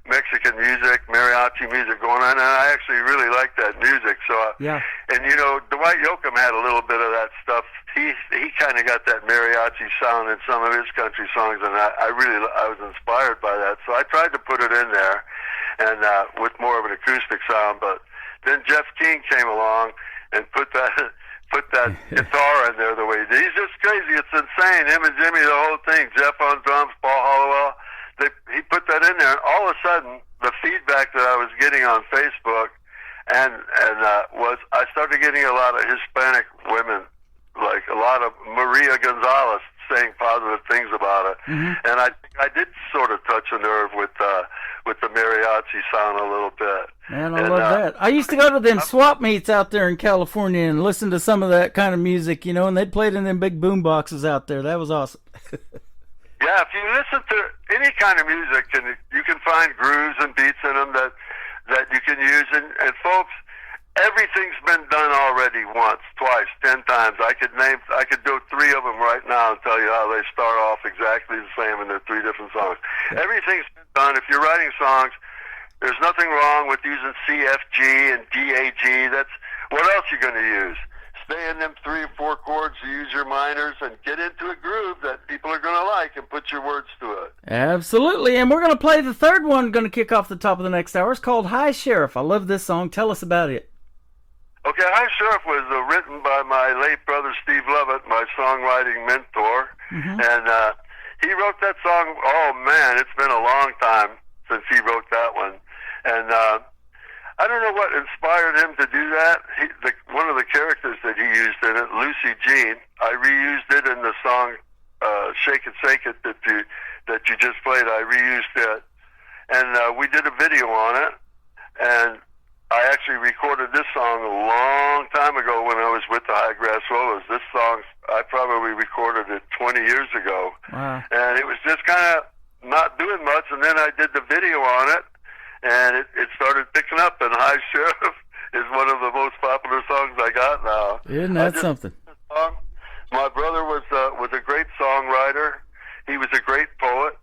Mexican music, mariachi music going on, and I actually really like that music. So, and you know, Dwight Yoakam had a little bit of that stuff. He kind of got that mariachi sound in some of his country songs, and I was inspired by that. So I tried to put it in there, and with more of an acoustic sound. But then Jeff King came along and put that guitar in there the way he did. He's just crazy. It's insane. Him and Jimmy, the whole thing. Jeff on drums, Paul Hollowell. He put that in there, and all of a sudden, the feedback that I was getting on Facebook was I started getting a lot of Hispanic women, like a lot of Maria Gonzalez, saying positive things about it. And I did sort of touch a nerve with the mariachi sound a little bit. Man, I love that. I used to go to them swap meets out there in California and listen to some of that kind of music, you know, and they'd play it in them big boom boxes out there. That was awesome. Yeah, if you listen to any kind of music, and you can find grooves and beats in them that you can use. And folks, everything's been done already once, twice, 10 times. I could do 3 of them right now and tell you how they start off exactly the same, and they're 3 different songs. Everything's been done. If you're writing songs, there's nothing wrong with using C, F, G, and D, A, G. That's what else you're going to use. Stay in them 3 or 4 chords, use your minors, and get into a groove that people are going to like, and put your words to it. Absolutely, and we're going to play the third one, going to kick off the top of the next hour. It's called High Sheriff. I love this song. Tell us about it. Okay, High Sheriff was written by my late brother Steve Lovett, my songwriting mentor, and he wrote that song. Oh man, it's been a long time since he wrote that one, and I don't know what inspired him to do that. One of the characters that he used in it, Lucy Jean, I reused it in the song "Shake It, Shake It" that you just played. I reused it, and we did a video on it, and I actually recorded this song a long time ago when I was with the High Grass Rollers. This song, I probably recorded it 20 years ago. Wow. And it was just kind of not doing much, and then I did the video on it, and it started picking up, and High Sheriff is one of the most popular songs I got now. Isn't that something? My brother was a great songwriter. He was a great poet,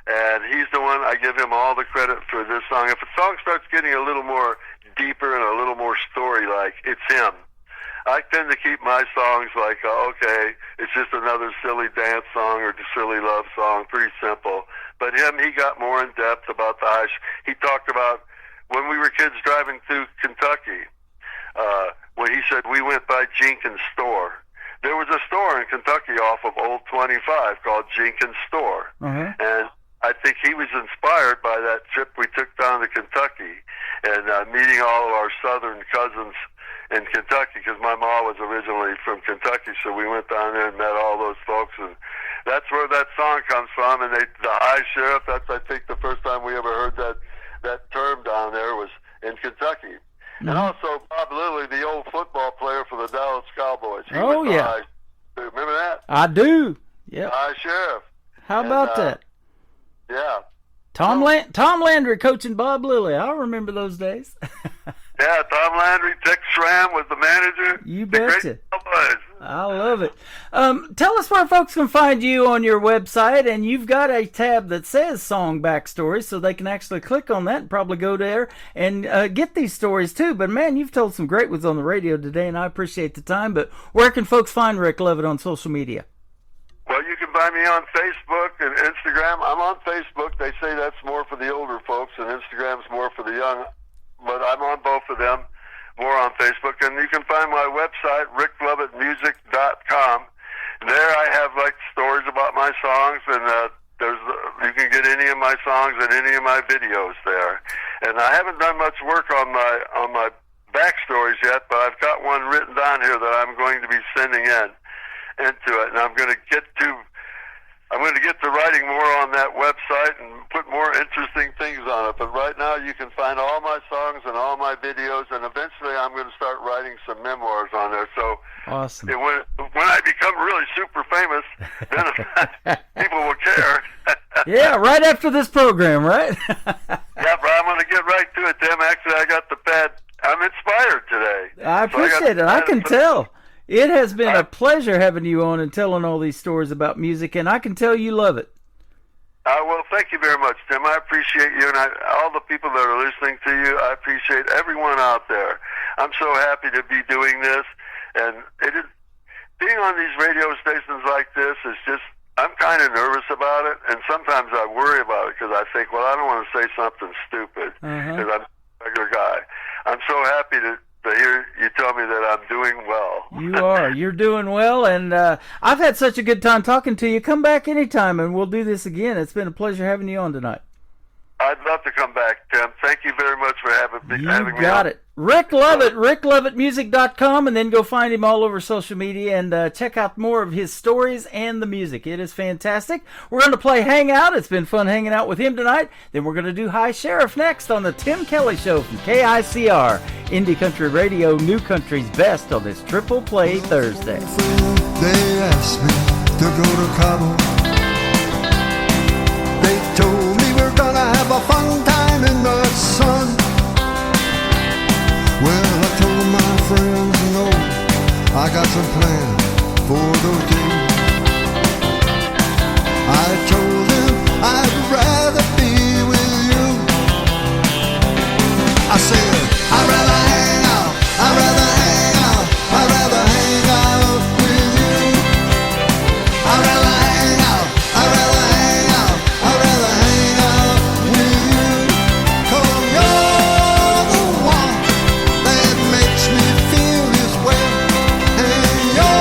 and he's the one, I give him all the credit for this song. If a song starts getting a little more deeper and a little more story-like, it's him. I tend to keep my songs like, okay, it's just another silly dance song or silly love song, pretty simple. But him, he got more in depth about the he talked about when we were kids driving through Kentucky, when he said we went by Jenkins Store. There was a store in Kentucky off of Old 25 called Jenkins Store. And I think he was inspired by that trip we took down to Kentucky and meeting all of our southern cousins in Kentucky, because my mom was originally from Kentucky, so we went down there and met all those folks, and that's where that song comes from. And the High Sheriff, that's, I think, the first time we ever heard that term down there was in Kentucky. And also Bob Lilly, the old football player for the Dallas Cowboys. He was the High, remember that? I do. Yeah. High Sheriff. How about that? Yeah. Tom Landry coaching Bob Lilly. I remember those days. Yeah, Tom Landry, Dick Schramm was the manager. You betcha. I love it. Tell us where folks can find you on your website, and you've got a tab that says Song Backstory, so they can actually click on that and probably go there and get these stories too. But man, you've told some great ones on the radio today, and I appreciate the time. But where can folks find Rick Lovett on social media? Well, you can find me on Facebook and Instagram. I'm on Facebook. They say that's more for the older folks, and Instagram's more for the young. But I'm on both of them, more on Facebook. And you can find my website, ricklovettmusic.com. There I have like stories about my songs, and you can get any of my songs and any of my videos there. And I haven't done much work on my backstories yet, but I've got one written down here that I'm going to be sending into it, and I'm going to get to writing more on that website and put more interesting things on it. But right now you can find all my songs and all my videos, and eventually I'm going to start writing some memoirs on there. So awesome. When I become really super famous, then people will care. Yeah, right after this program, right? Yeah, but I'm going to get right to it, Tim. Actually, I got the pad. I'm inspired today. I appreciate it. I can tell. It has been a pleasure having you on and telling all these stories about music, and I can tell you love it. Well, thank you very much, Tim. I appreciate you, and all the people that are listening to you. I appreciate everyone out there. I'm so happy to be doing this, and being on these radio stations like this is just, I'm kind of nervous about it, and sometimes I worry about it because I think, well, I don't want to say something stupid because I'm a regular guy. I'm so happy to hear you tell me that I'm doing well. You are. You're doing well, and I've had such a good time talking to you. Come back anytime, and we'll do this again. It's been a pleasure having you on tonight. I'd love to come back, Tim. Thank you very much for having me on. You got it. Rick Lovett, ricklovettmusic.com, and then go find him all over social media and check out more of his stories and the music. It is fantastic. We're going to play Hangout. It's been fun hanging out with him tonight. Then we're going to do High Sheriff next on the Tim Kelly Show from KICR, Indie Country Radio, New Country's Best on this Triple Play Thursday. They asked me to go to Cabo. They told me we're gonna have a fun time in the sun. Well, I told my friends no, I got some plans for those days. I told them I'd rather be with you. I said I'd rather hang out, I'd rather hang out, I'd rather hang out with you. I'd rather hang out, I'd rather hang out, I'd rather hang out with you. 'Cause you're the one that makes me feel this way, and you're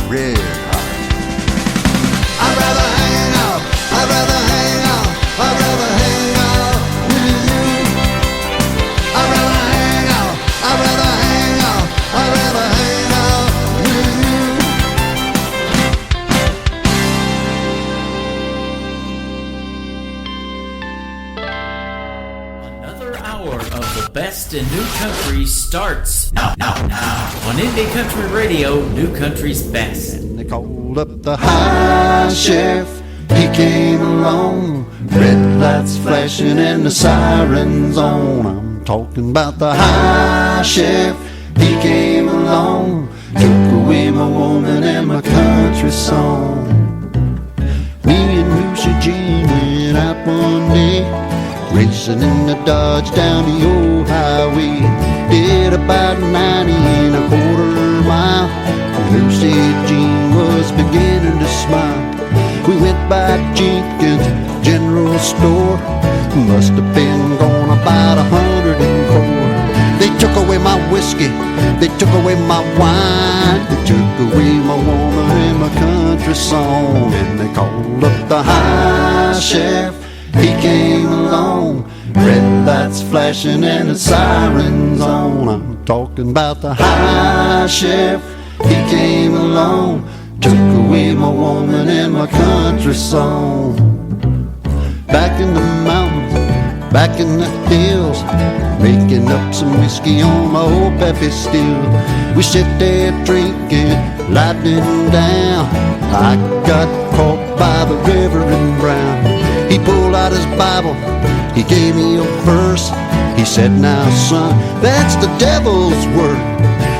red hot. I'd rather hang out, I'd rather hang out, I'd rather hang out with you. I'd rather hang out, I'd rather hang out, I'd rather hang out with you. Another hour of the best in new country starts now on Indie Country Radio, New Country's best. And they called up the high sheriff. He came along, red lights flashing and the sirens on. I'm talking about the high sheriff. He came along, took away my woman and my country song. Me and Lucy Jean went out one day, racing in the Dodge down the old highway. Did about 90 and a quarter mile. Lucy Jean was beginning to smile. We went by Jenkins General Store. Must have been gone about 104. They took away my whiskey, they took away my wine, they took away my woman and my country song. And they called up the high sheriff. He came along, red lights flashing and the sirens on. I'm talking about the high sheriff. He came along, took away my woman and my country song. Back in the mountains, back in the hills, making up some whiskey on my old Peppy still. We sit there drinking, lightning down. I got caught by the Reverend Brown. He pulled out his Bible, he gave me a verse. He said, now son, that's the devil's word.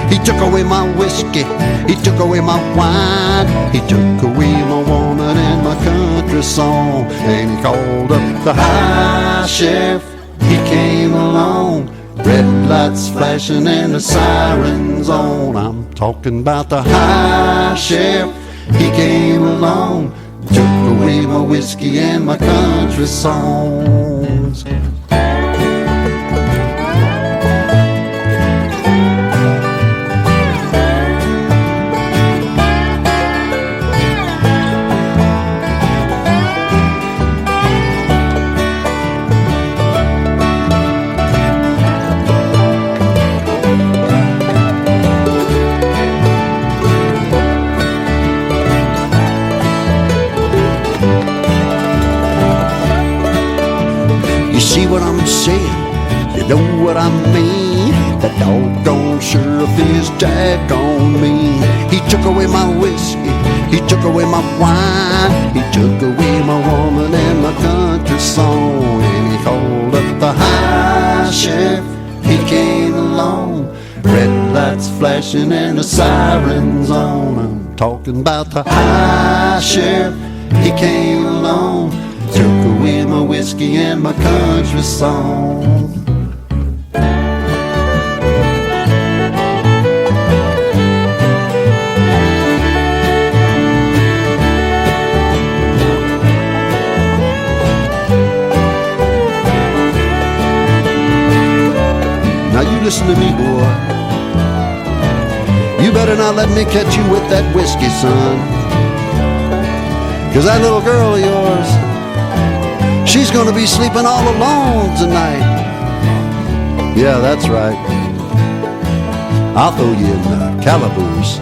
He took away my whiskey, he took away my wine, he took away my woman and my country song. And he called up the high sheriff. He came along, red lights flashing and the sirens on. I'm talking about the high sheriff. He came along, took away my whiskey and my country songs. See what I'm saying? You know what I mean? That doggone sheriff is daggone mean. He took away my whiskey, he took away my wine, he took away my woman and my country song. And he called up the high sheriff. He came along, red lights flashing and the sirens on. I'm talking about the high sheriff. He came along, took away my whiskey and my country song. Now you listen to me, boy. You better not let me catch you with that whiskey, son. 'Cause that little girl of yours, she's gonna be sleeping all alone tonight. Yeah, that's right. I'll throw you in the calaboose.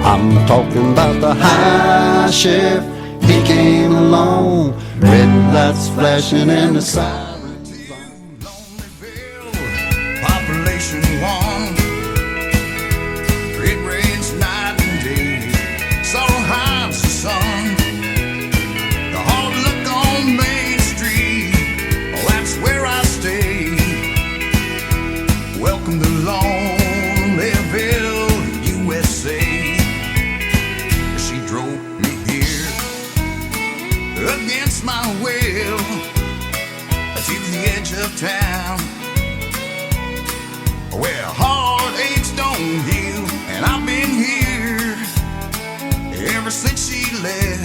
I'm talking about the high sheriff. He came along, red lights flashing and the sirens on. Lonelyville, population 1. It rains night and day. Sorrow hides the sun. The hard look on Main Street, well, that's where I stay. Welcome to Lonelyville, USA. She drove me here against my will to the edge of town, where heartaches don't heal. And I've been here ever since she left.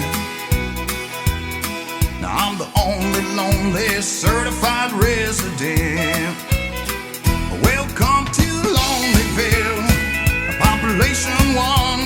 Now I'm the only lonely certified resident. Welcome to Lonelyville, population 1.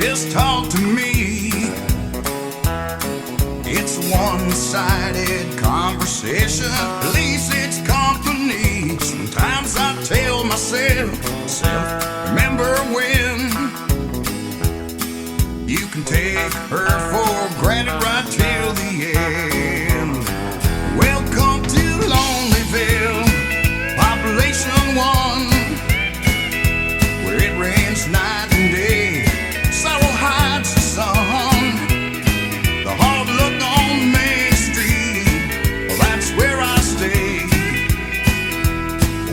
just talk to me. It's a one-sided conversation, at least it's company. Sometimes I tell myself, remember when you can take her for granted right till the end. Welcome to Lonelyville, population 1, where it rains night and day, sorrow hides the sun. The hard look on Main Street, well, that's where I stay.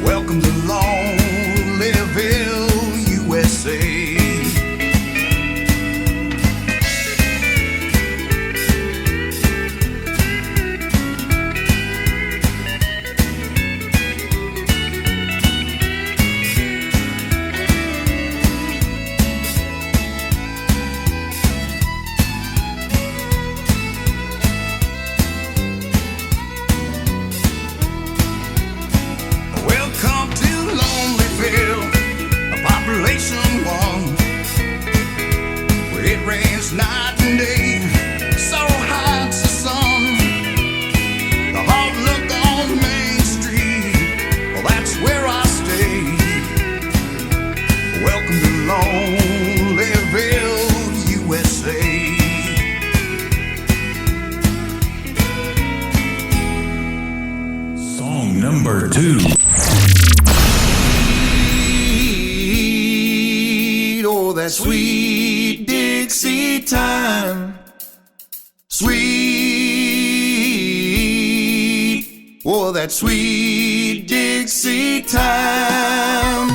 Welcome to Lonelyville, USA. Night and day, sorrow hides the sun. The hard look on Main Street, well, that's where I stay. Welcome to Lonelyville, USA. Song number 2. Oh, that sweet Dixie time, sweet, oh, that sweet Dixie time.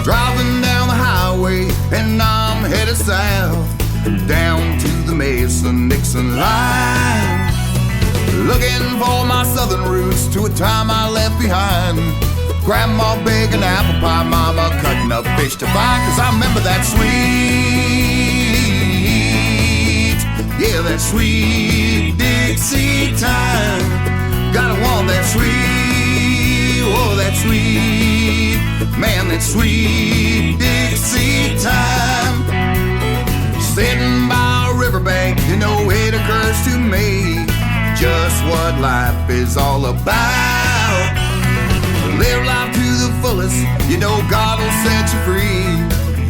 Driving down the highway and I'm headed south, down to the Mason-Dixon line. Looking for my southern roots to a time I left behind. Grandma baking apple pie, mama cutting up fish to fry. 'Cause I remember that sweet, yeah, that sweet Dixie time. Gotta want that sweet, oh, that sweet, man, that sweet Dixie time. Sitting by a riverbank, you know it occurs to me just what life is all about. Live life to the fullest, you know God will set you free.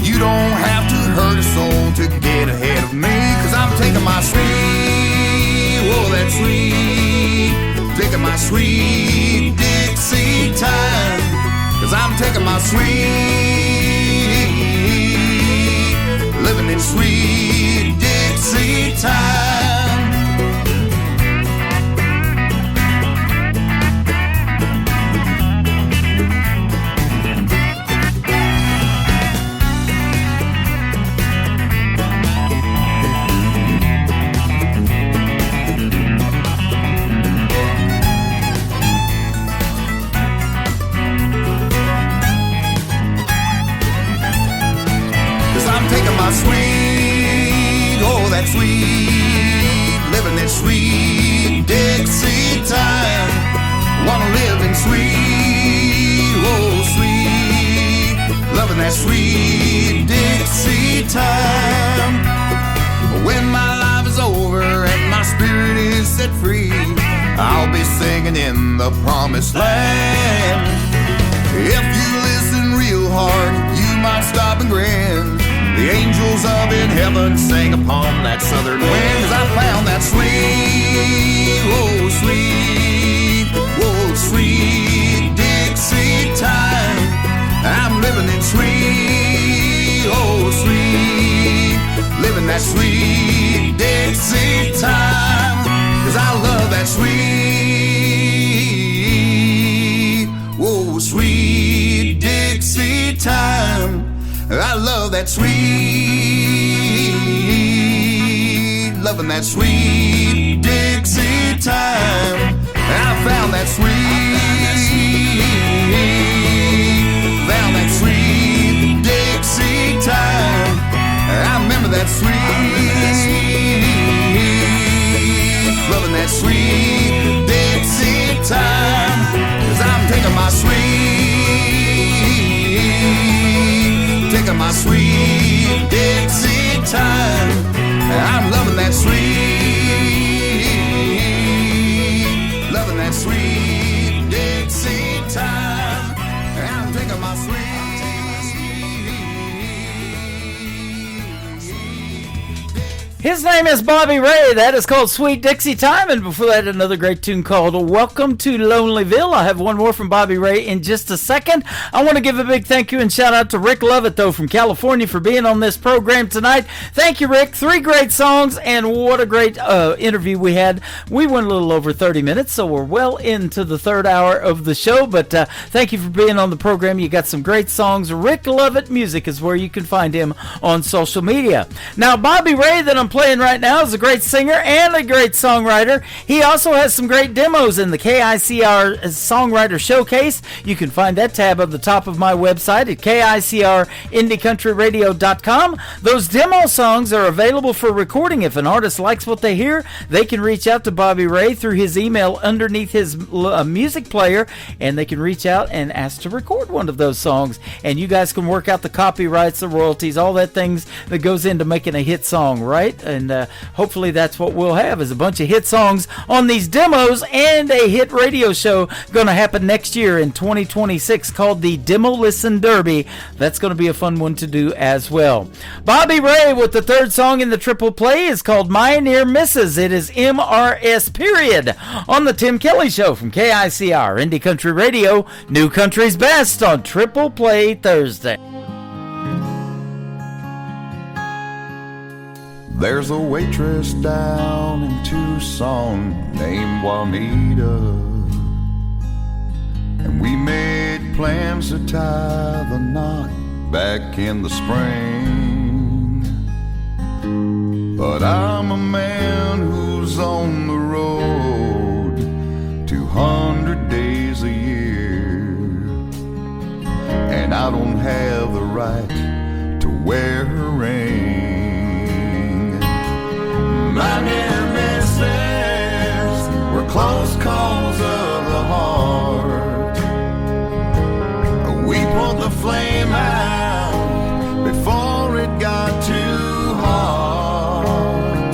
You don't have to hurt a soul to get ahead of me. 'Cause I'm taking my sweet, oh, that sweet, taking my sweet Dixie time. 'Cause I'm taking my sweet, living in sweet Dixie time. Sweet, oh, that sweet, living that sweet Dixie time. Wanna live in sweet, oh, sweet, loving that sweet Dixie time. When my life is over and my spirit is set free, I'll be singing in the promised land. If you listen real hard, you might stop and grin. The angels up in heaven sing upon that southern wind. 'Cause I found that sweet, oh, sweet, oh, sweet Dixie time. I'm living in sweet, oh, sweet, living that sweet Dixie time. 'Cause I love that sweet, oh, sweet Dixie time. I love that sweet, loving that sweet Dixie time. I found that sweet, found that sweet Dixie time. I remember that sweet, loving that sweet Dixie time. my sweet Dixie time. I'm loving that sweet Dixie time. I'm taking my sweet. His name is Bobby Ray. That is called Sweet Dixie Time. And before that, another great tune called Welcome to Lonelyville. I have one more from Bobby Ray in just a second. I want to give a big thank you and shout out to Rick Lovett, though, from California for being on this program tonight. Thank you, Rick. 3 great songs, and what a great interview we had. We went a little over 30 minutes, so we're well into the third hour of the show. But thank you for being on the program. You got some great songs. Rick Lovett Music is where you can find him on social media. Now, Bobby Ray that I'm playing right now is a great singer and a great songwriter. He also has some great demos in the KICR Songwriter Showcase. You can find that tab at the top of my website at KICRIndieCountryRadio.com. Those demo songs are available for recording. If an artist likes what they hear, they can reach out to Bobby Ray through his email underneath his music player, and they can reach out and ask to record one of those songs. And you guys can work out the copyrights, the royalties, all that things that goes into making a hit song, right? And hopefully that's what we'll have, is a bunch of hit songs on these demos and a hit radio show going to happen next year in 2026 called the Demo Listen Derby. That's going to be a fun one to do as well. Bobby Ray with the third song in the triple play is called My Near Misses. It is MRS period on the Tim Kelly Show from KICR Indie Country Radio, New Country's Best on Triple Play Thursday. There's a waitress down in Tucson named Juanita, and we made plans to tie the knot back in the spring. But I'm a man who's on the road 200 days a year, and I don't have the right to wear a ring. My near misses were close calls of the heart. We pulled the flame out before it got too hot.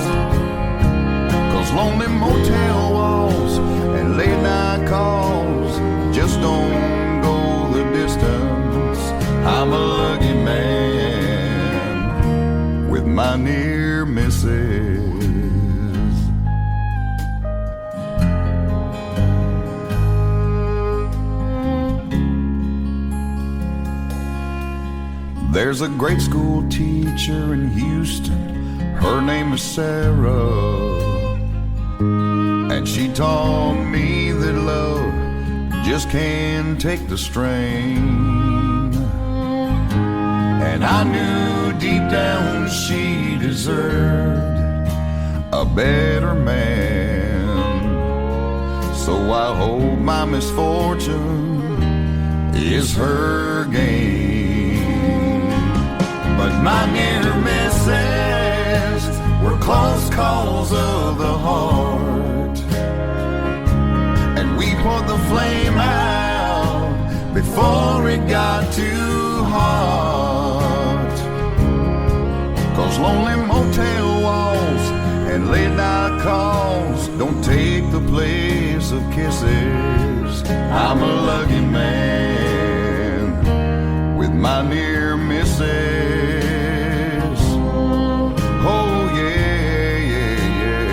'Cause lonely motel walls and late night calls just don't go the distance. I'm a lucky man with my near misses. There's a grade school teacher in Houston, her name is Sarah, and she taught me that love just can't take the strain. And I knew deep down she deserved a better man. So I hope my misfortune is her gain. But my near misses were close calls of the heart, and we poured the flame out before it got too hot. 'Cause lonely motel walls and late night calls don't take the place of kisses. I'm a lucky man with my near misses. Oh yeah, yeah, yeah.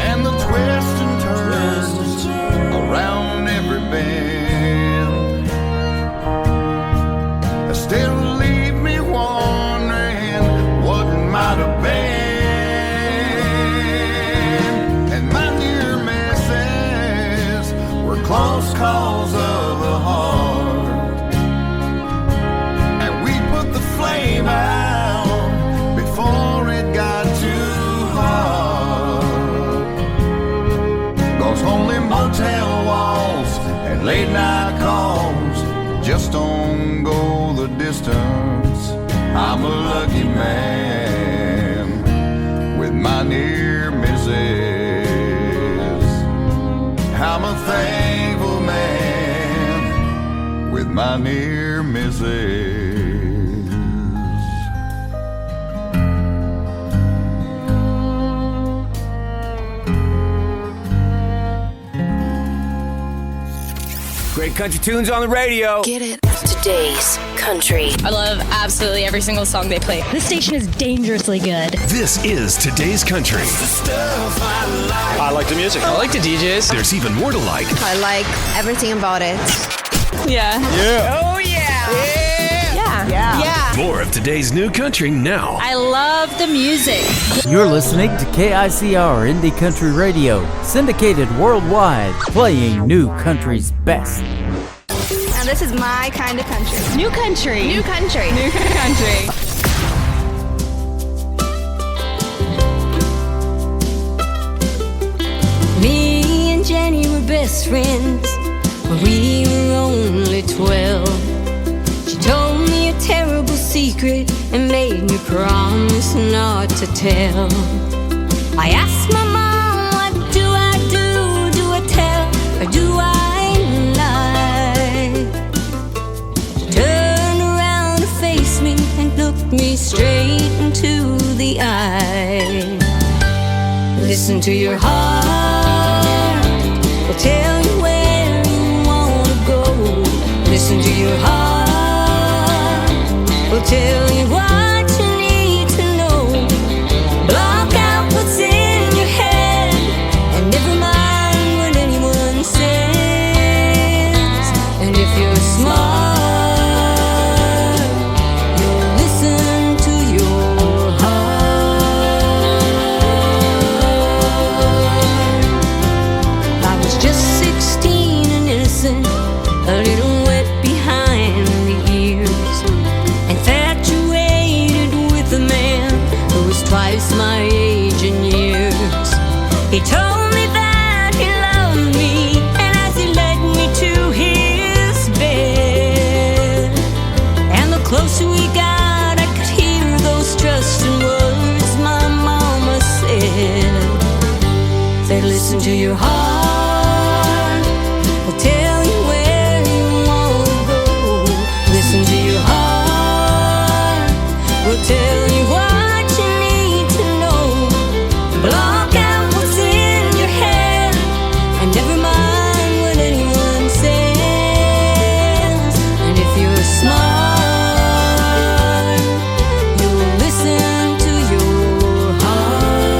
And the twists and turns around every bend still leave me wondering what might have been. Close calls of the heart, and we put the flame out before it got too hot. Those only motel walls and late night calls just don't go the distance. I'm a lucky man with my near misses. my near missus. Great country tunes on the radio. Get it. Today's country. I love absolutely every single song they play. This station is dangerously good. This is Today's Country. I like the music. I like the DJs. There's even more to like. I like everything about it. Yeah. Yeah. Oh, yeah. Yeah. More of today's new country now. I love the music. You're listening to KICR Indie Country Radio, syndicated worldwide, playing new country's best. Now this is my kind of country. New country. New country. New country. Me and Jenny were best friends when we were only 12. She told me a terrible secret and made me promise not to tell. I asked my mom, what do I do? Do I tell or do I lie? She turned around to face me and looked me straight into the eye. Listen to your heart, will tell you where you wanna go. Listen to your heart, will tell you what you need to know. Block out what's in your head and never mind what anyone says. And if you're smart, you'll listen to your heart. I was just 16 and innocent, a little wet behind the ears, infatuated with a man who was twice my age in years. He told me that he loved me, and as he led me to his bed, and the closer we got, I could hear those trusting words my mama said. Said, listen to your heart, will tell you where you wanna go. Listen to your heart, will tell you what you need to know. Block out what's in your head and never mind what anyone says. And if you're smart, you'll listen to your heart.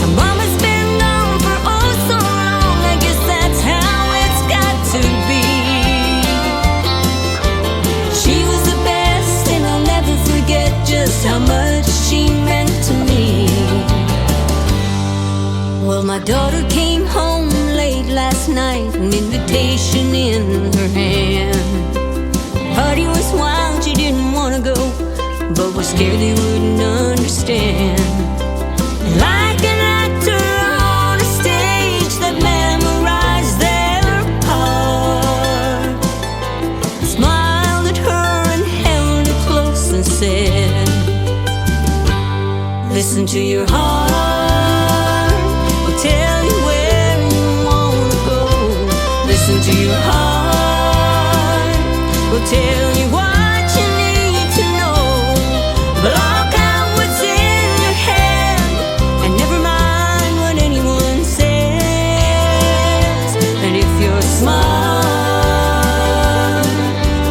My mama's been gone for oh so long, I guess that's how it's got to be. She was the best, and I'll never forget just how much she meant to me. Well, my daughter came home late last night, an invitation in her hand. Party was wild, she didn't want to go, but was scared they wouldn't understand. Like an actor on a stage that memorized their part, smiled at her and held her close and said, listen to your heart, will tell you where you wanna go. Listen to your heart, will tell you what you need to know. Block out what's in your head and never mind what anyone says. And if you're smart,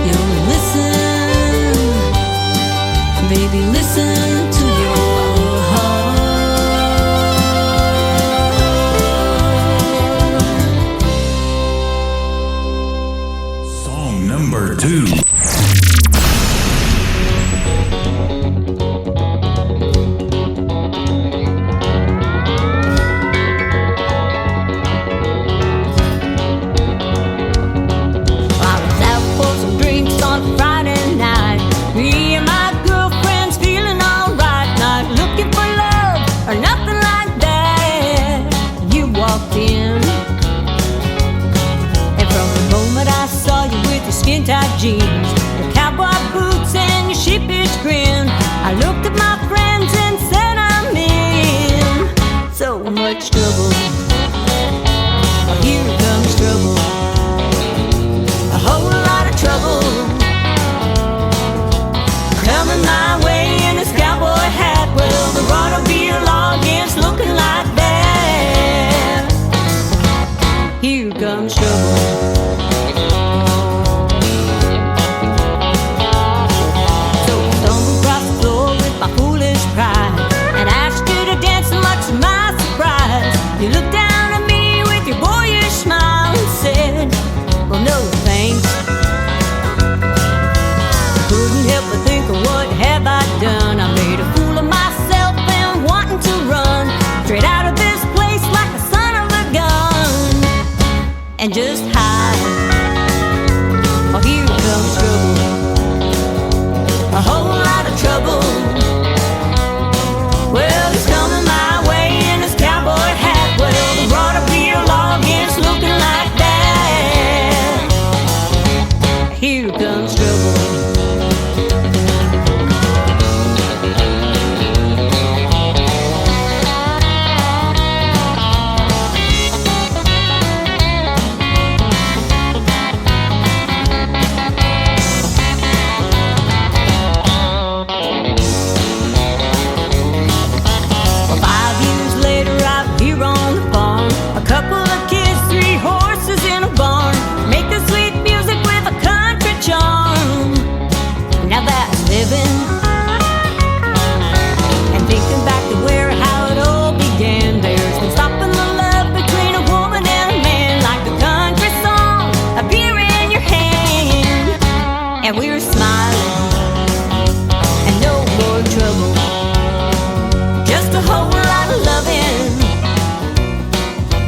you'll listen. Baby, listen to your heart. Song number 2. I was out for some drinks on Friday night. Me and my girlfriend's feeling alright. Not looking for love or nothing like that. You walked in, and from the moment I saw you with your skin-tight jeans, your cowboy boots and your sheepish grin, I looked at my friends and said I'm in so much trouble. here comes trouble. A whole lot of trouble coming my way in this cowboy hat. Well, the automobile audience looking like that. Here comes trouble. So I stumble across the floor with my foolish pride and asked you to dance, and much to my surprise, you looked down at me with your boyish smile and said, well, no thanks. Couldn't help but think of what have I done. I made a fool of myself and wanting to run straight out of this place like the son of a gun and just hide. Oh, here comes trouble. A whole lot of trouble. Well, it's coming my way in this cowboy hat. Well, the automobile audience looking like that. Here comes trouble. And thinking back to where, how it all began, there's no stopping the love between a woman and a man, like the country song, a beer in your hand, and we were smiling, and no more trouble, just a whole lot of loving.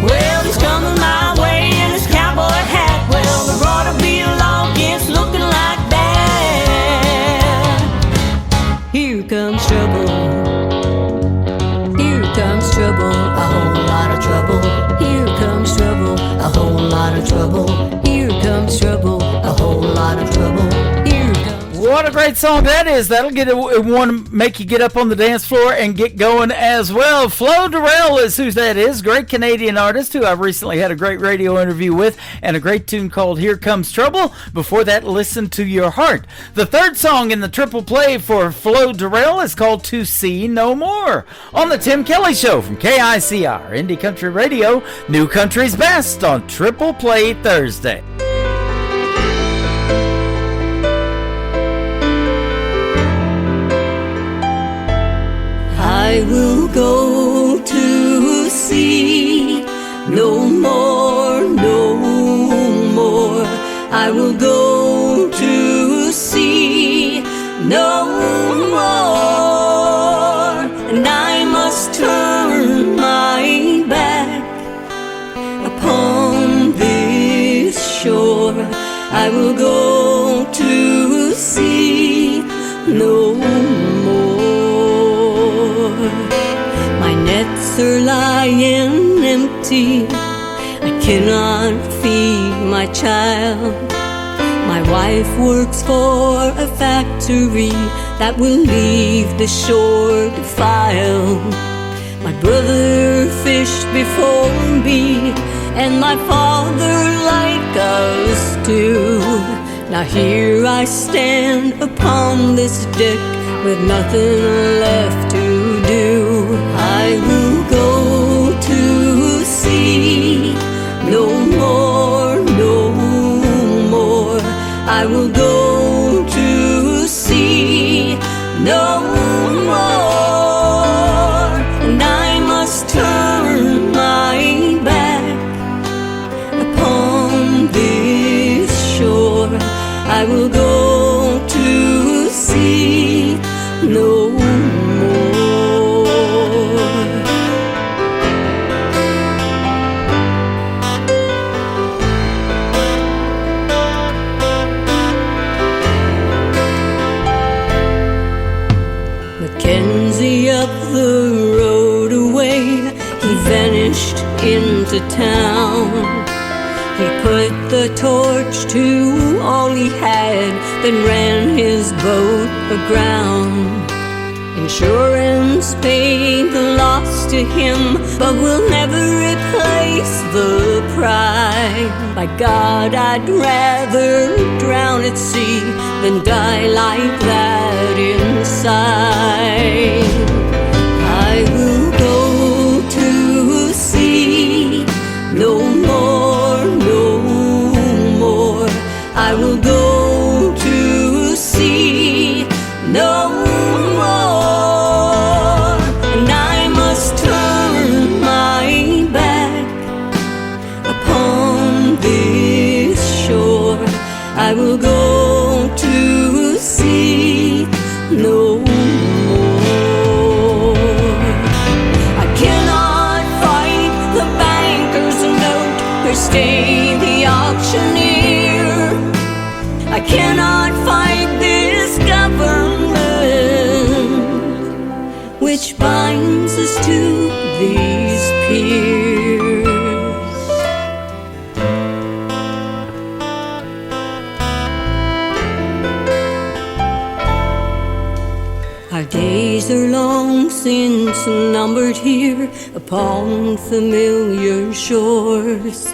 Well, he's coming my way in his cowboy hat. Well, the automobile audience looking like that. Here comes trouble. Here comes trouble. A whole lot of trouble. Here comes trouble. A whole lot of trouble. Here comes trouble. A whole lot of trouble. Here comes. What a great song that is. That'll make you get up on the dance floor and get going as well. Flo Durrell is who that is. Great Canadian artist who I've recently had a great radio interview with, and a great tune called Here Comes Trouble. Before that, Listen to Your Heart. The third song in the triple play for Flo Durrell is called To See No More. On the Tim Kelly Show from KICR, Indie Country Radio, New Country's Best on Triple Play Thursday. I will go to sea no more, no more. I will go to sea no more. And I must turn my back upon this shore. I will go to sea no more. My nets are lying empty. I cannot feed my child. My wife works for a factory that will leave the shore defiled. My brother fished before me, and my father like us too. Now here I stand upon this deck with nothing left to do. I will go to sea no more, no more. I will go to sea no more. And I must turn my back upon this shore. I will go to sea no more. Mackenzie up the road away, he vanished into town. He put the torch to all he had, then ran his boat aground. Insurance paid the loss to him, but will never replace the price By God, I'd rather drown at sea than die like that inside. I will go to sea, no more, no more. I will go to sea, no more. And I must turn my back upon this shore. I will go to sea, no more. I cannot fight the banker's note or stay the auctioneer. I cannot fight this government which binds us to these piers. Our days are long since numbered here upon familiar shores.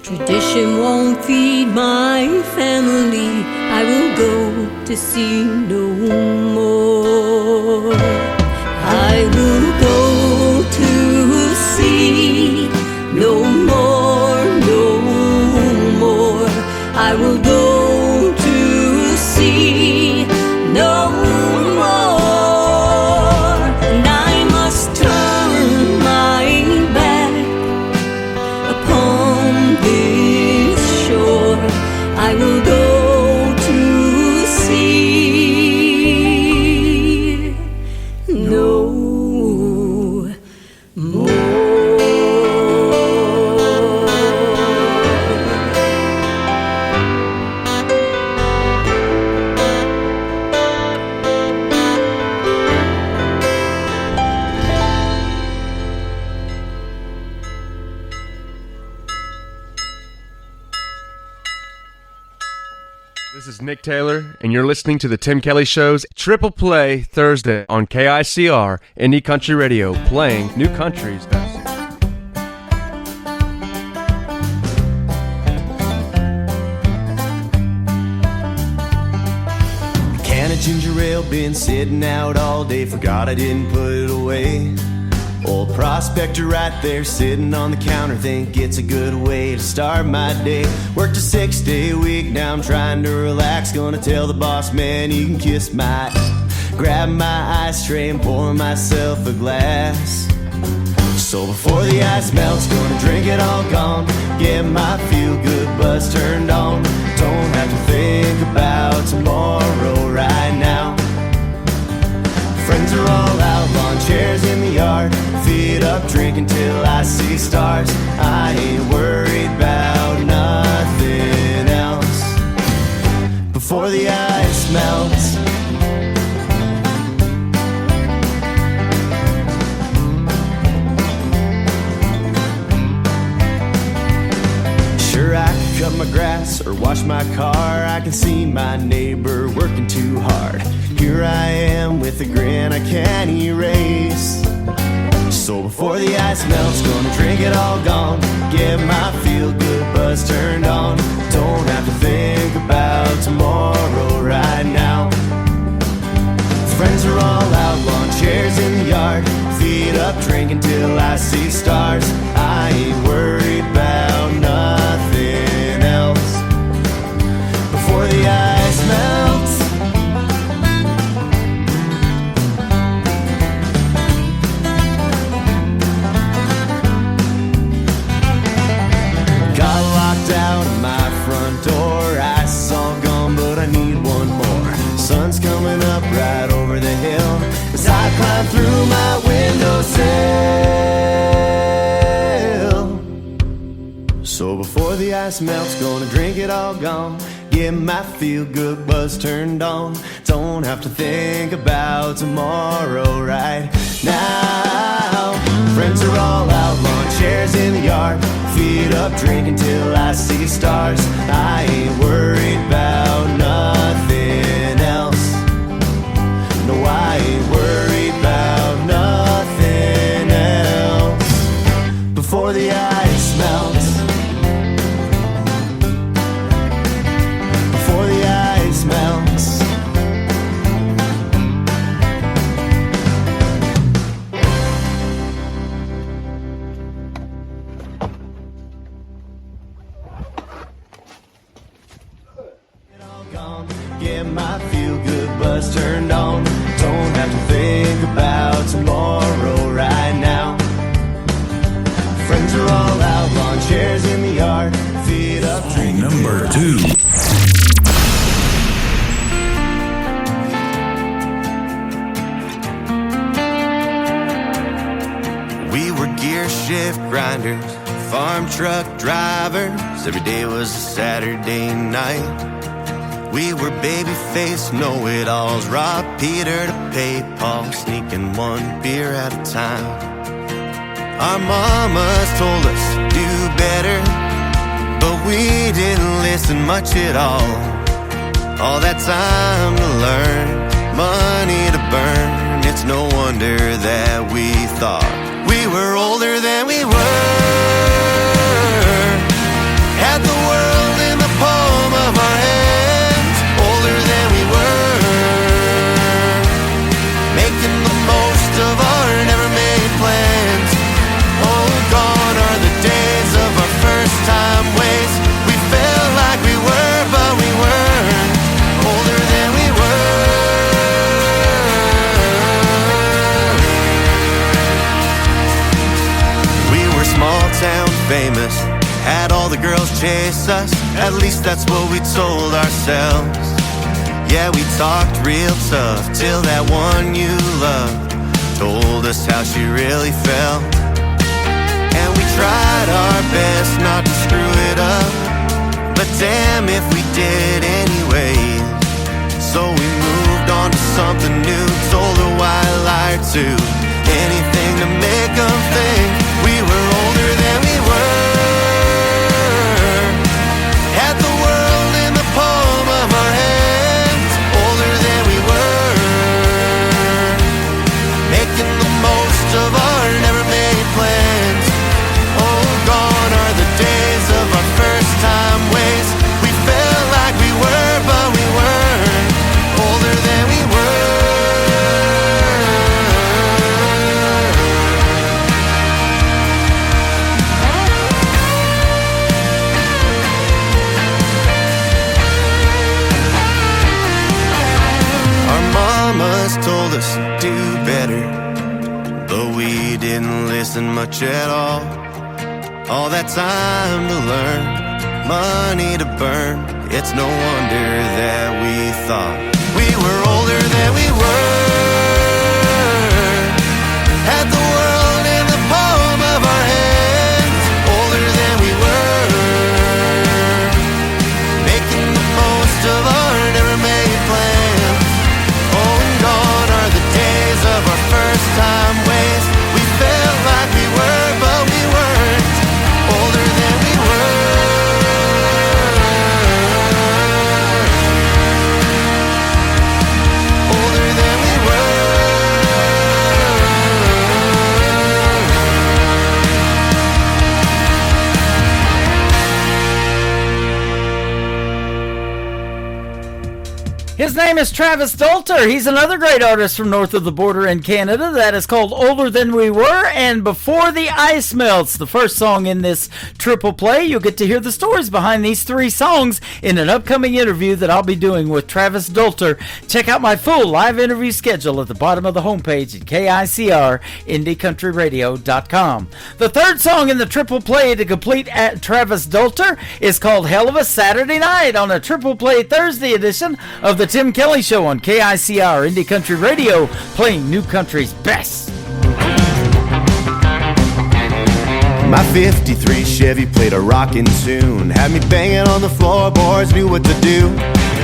Tradition won't feed my family. I will go to sea no more. I will go to sea no more, no more. I will go to sea no more. And I must turn my back upon this shore. I will go to sea no more. This is Nick Taylor, and you're listening to the Tim Kelly Show's Triple Play Thursday on KICR, Indie Country Radio, playing new country's best. A can of ginger ale been sitting out all day, forgot I didn't put it away. Old prospector right there sitting on the counter, think it's a good way to start my day. Worked a 6-day week, now I'm trying to relax. Gonna tell the boss man he can kiss my ass. Grab my ice tray and pour myself a glass. So before the ice melts, gonna drink it all gone. Get my feel-good buzz turned on. Don't have to think about tomorrow right now. Friends are all out, lawn chairs in the yard. Feet up, drinking till I see stars. I ain't worried about nothing else. Before the ice melts, sure I could cut my grass or wash my car. I can see my neighbor working too hard. Here I am with a grin I can't erase. So before the ice melts, gonna drink it all gone. Get my feel-good buzz turned on. Don't have to think about tomorrow right now. Friends are all out, lawn chairs in the yard. Feet up, drinking till I see stars. I ain't worried about nothing else. Before the ice melts, out of my front door, ice all gone, but I need one more. Sun's coming up right over the hill as I climb through my windowsill. So before the ice melts, gonna drink it all gone. Get my feel-good buzz turned on. Don't have to think about tomorrow right now. Friends are all out, lawn chairs in the yard. Feet up, drinking till I see stars. I ain't worried about nothing else. No, I ain't worried about nothing else. Before the ice melts, my feel-good buzz turned on. Don't have to think about tomorrow right now. Friends are all out, lawn chairs in the yard, feet up, drinking. Number 2. We were gear shift grinders, farm truck drivers. Every day was a Saturday night. We were baby-faced know-it-alls, rob Peter to pay Paul, sneaking one beer at a time. Our mamas told us to do better, but we didn't listen much at all. All that time to learn, money to burn, it's no wonder that we thought we were older than we were. Had the world in the palm of our hands, older than we were. Making the most of our never-made plans. Oh, gone are the days of our first-time ways. We felt like we were, but we weren't. Older than we were. We were small-town famous, had all the girls chase us. At least that's what we told ourselves. Yeah, we talked real tough till that one you loved told us how she really felt. And we tried our best not to screw it up, but damn if we did anyway. So we moved on to something new, told a white lie to anything to make them think we were older than we were. Had the world in the palm of our hands, older than we were. Making the most of our never-made plans. Oh, gone are the days of our first-time ways. We felt like we were, but we weren't. Older than we were. Our mamas told us to do better, but we didn't listen much at all. All that time to learn, money to burn, it's no wonder that we thought we were older than we were. Had the world in the palm of our hands, older than we were. Making the most of our never-made plans. Oh, and gone are the days of our first-time ways. We felt like we were, but we weren't. Older than we were. Older than we His name is Travis Dolter. He's another great artist from north of the border in Canada. That is called Older Than We Were and Before the Ice Melts, the first song in this triple play. You'll get to hear the stories behind these three songs in an upcoming interview that I'll be doing with Travis Dolter. Check out my full live interview schedule at the bottom of the homepage at KICR-IndieCountryRadio.com. The third song in the triple play to complete at Travis Dolter is called Hell of a Saturday Night on a triple play Thursday edition of the Tim Kelly Show on KICR Indie Country Radio, playing new country's best. My 53 Chevy played a rockin' tune, had me banging on the floorboards, knew what to do.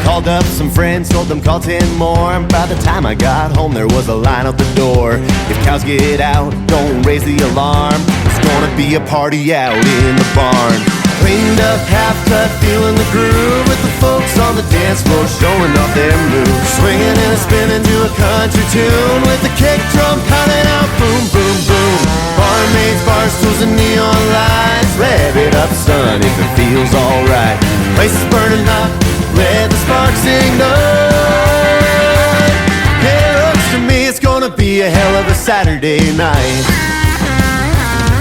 Called up some friends, told them call 10 more, and by the time I got home there was a line out the door. If cows get out, don't raise the alarm, it's gonna be a party out in the barn. Cleaned up, half-cut, feeling the groove, with the folks on the dance floor showing off their moves. Swinging and spinning to a country tune, with the kick drum pounding out, boom, boom, boom. Barmaids, bar stools, and neon lights. Rev it up, son, if it feels alright. Place is burning hot, let the sparks ignite. Yeah, it looks to me it's gonna be a hell of a Saturday night.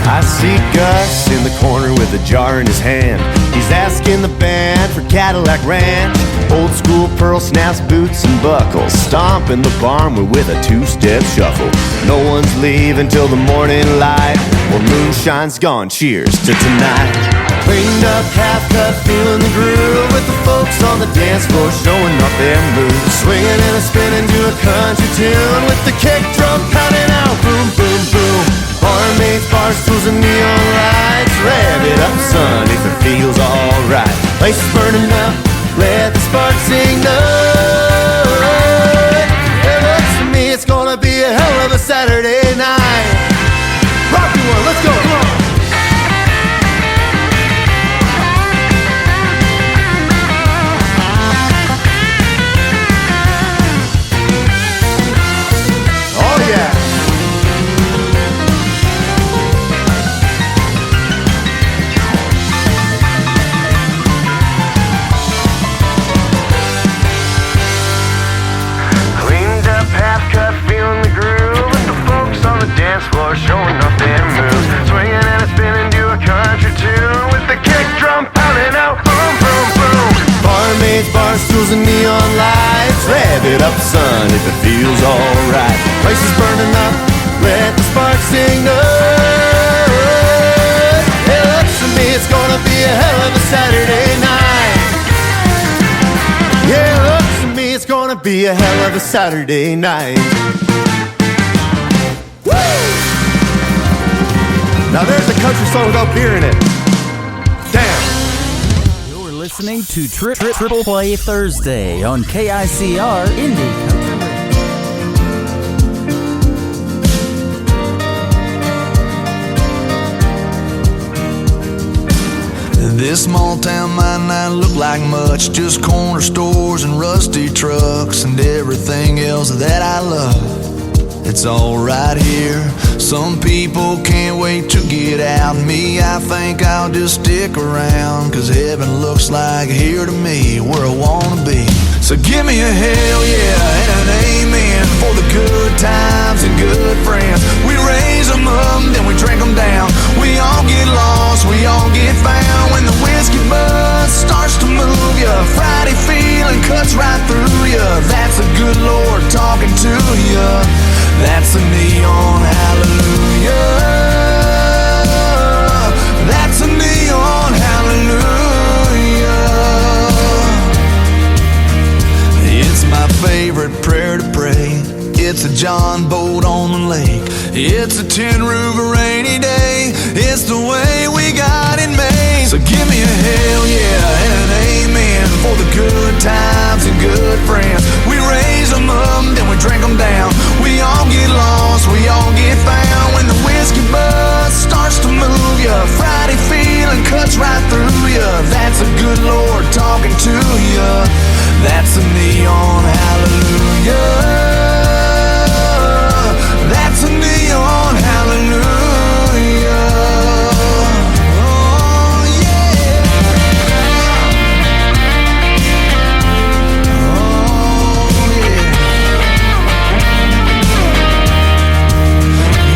I see Gus in the corner with a jar in his hand. He's asking the band for Cadillac Ranch. Old school pearl snaps, boots and buckles. Stomp in the barn, we're with a two-step shuffle. No one's leaving till the morning light. Well, moonshine's gone, cheers to tonight. Cleaned up, half cut, feeling the groove, with the folks on the dance floor showing off their moves. Swinging and a spinning to a country tune, with the kick drum pounding out, boom, boom, boom. Barmaids, bar stools and neon lights. Rev it up, son, if it feels alright. Place is burning up, let the sparks ignite. It looks to me it's gonna be a hell of a Saturday night. Rocky one, let's go, come on. Oh yeah. Cleaned up, half cut, feeling the groove, with the folks on the dance floor showing off their moves. Swinging and a spinning to a country tune, with the kick drum pounding out, boom, boom, boom. Barmaids, bar stools and neon lights. Rev it up, son, if it feels alright. Place is burning up, let the sparks ignite. It looks to me it's gonna be a hell of a Saturday night. Yeah, it looks to me it's gonna be a hell of a Saturday night. Now there's a country song without beer in it. Damn. You're listening to Triple Play Thursday on KICR Indie Country Radio. This small town might not look like much, just corner stores and rusty trucks and everything else that I love. It's all right here. Some people can't wait to get out. Me, I think I'll just stick around, 'cause heaven looks like here to me, where I wanna be. So give me a hell yeah and an amen for the good times and good friends. We raise them up, then we drink them down. We all get lost, we all get found. When the whiskey buzz starts to move ya, Friday feeling cuts right through ya. That's a good Lord talking to ya. That's a neon hallelujah. That's a neon hallelujah. It's my favorite prayer to pray. It's a John boat on the lake. It's a tin roof a rainy day. It's the way we got it made. So give me a hell yeah and an amen for the good times and good friends. We raise them up, then we drink them down. We all get lost, we all get found. When the whiskey buzz starts to move ya, Friday feeling cuts right through ya. That's a good Lord talking to ya. That's a neon hallelujah. That's a neon hallelujah. Oh yeah. Oh yeah.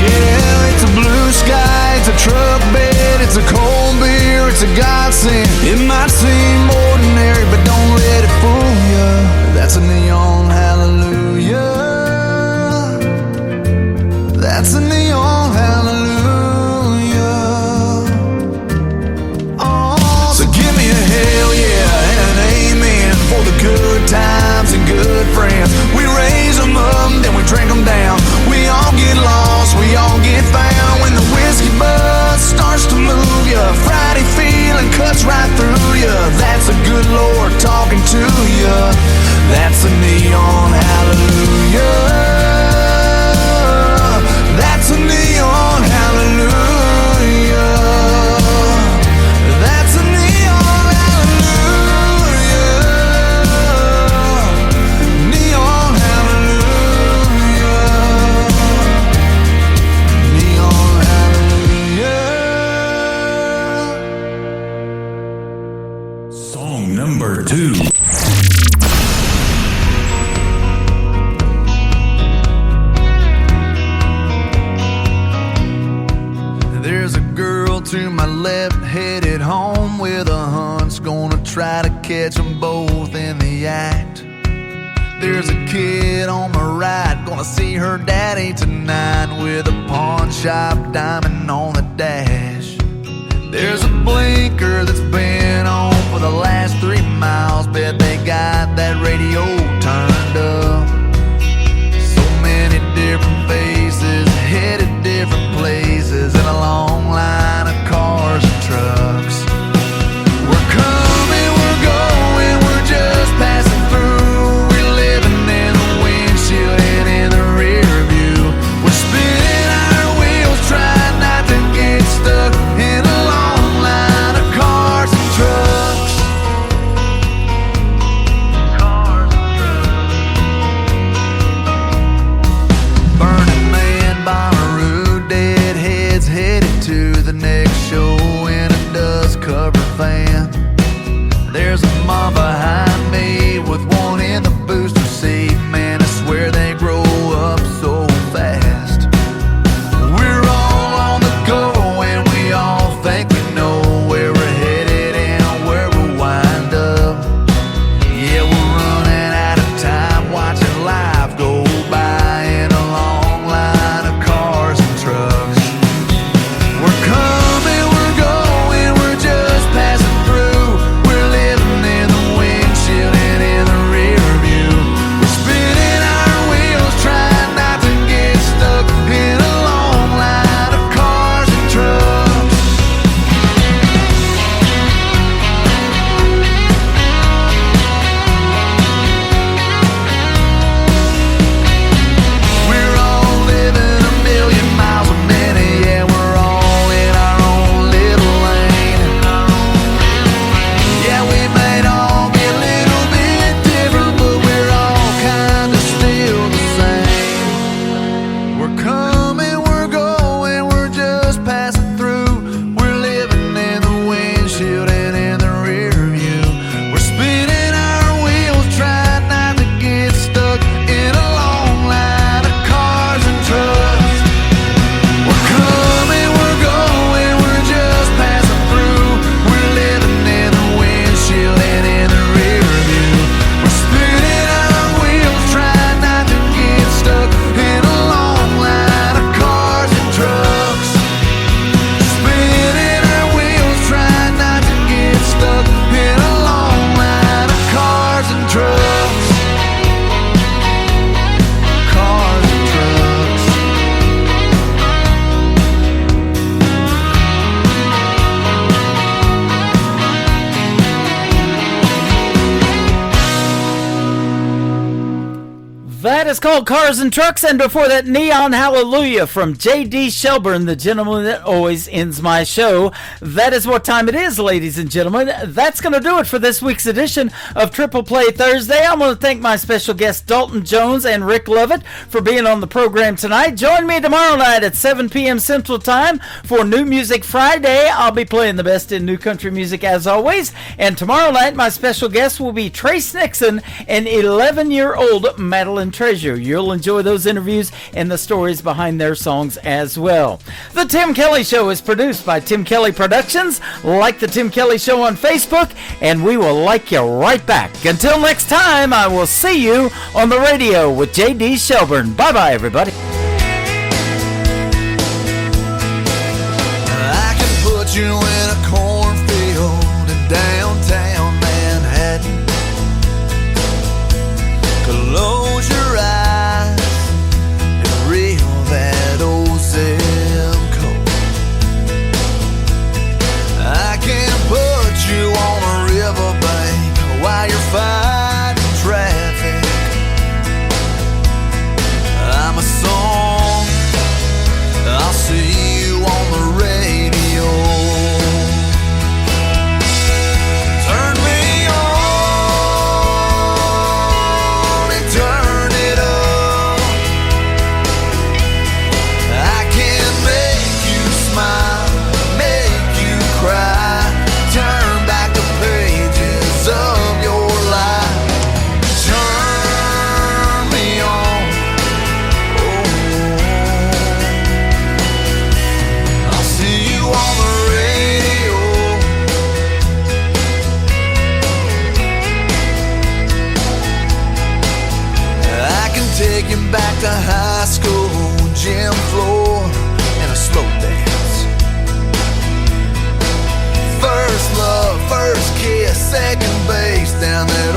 Yeah, it's a blue sky, it's a truck bed, it's a cold beer, it's a godsend. It might seem ordinary, but don't let it fool ya. That's a neon hallelujah. That's a neon hallelujah. Oh, so give me a hell yeah and an amen for the good times and good friends. We raise them up, then we drink them down. We all get lost, we all get found. When the whiskey buzz starts to move ya, Friday feeling cuts right through ya. That's a good Lord talking to ya. That's a neon hallelujah. That's a neon hallelujah. That's a neon hallelujah. Neon hallelujah. Neon hallelujah. Song number 2. There's a girl to my left headed home with a hunch, gonna try to catch them both in the act. There's a kid on my right, gonna see her daddy tonight with a pawn shop diamond on the dash. There's a blinker that's been on for the last 3 miles. Bet they got that radio turned up. So many different faces, headed different places, and a long line of cars and trucks. We're coming, we're going, we're just passing through. We're living in the windshield and in the rear view. We're spinning our wheels, trying not to get stuck in a long line of cars and trucks. Burning Man, Bonnaroo, deadheads headed to the next show in a dust-covered van. There's a mom behind me with one in the booster seat. Man, I swear they grow up so fast. We're all on the go and we all think we know where we're headed and where we'll wind up. Yeah, we're running out of time watching life go by in a long line of cars and trucks. We're coming, we're going, we're just passing through. We're living in the windshield and in the rear view. We're spinning our wheels, trying not to get stuck in a long line of cars and trucks. We're all living a million miles a minute. Yeah, we're all in our own little lane. Yeah, we might all be a little bit different, but we're all kinda still the same. We're coming, we're going, we're just passing through. We're living in the windshield and in the rear view. We're spinning our wheels, trying not to get stuck in a long line of cars and trucks. We're coming, we're going, we're just passing through. We're living in the windshield and in the rear view. We're spinning our wheels, trying not to get stuck in a long line of cars and trucks. Spinning our wheels, trying not to get stuck in a long line of cars and trucks. Cars and trucks. That is called Cars and Trucks, and before that, Neon Hallelujah from J.D. Shelburne, the gentleman that always ends my show. That is what time it is, ladies and gentlemen. That's going to do it for this week's edition of Triple Play Thursday. I'm going to thank my special guests, Dalton Jones and Rick Lovett, for being on the program tonight. Join me tomorrow night at 7 p.m. Central Time for New Music Friday. I'll be playing the best in new country music as always. And tomorrow night, my special guest will be Trace Nixon and 11-year-old Madeline Treasure. You'll enjoy those interviews and the stories behind their songs as well. The Tim Kelly Show is produced by Tim Kelly Productions. Like the Tim Kelly Show on Facebook, and we will like you right back. Until next time, I will see you on the radio with J.D. Shelburne. Bye-bye, everybody. I can put you in a cornfield in downtown Manhattan. Close your eyes and reel that old zip code. I can put you on a riverbank while you're fighting traffic. I'm a song take you back to high school, gym floor, and a slow dance. First love, first kiss, second base down that